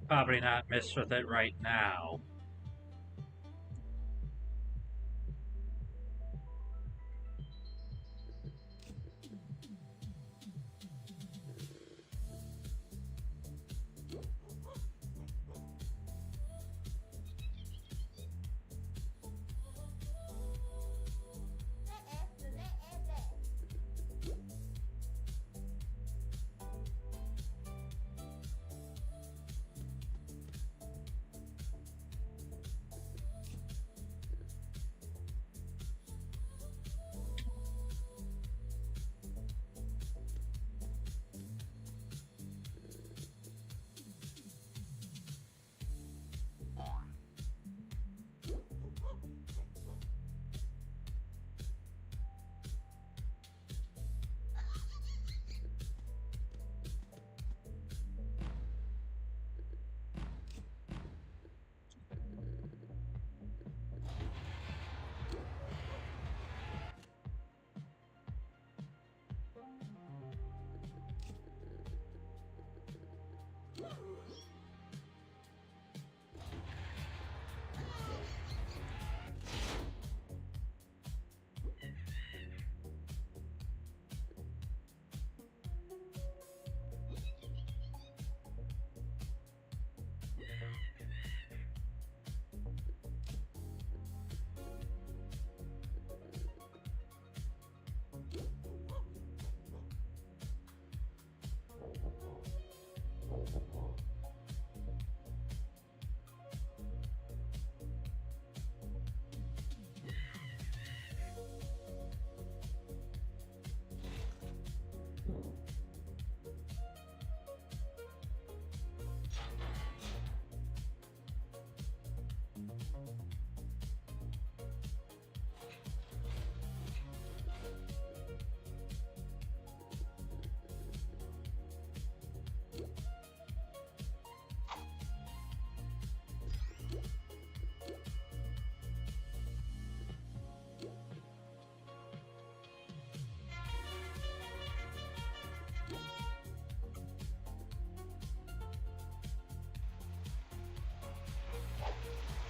Probably not mess with it right now.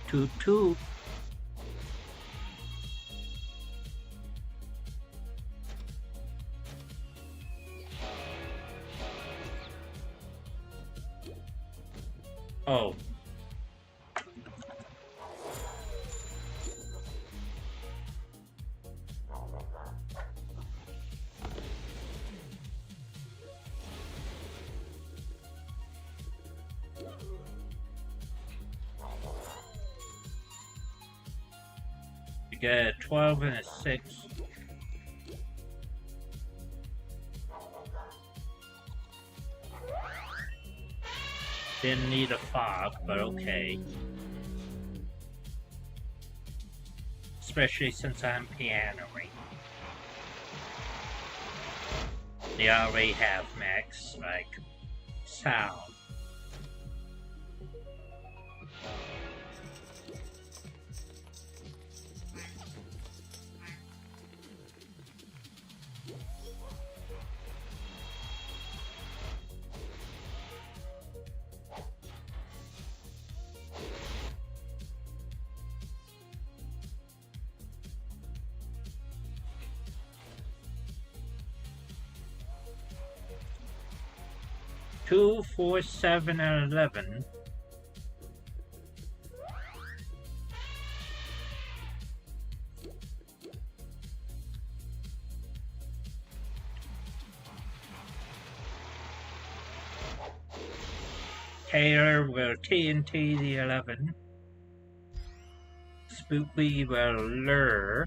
Toot toot. Oh. You get a 12 and a 6. Didn't need a fog, but okay. Especially since I'm pianoing. They already have max, like, sound. Two, 4, 7, and 11. Taylor will TNT the 11. Spooky will lure.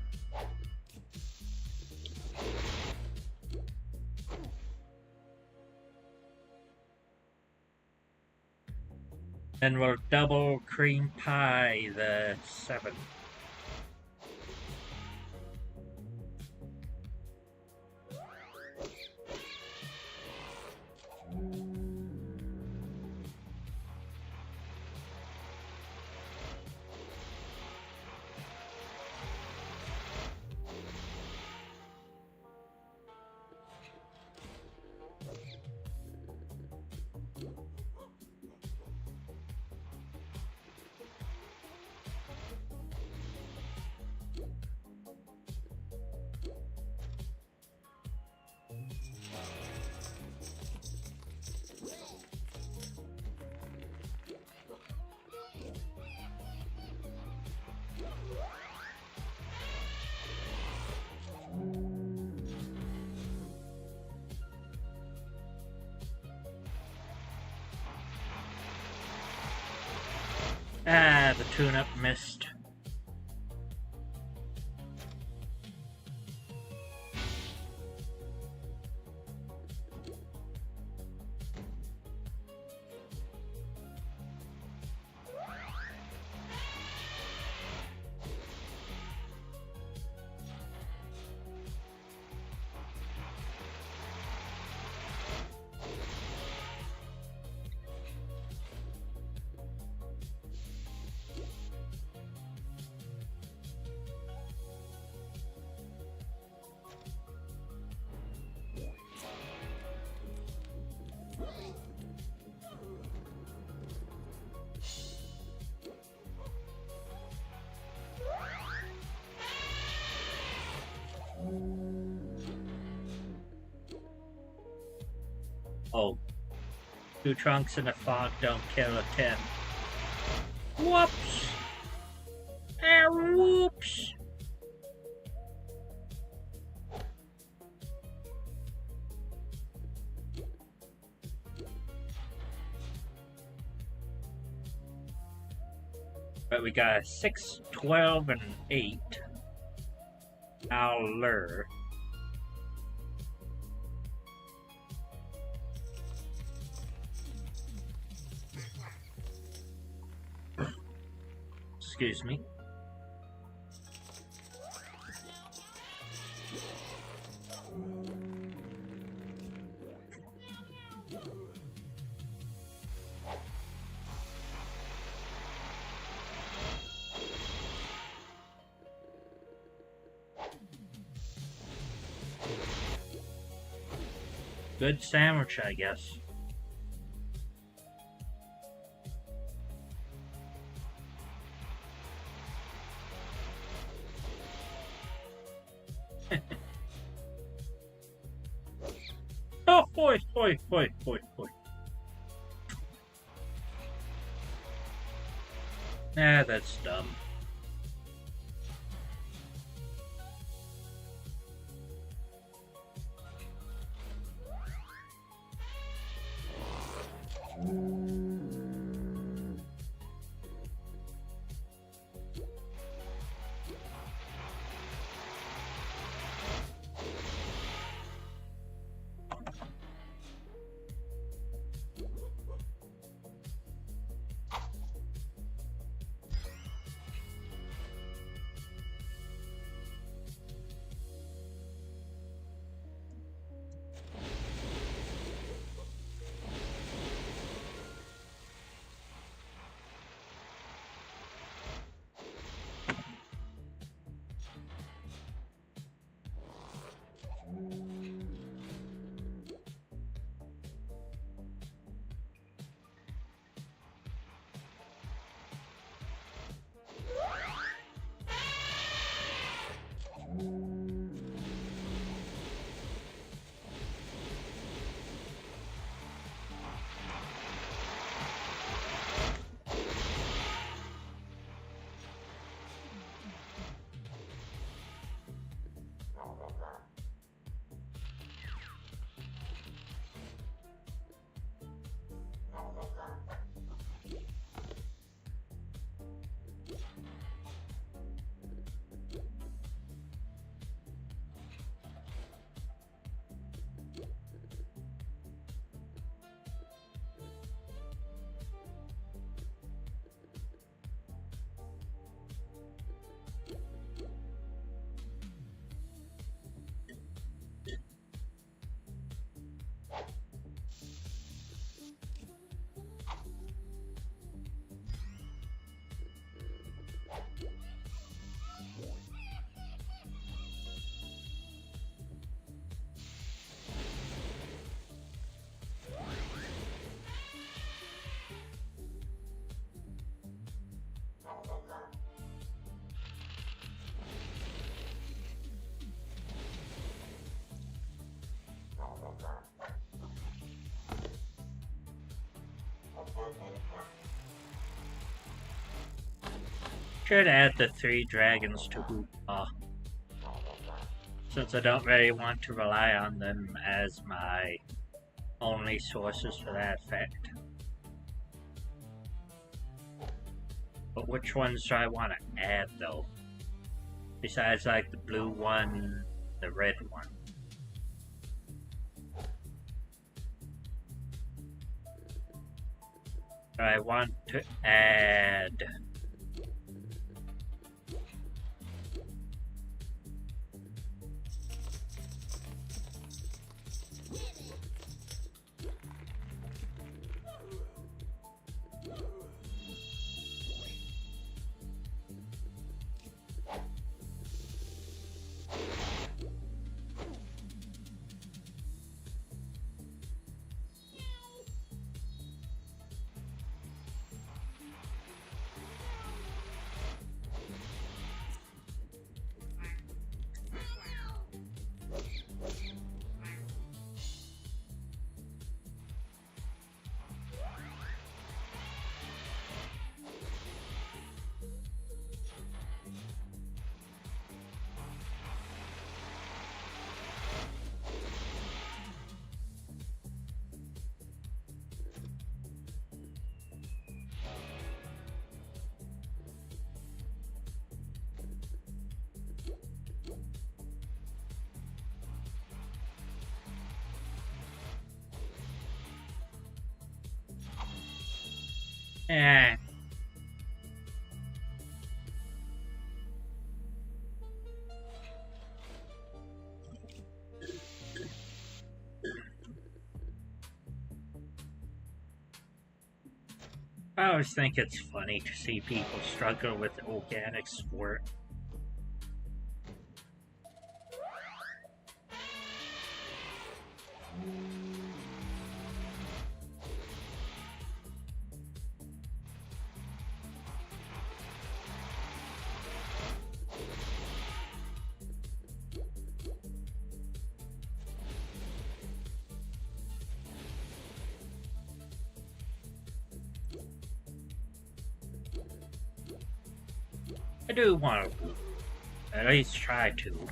Then we'll double cream pie the 7. Ah, the tune-up missed. Oh. 2 trunks in a fog don't kill a 10. Whoops! Ah, whoops! But we got a 6, 12, and 8. I'll lure. Excuse me. Good sandwich, I guess. Boy, boy, boy, boy, boy. Nah, that's dumb. Should add the 3 dragons to Hoopla, since I don't really want to rely on them as my only sources for that effect. But which ones do I want to add though? Besides like the blue one, the red one. I want to add I always think it's funny to see people struggle with organic sport. I do want to at least try to.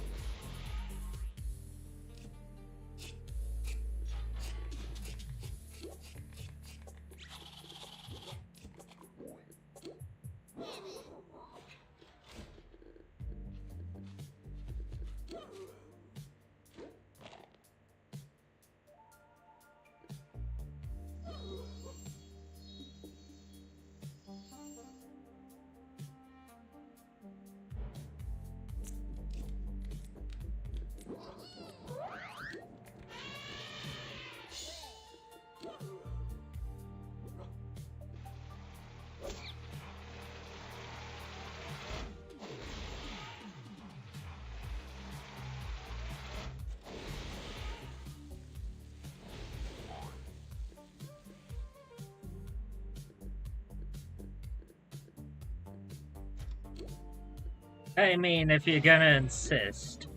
I mean, if you're gonna insist.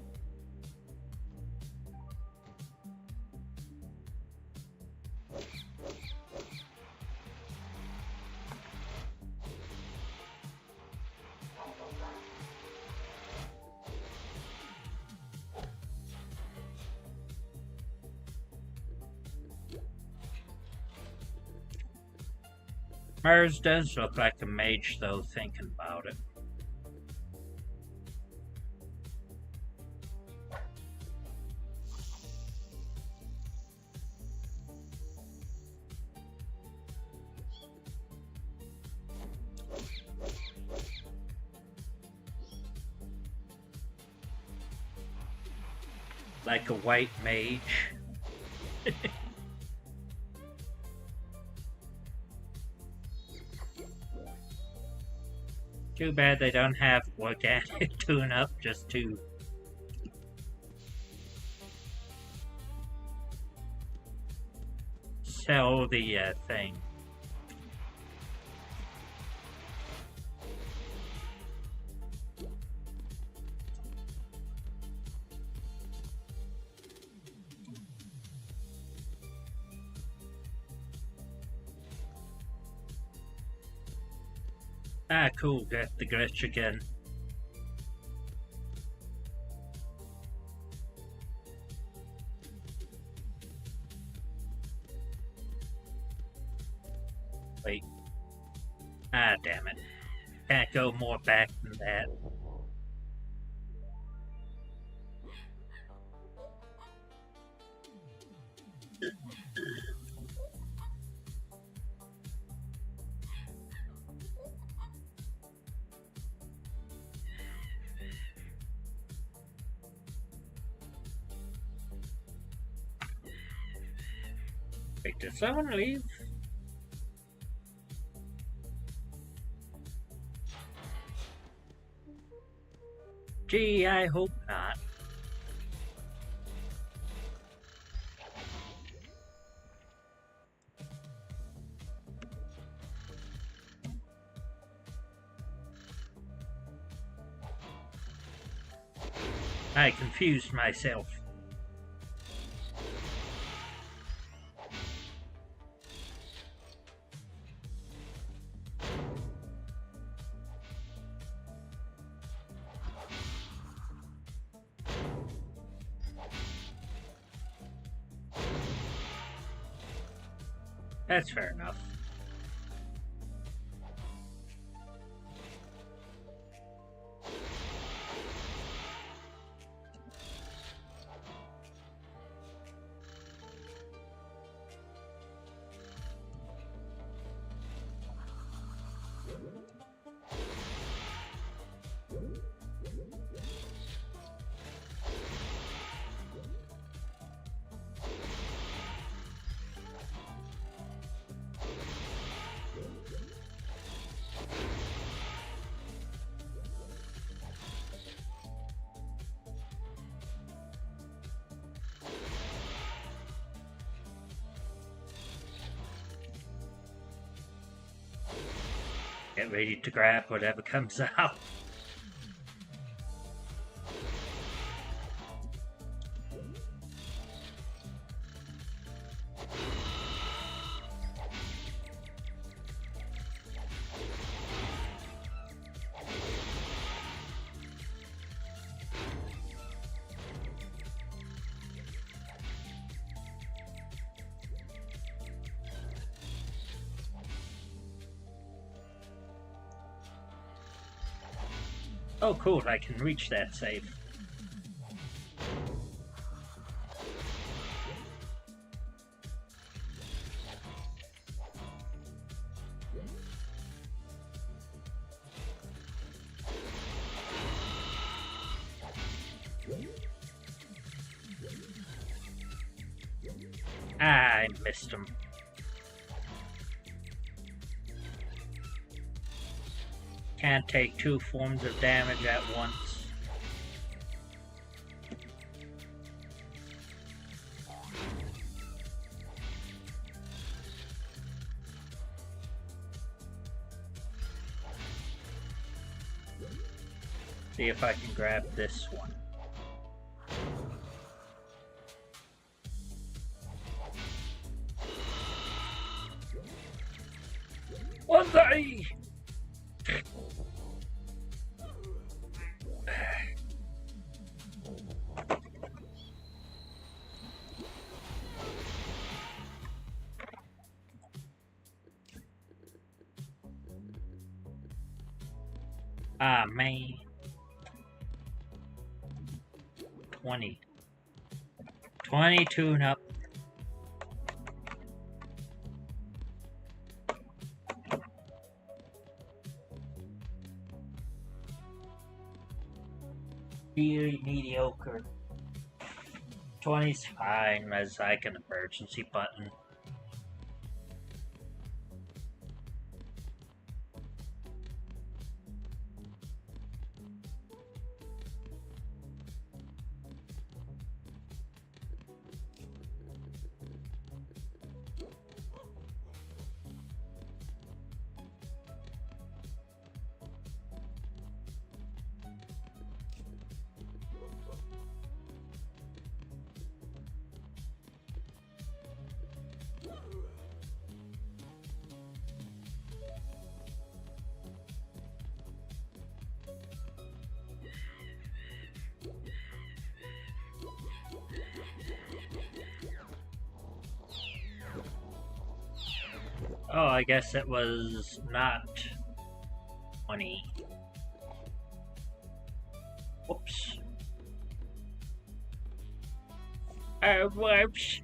Mars does look like a mage, though, thinking about it. Like a white mage. Too bad they don't have organic tune-up just to sell the thing. Ah, cool, get the glitch again. Wait. Ah, damn it. Can't go more back than that. Wait, did someone leave? Gee, I hope not. I confused myself. That's fair enough. Get ready to grab whatever comes out. Oh, cool, I can reach that safe. I missed him. Can't take two forms of damage at once. See if I can grab this one. One day! Ah, man. 20. 20 tune-up. Really mediocre. 20's fine as like an emergency button. Oh, I guess it was not 20. Whoops. Oh, whoops.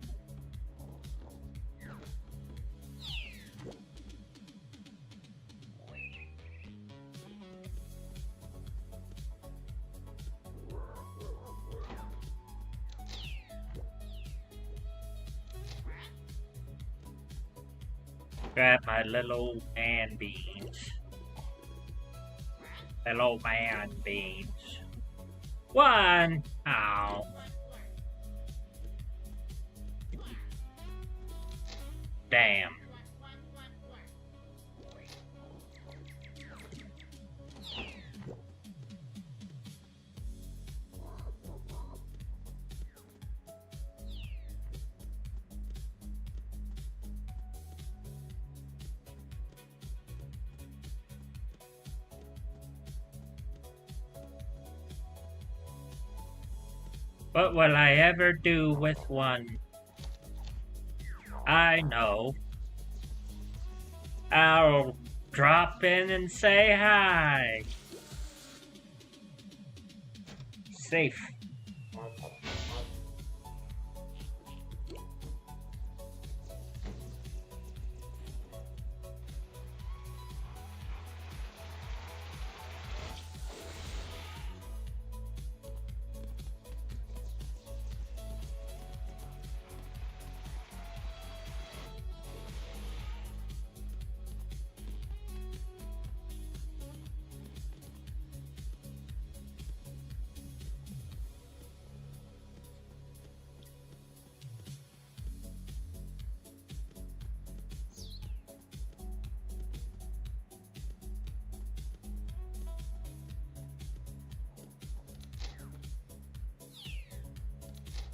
Grab my little man beans. Little man beans. One! Ow. Damn. What will I ever do with one? I know. I'll drop in and say hi. Safe.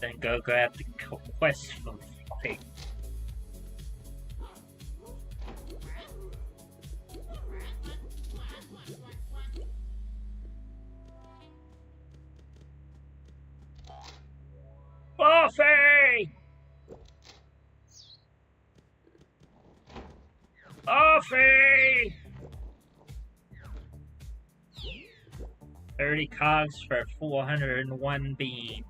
Then go grab the quest from Flight. Buffy! Buffy! 30 cogs for 401 beans.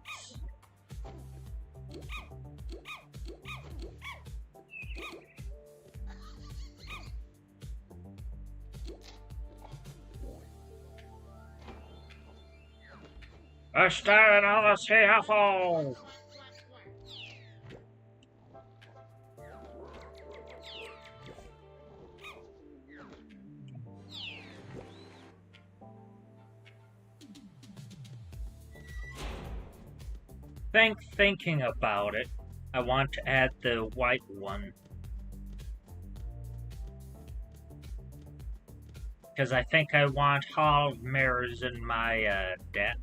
A star on the CFO! Thinking about it, I want to add the white one. Because I think I want Hall of Mirrors in my deck.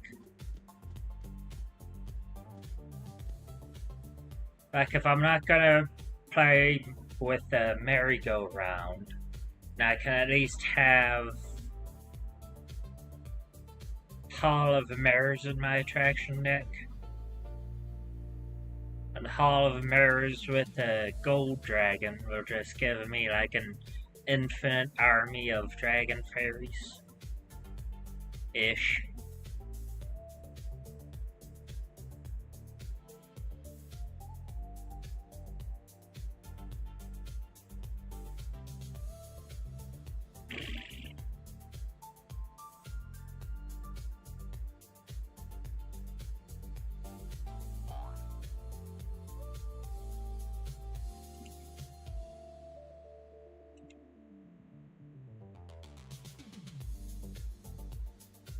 Like, if I'm not gonna play with the merry-go-round, I can at least have Hall of Mirrors in my attraction deck. And Hall of Mirrors with a gold dragon will just give me like an infinite army of dragon fairies. Ish.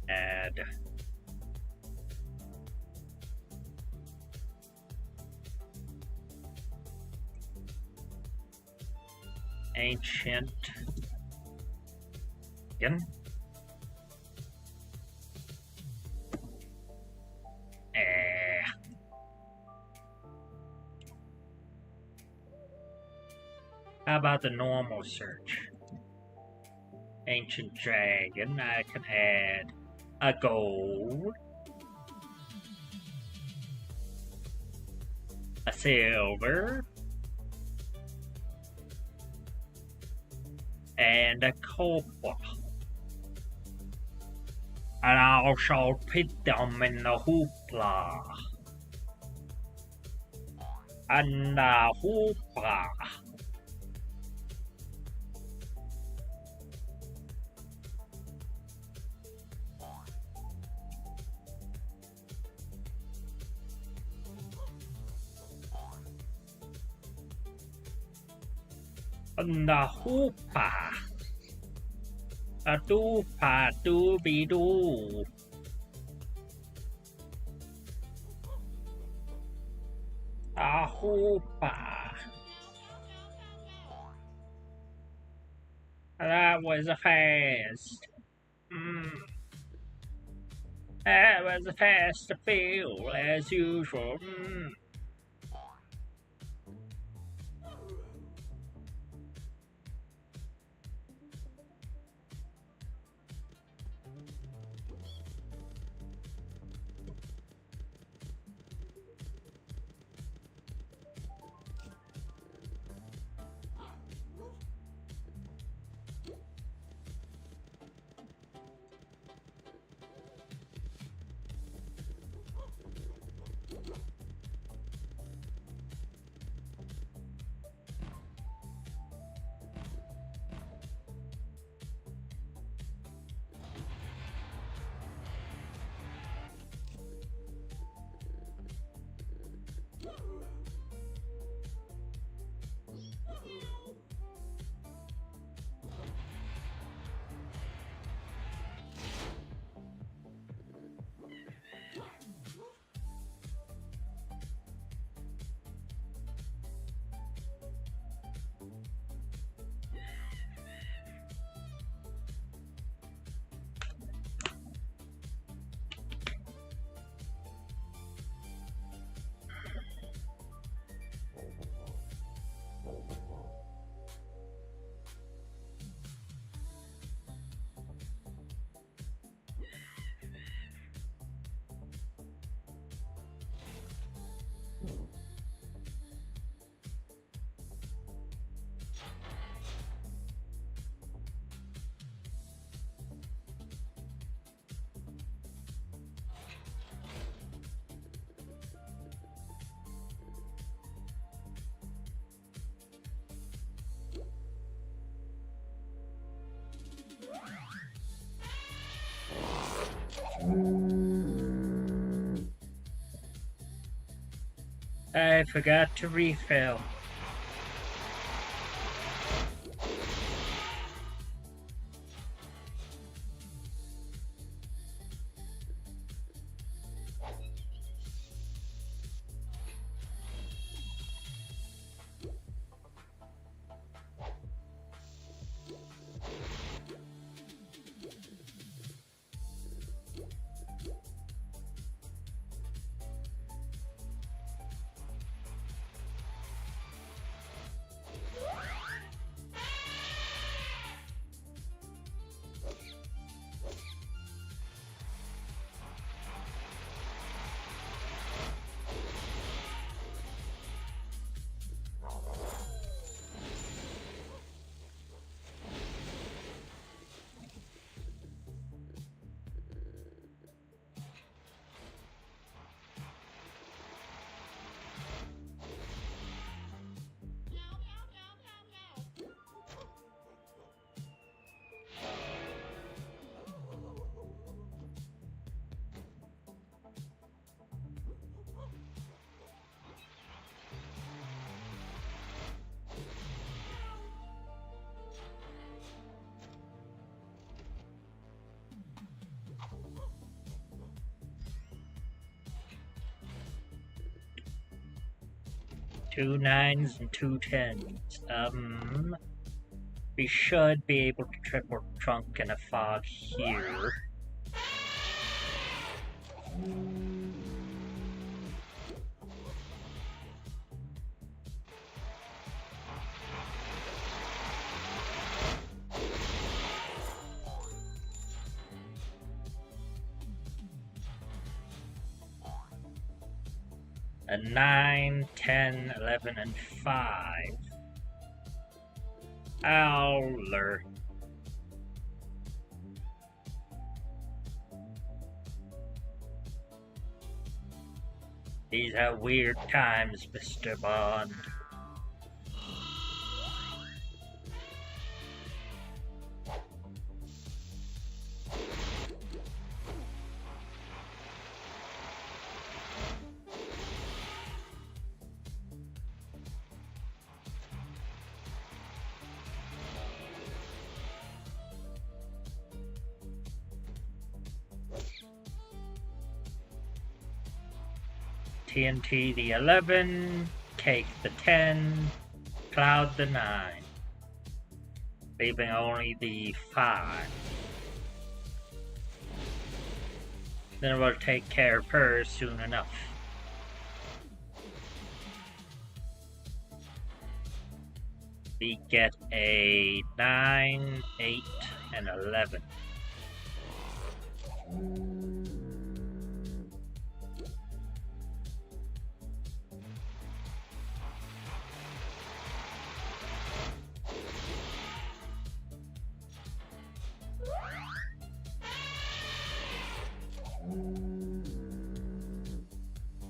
Add. Ancient. Again. How about the normal search? Ancient Dragon, I can add a gold, a silver, and a copper. And I shall put them in the hoopla. And the hoopla. And the hoopla. A doopa dooby doo. A hoopa. That was a fast. That was a fast fill as usual. I forgot to refill. Two nines and two tens. We should be able to triple trunk in a fog here. A 9, 10, 11, and 5. Owler. These are weird times, Mr. Bond. TNT the 11, Cake the 10, Cloud the 9, leaving only the 5. Then we'll take care of her soon enough. We get a 9, 8, and 11.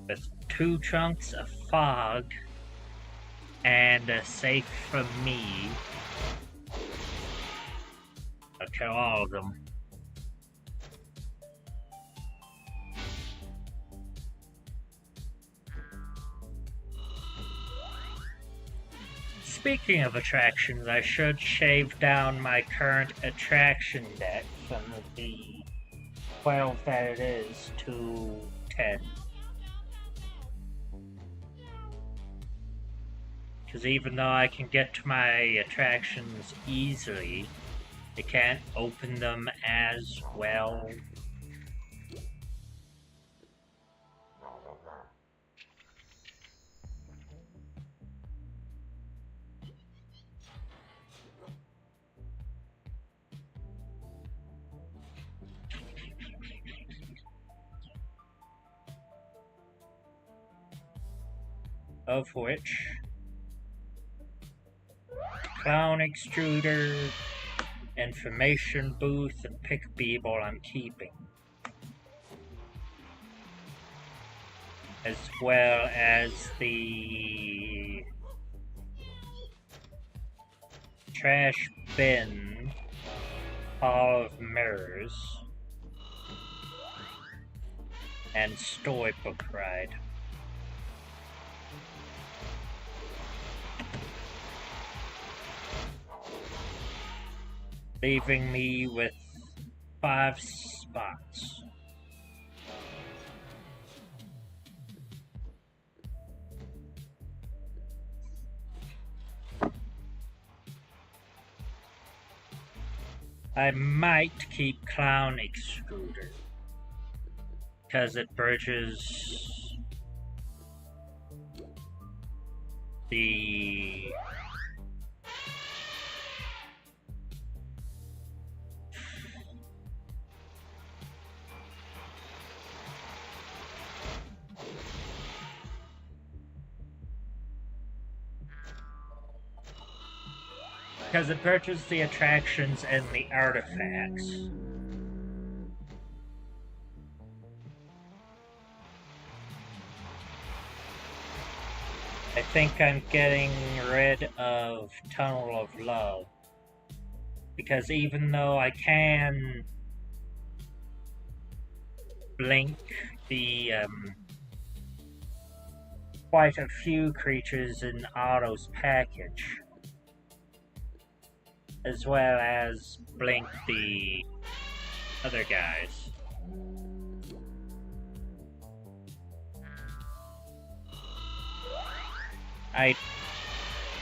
With 2 chunks of fog and a safe for me, I'll kill all of them. Speaking of attractions, I should shave down my current attraction deck from the 12 that it is to 10. Because even though I can get to my attractions easily, I can't open them as well. Of which, Clown Extruder, Information Booth, and Pick Beeble I'm keeping. As well as the Trash Bin, Hall of Mirrors, and Storybook Ride. leaving me with 5 spots. I might keep Clown Extruder because it bridges the attractions and the artifacts. I think I'm getting rid of Tunnel of Love. Because even though I can blink the quite a few creatures in Otto's package, as well as blink the other guys. I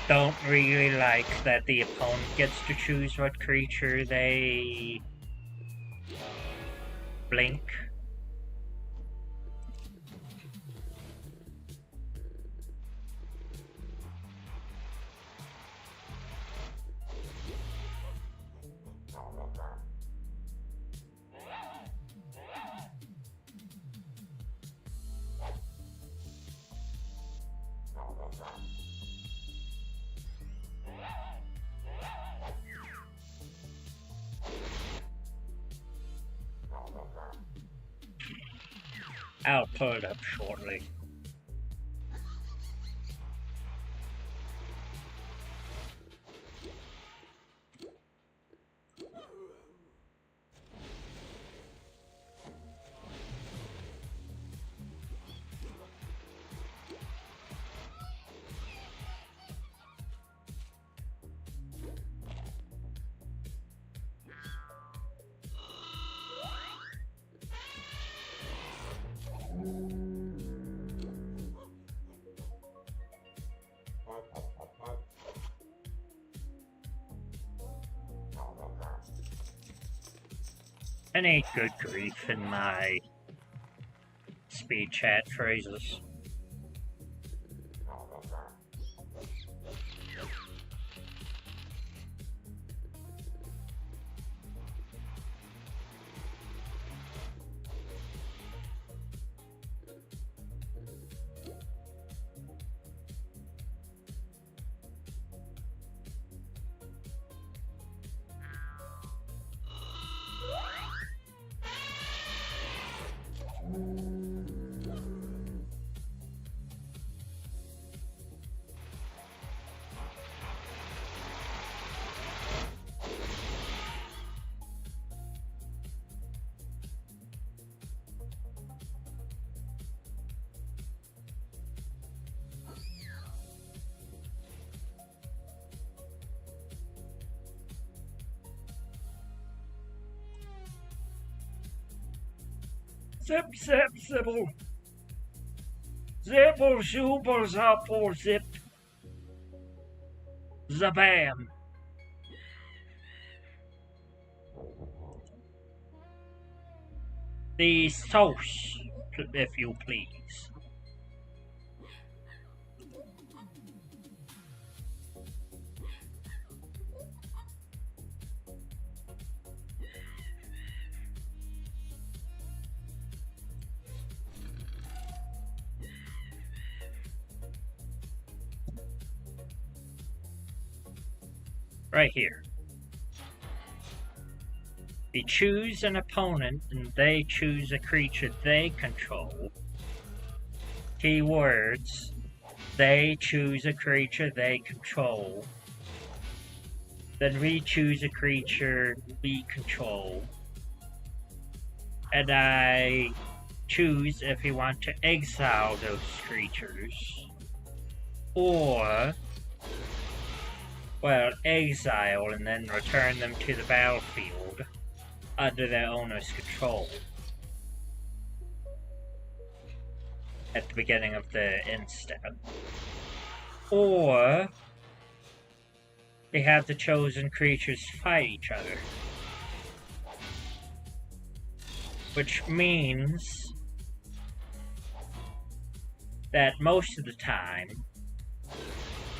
don't really like that the opponent gets to choose what creature they blink. I'll pull it up shortly. Any good grief in my speed chat phrases. Zip, zip, zibble. Zibble, shooble, zapple, zip. Zabam. The sauce, if you please. Right here. They choose an opponent and they choose a creature they control. Keywords, they choose a creature they control. Then we choose a creature we control. And I choose if we want to exile those creatures or well, exile and then return them to the battlefield under their owner's control at the beginning of the end step. Or they have the chosen creatures fight each other. Which means that most of the time,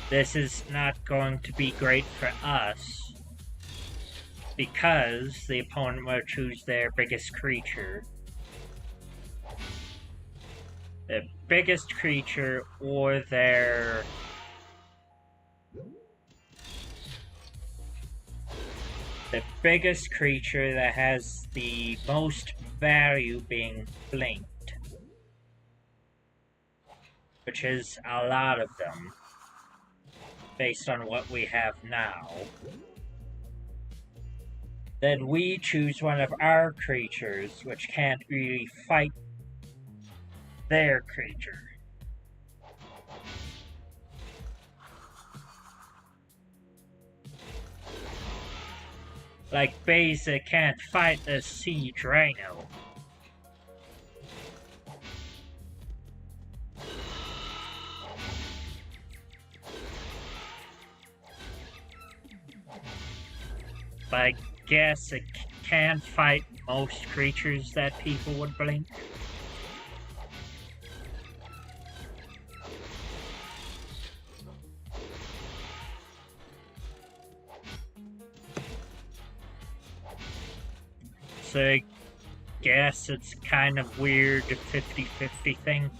this is not going to be great for us because the opponent will choose their biggest creature. The biggest creature or their the biggest creature that has the most value being blinked, which is a lot of them based on what we have now. Then we choose one of our creatures which can't really fight their creature. Like Beza can't fight the Sea Drano. But I guess it can fight most creatures that people would blink. So I guess it's kind of weird, the 50-50 thing.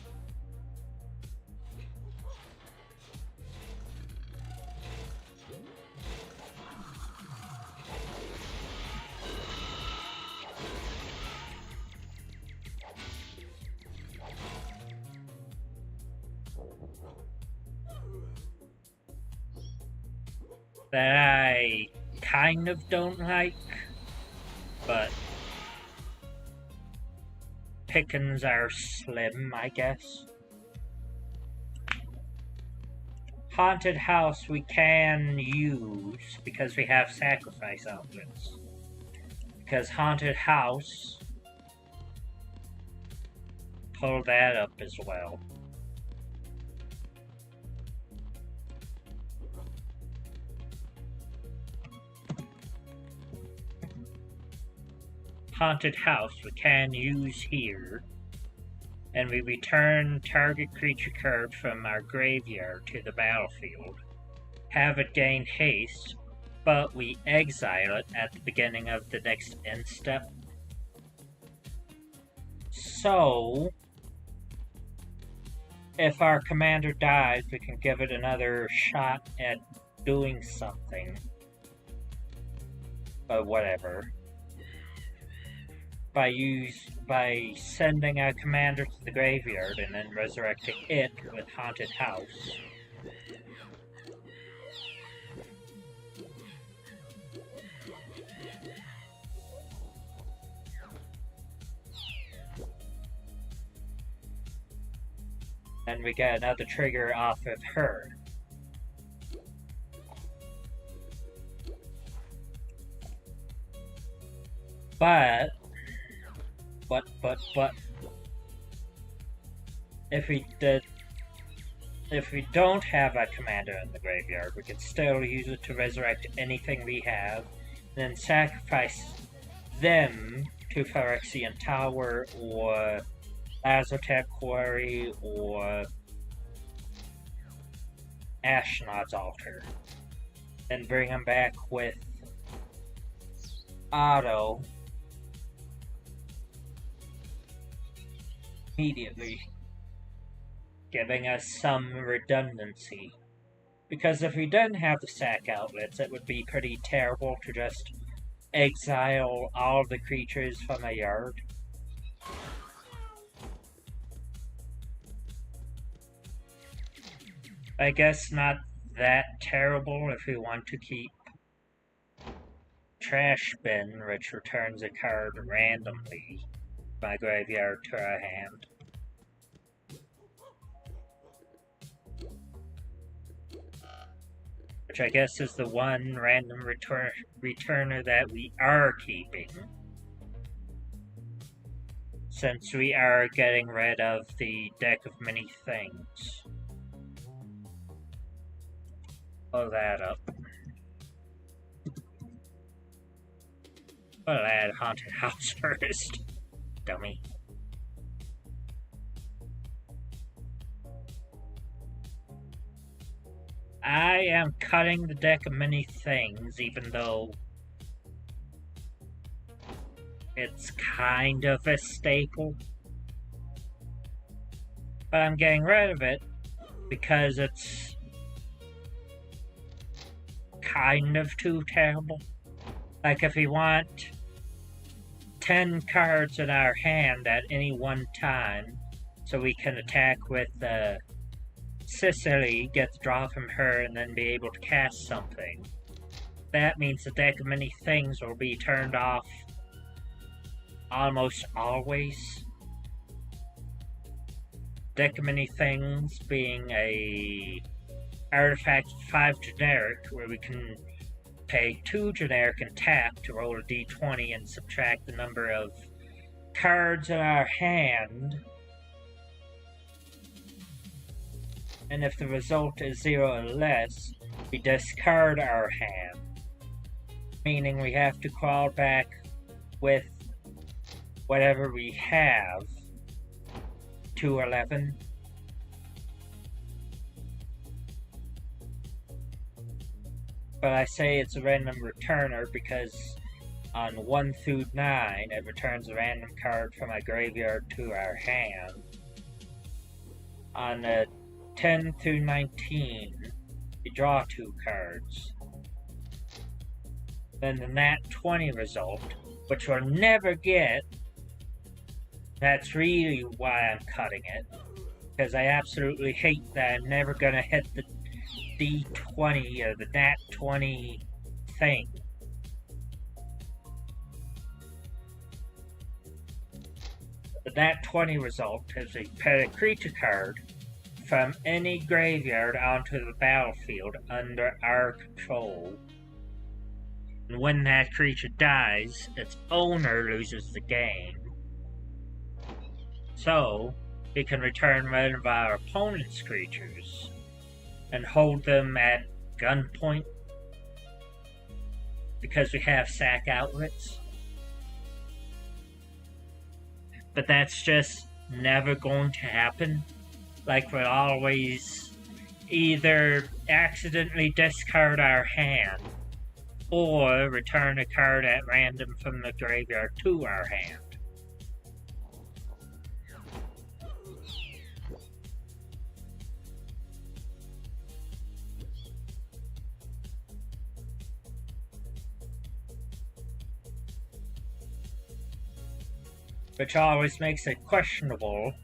That I kind of don't like, but pickings are slim, I guess. Haunted House we can use because we have sacrifice outlets. Because Haunted House, pull that up as well. Haunted House we can use here, and we return target creature card from our graveyard to the battlefield. Have it gain haste, but we exile it at the beginning of the next end step. So, if our commander dies, we can give it another shot at doing something. But whatever. By sending our commander to the graveyard and then resurrecting it with Haunted House. And we get another trigger off of her. But if we don't have a commander in the graveyard, we can still use it to resurrect anything we have, then sacrifice them to Phyrexian Tower or Azotep Quarry or Ashnod's Altar. Then bring them back with Auto immediately, giving us some redundancy. Because if we didn't have the sack outlets, it would be pretty terrible to just exile all the creatures from a yard. I guess not that terrible if we want to keep Trash Bin, which returns a card randomly by graveyard to our hand. which I guess is the one random returner that we are keeping, since we are getting rid of the deck of many things. Pull that up. I'll add Haunted House first, dummy. I am cutting the deck of many things, even though it's kind of a staple. But I'm getting rid of it because it's kind of too terrible. Like if we want 10 cards in our hand at any one time, so we can attack with Cicely, get the draw from her, and then be able to cast something. That means the deck of many things will be turned off almost always. Deck of many things being a artifact 5 generic, where we can pay 2 generic and tap to roll a d20 and subtract the number of cards in our hand. And if the result is 0 or less, we discard our hand, meaning we have to crawl back with whatever we have to 11. But I say it's a random returner because on 1 through 9, it returns a random card from our graveyard to our hand. On 10 through 19, we draw 2 cards. Then the Nat 20 result, which we'll never get. That's really why I'm cutting it, because I absolutely hate that I'm never gonna hit the D20 or the Nat 20 thing. The Nat 20 result is a pet a creature card from any graveyard onto the battlefield under our control. And when that creature dies, its owner loses the game. So, we can return one of our opponent's creatures and hold them at gunpoint because we have sack outlets. But that's just never going to happen. Like, we'll always either accidentally discard our hand or return a card at random from the graveyard to our hand. Which always makes it questionable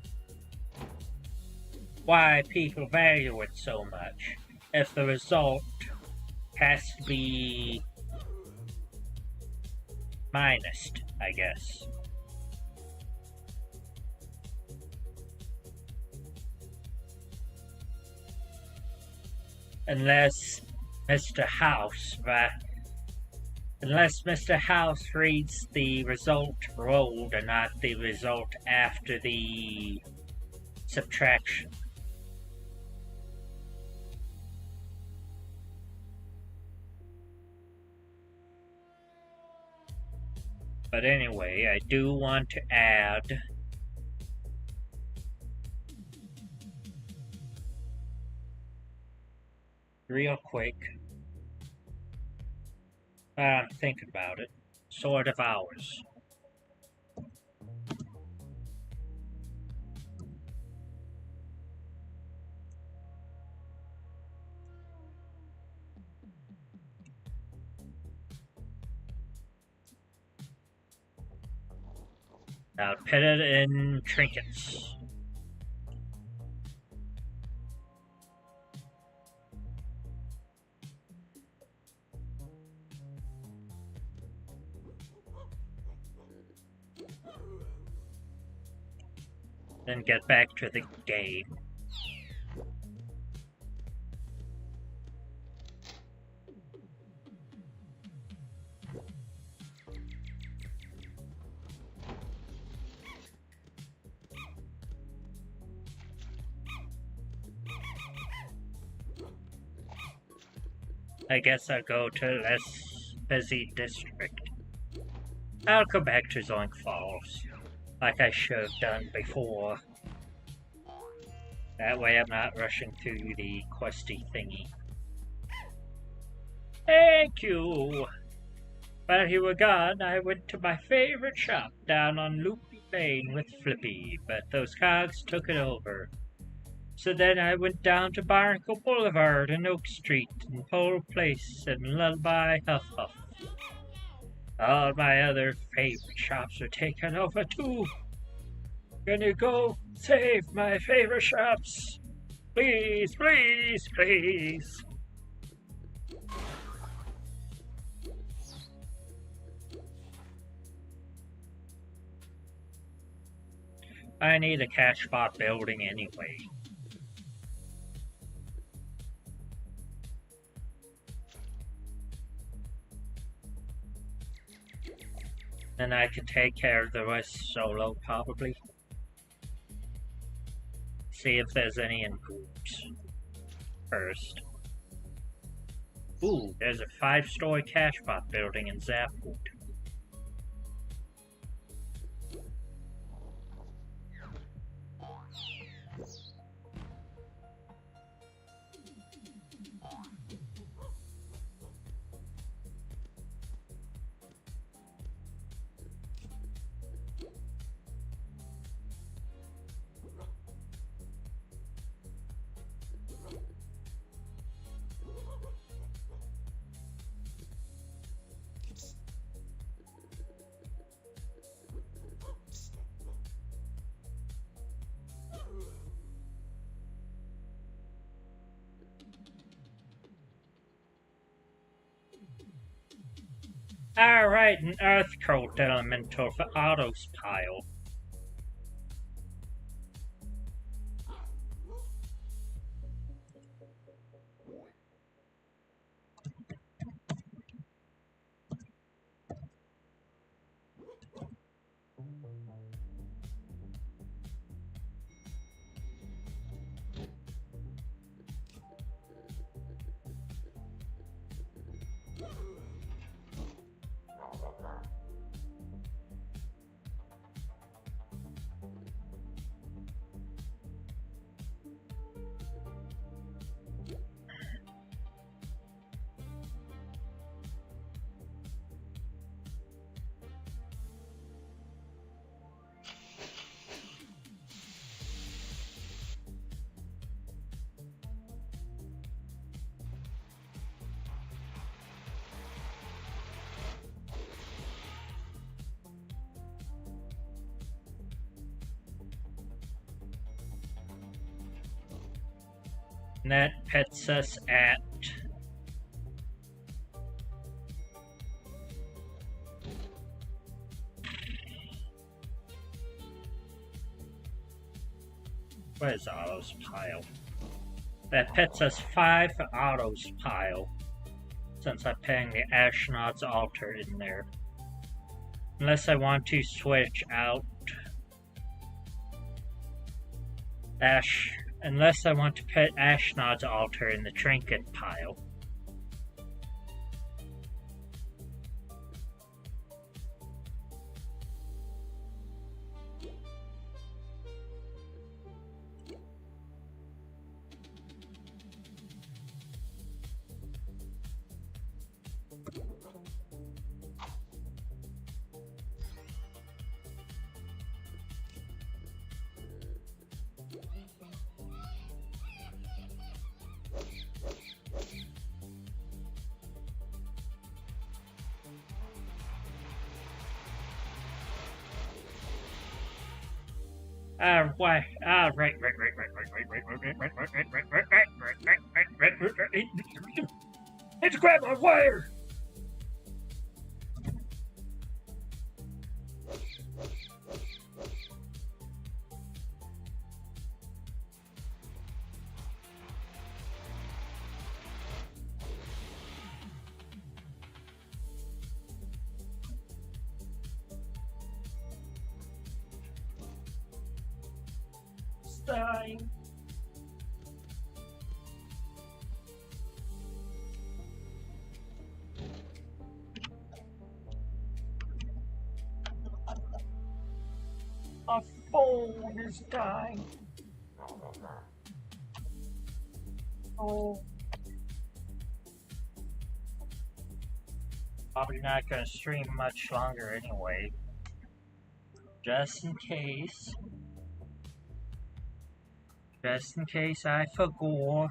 why people value it so much if the result has to be minused, I guess. Unless Mr. House reads the result rolled and not the result after the subtraction. But anyway, I do want to add real quick, I'm thinking about it, Sword of Hours. Now put it in trinkets. Then get back to the game. I guess I'll go to a less busy district. I'll come back to Zoink Falls, like I should have done before. That way I'm not rushing through the questy thingy. Thank you! While you were gone, I went to my favorite shop down on Loopy Lane with Flippy, but those cogs took it over. So then I went down to Barnacle Boulevard and Oak Street and Pole Place and Lullaby Huff Huff. All my other favorite shops are taken over too. Can you go save my favorite shops? Please, please, please. I need a cash bot building anyway. Then I can take care of the rest solo, probably. See if there's any in groups first. Ooh, there's a 5-story cash bot building in Zapwood. Alright, an Earth Cult Elemental for Otto's pile. And that puts us at where's Otto's pile? That puts us 5 for Otto's pile, since I'm paying the Astronaut's altar in there. Unless I want to switch out unless I want to put Ashnod's altar in the trinket pile. Let's grab my wire! Dying. phone is dying. Oh. Probably not gonna stream much longer anyway. Just in case. Just in case I forgot.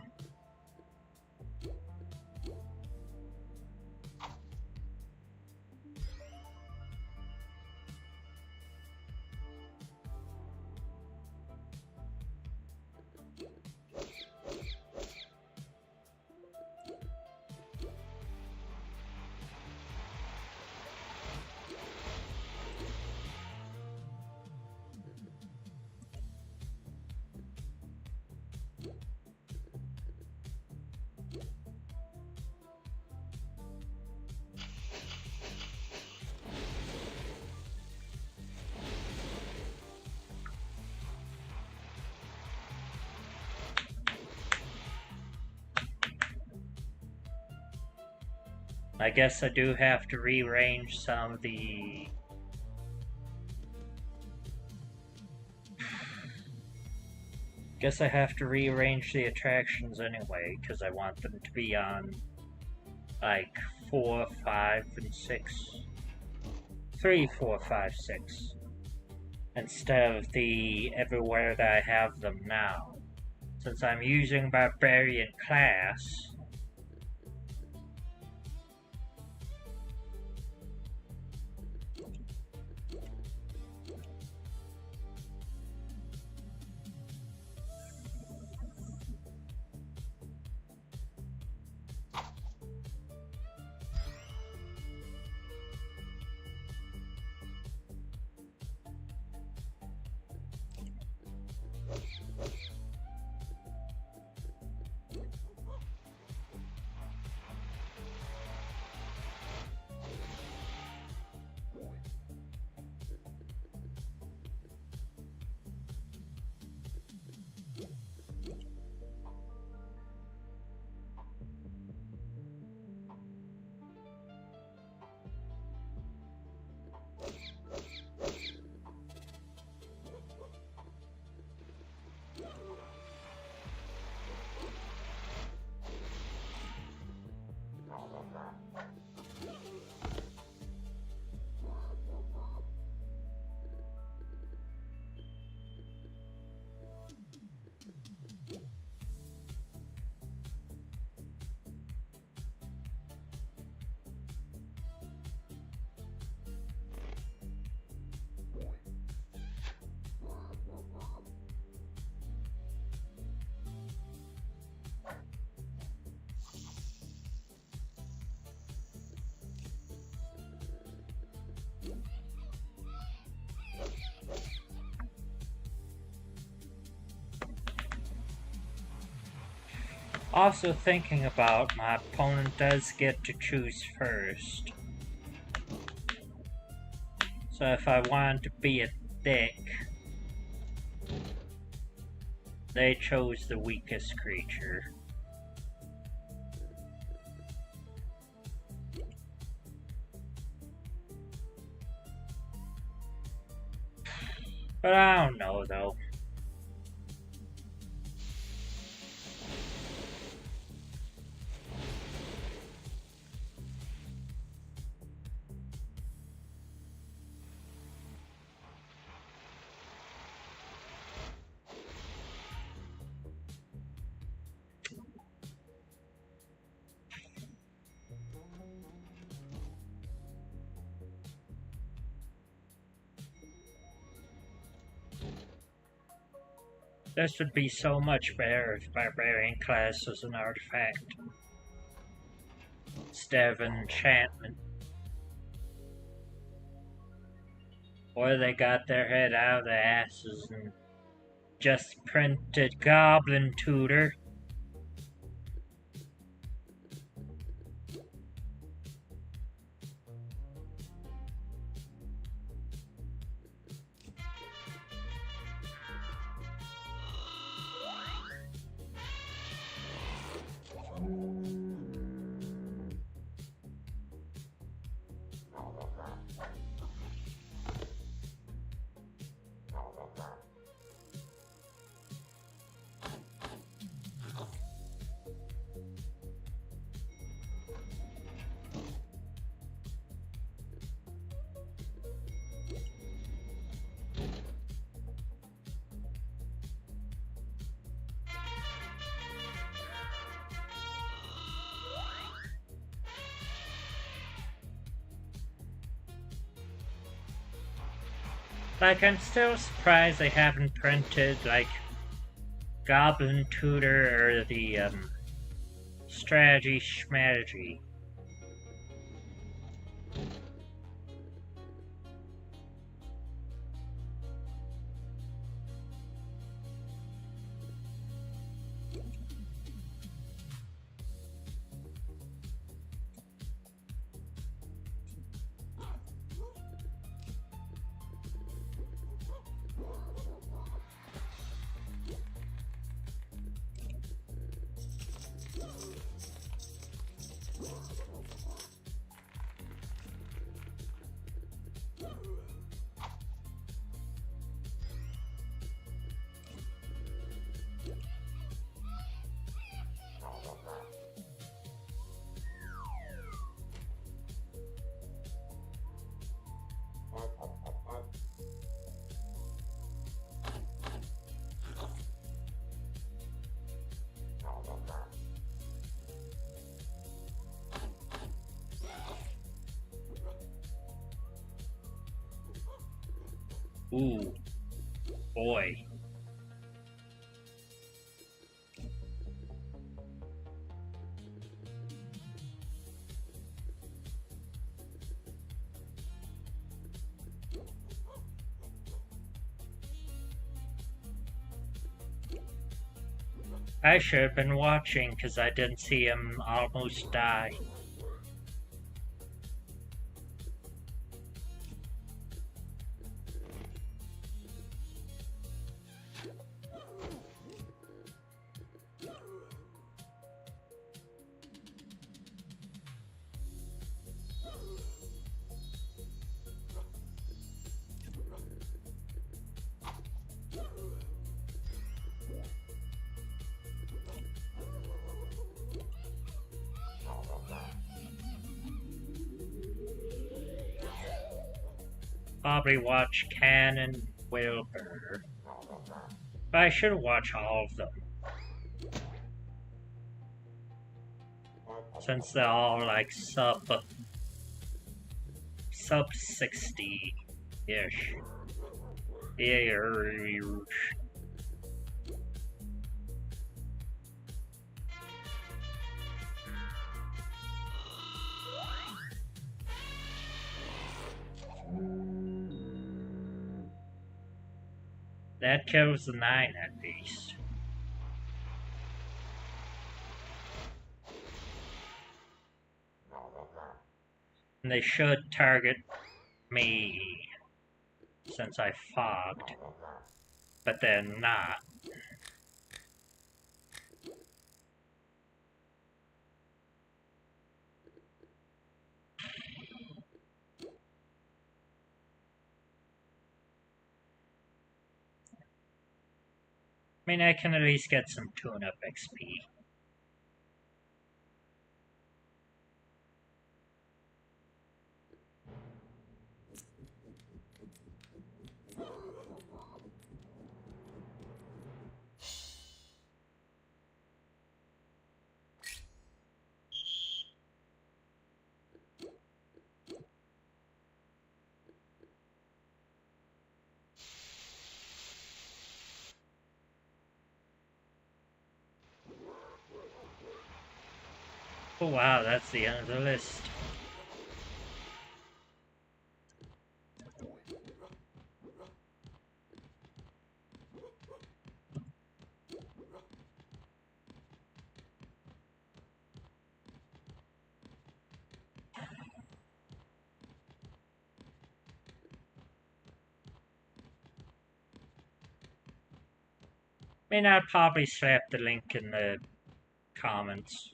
I guess I do have to rearrange some of the... Guess I have to rearrange the attractions anyway, because I want them to be on, like, 4, 5, and 6. 3, 4, 5, 6. Instead of the everywhere that I have them now. Since I'm using Barbarian class... Also thinking about, my opponent does get to choose first. So if I wanted to be a dick, they chose the weakest creature. But I don't know though. This would be so much better if Barbarian class was an artifact instead of an enchantment. Or they got their head out of their asses and just printed Goblin Tutor. Like, I'm still surprised they haven't printed, like, Goblin Tutor or the, Strategy Schmategy. Ooh, boy. I should have been watching because I didn't see him almost die. Probably watch Can and Wilbur. But I should watch all of them. Since they're all like sub 60-ish. That kills the 9 at least. And they should target me since I fogged, but they're not. I mean, I can at least get some tune-up XP. Oh wow, that's the end of the list. I mean, I'll probably slap the link in the comments.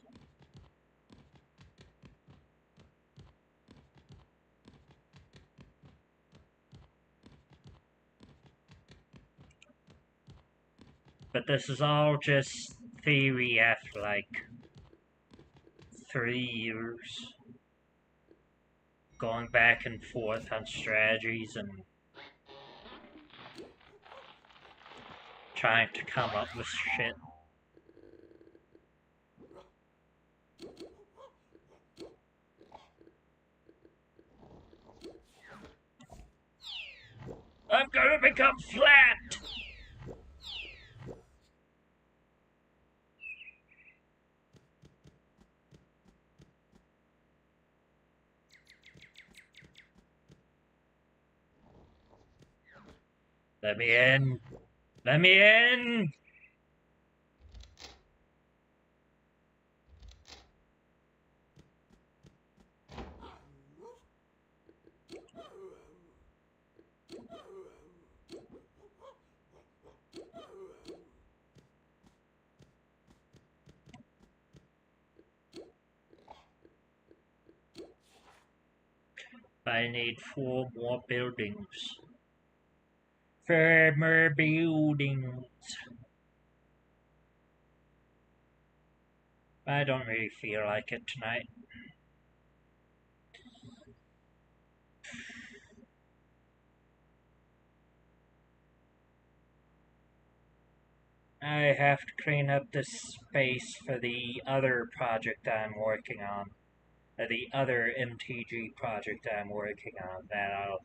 But this is all just theory after like 3 years. Going back and forth on strategies and trying to come up with shit. I'm pick up flat! Let me in! Let me in! I need 4 more buildings. 4 more buildings. I don't really feel like it tonight. I have to clean up this space for the other project I'm working on. The other MTG project I'm working on that I'll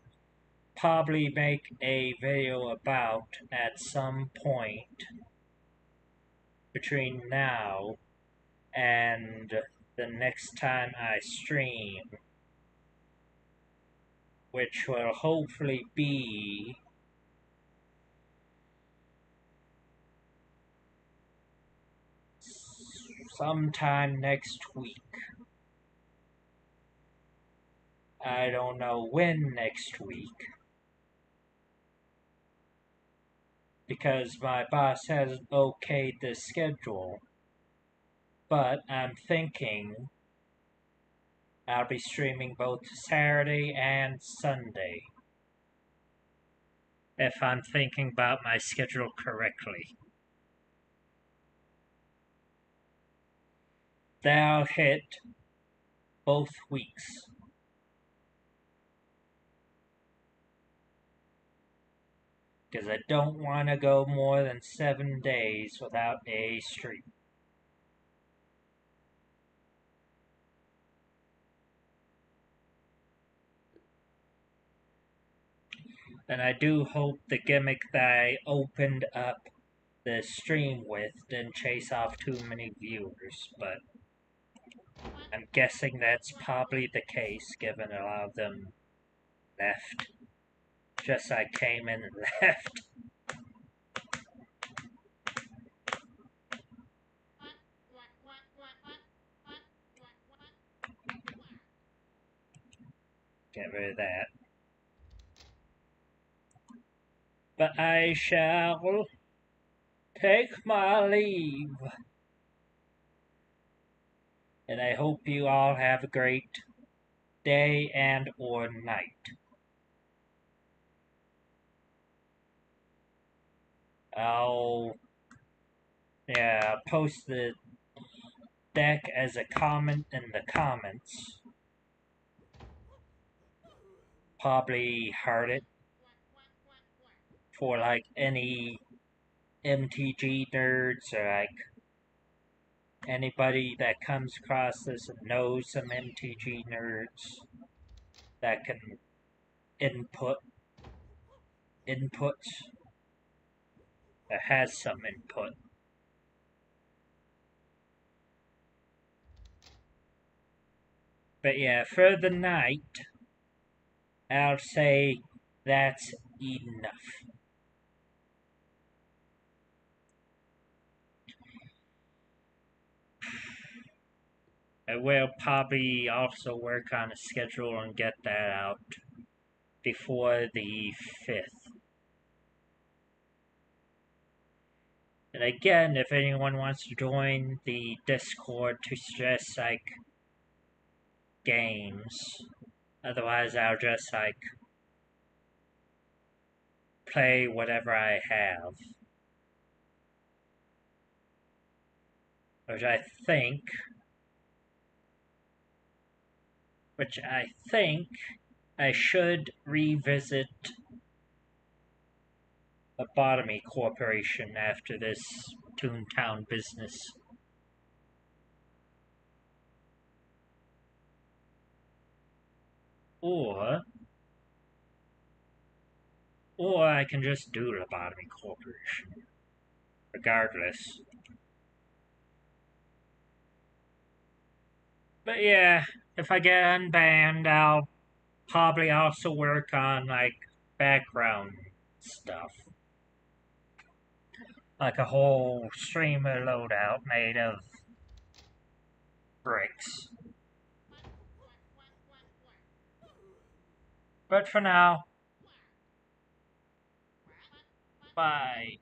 probably make a video about at some point between now and the next time I stream, which will hopefully be sometime next week. I don't know when next week, because my boss hasn't okayed the schedule, but I'm thinking I'll be streaming both Saturday and Sunday, if I'm thinking about my schedule correctly. That'll hit both weeks. Because I don't want to go more than 7 days without a stream. And I do hope the gimmick that I opened up the stream with didn't chase off too many viewers, but I'm guessing that's probably the case, given a lot of them left. Just I came in and left. Get rid of that. But I shall take my leave. And I hope you all have a great day and or night. I'll post the deck as a comment in the comments. Probably heard it for like any MTG nerds or like anybody that comes across this and knows some MTG nerds that can inputs that has some input. But yeah, for the night, I'll say that's enough. I will probably also work on a schedule and get that out before the 5th. And again, if anyone wants to join the Discord to suggest like games, otherwise I'll just like play whatever I have. Which I think I should revisit Lobotomy Corporation after this Toontown business. Or Or I can just do Lobotomy Corporation. Regardless. But yeah, if I get unbanned, I'll probably also work on, like, background stuff. Like a whole streamer loadout made of bricks. But for now, bye.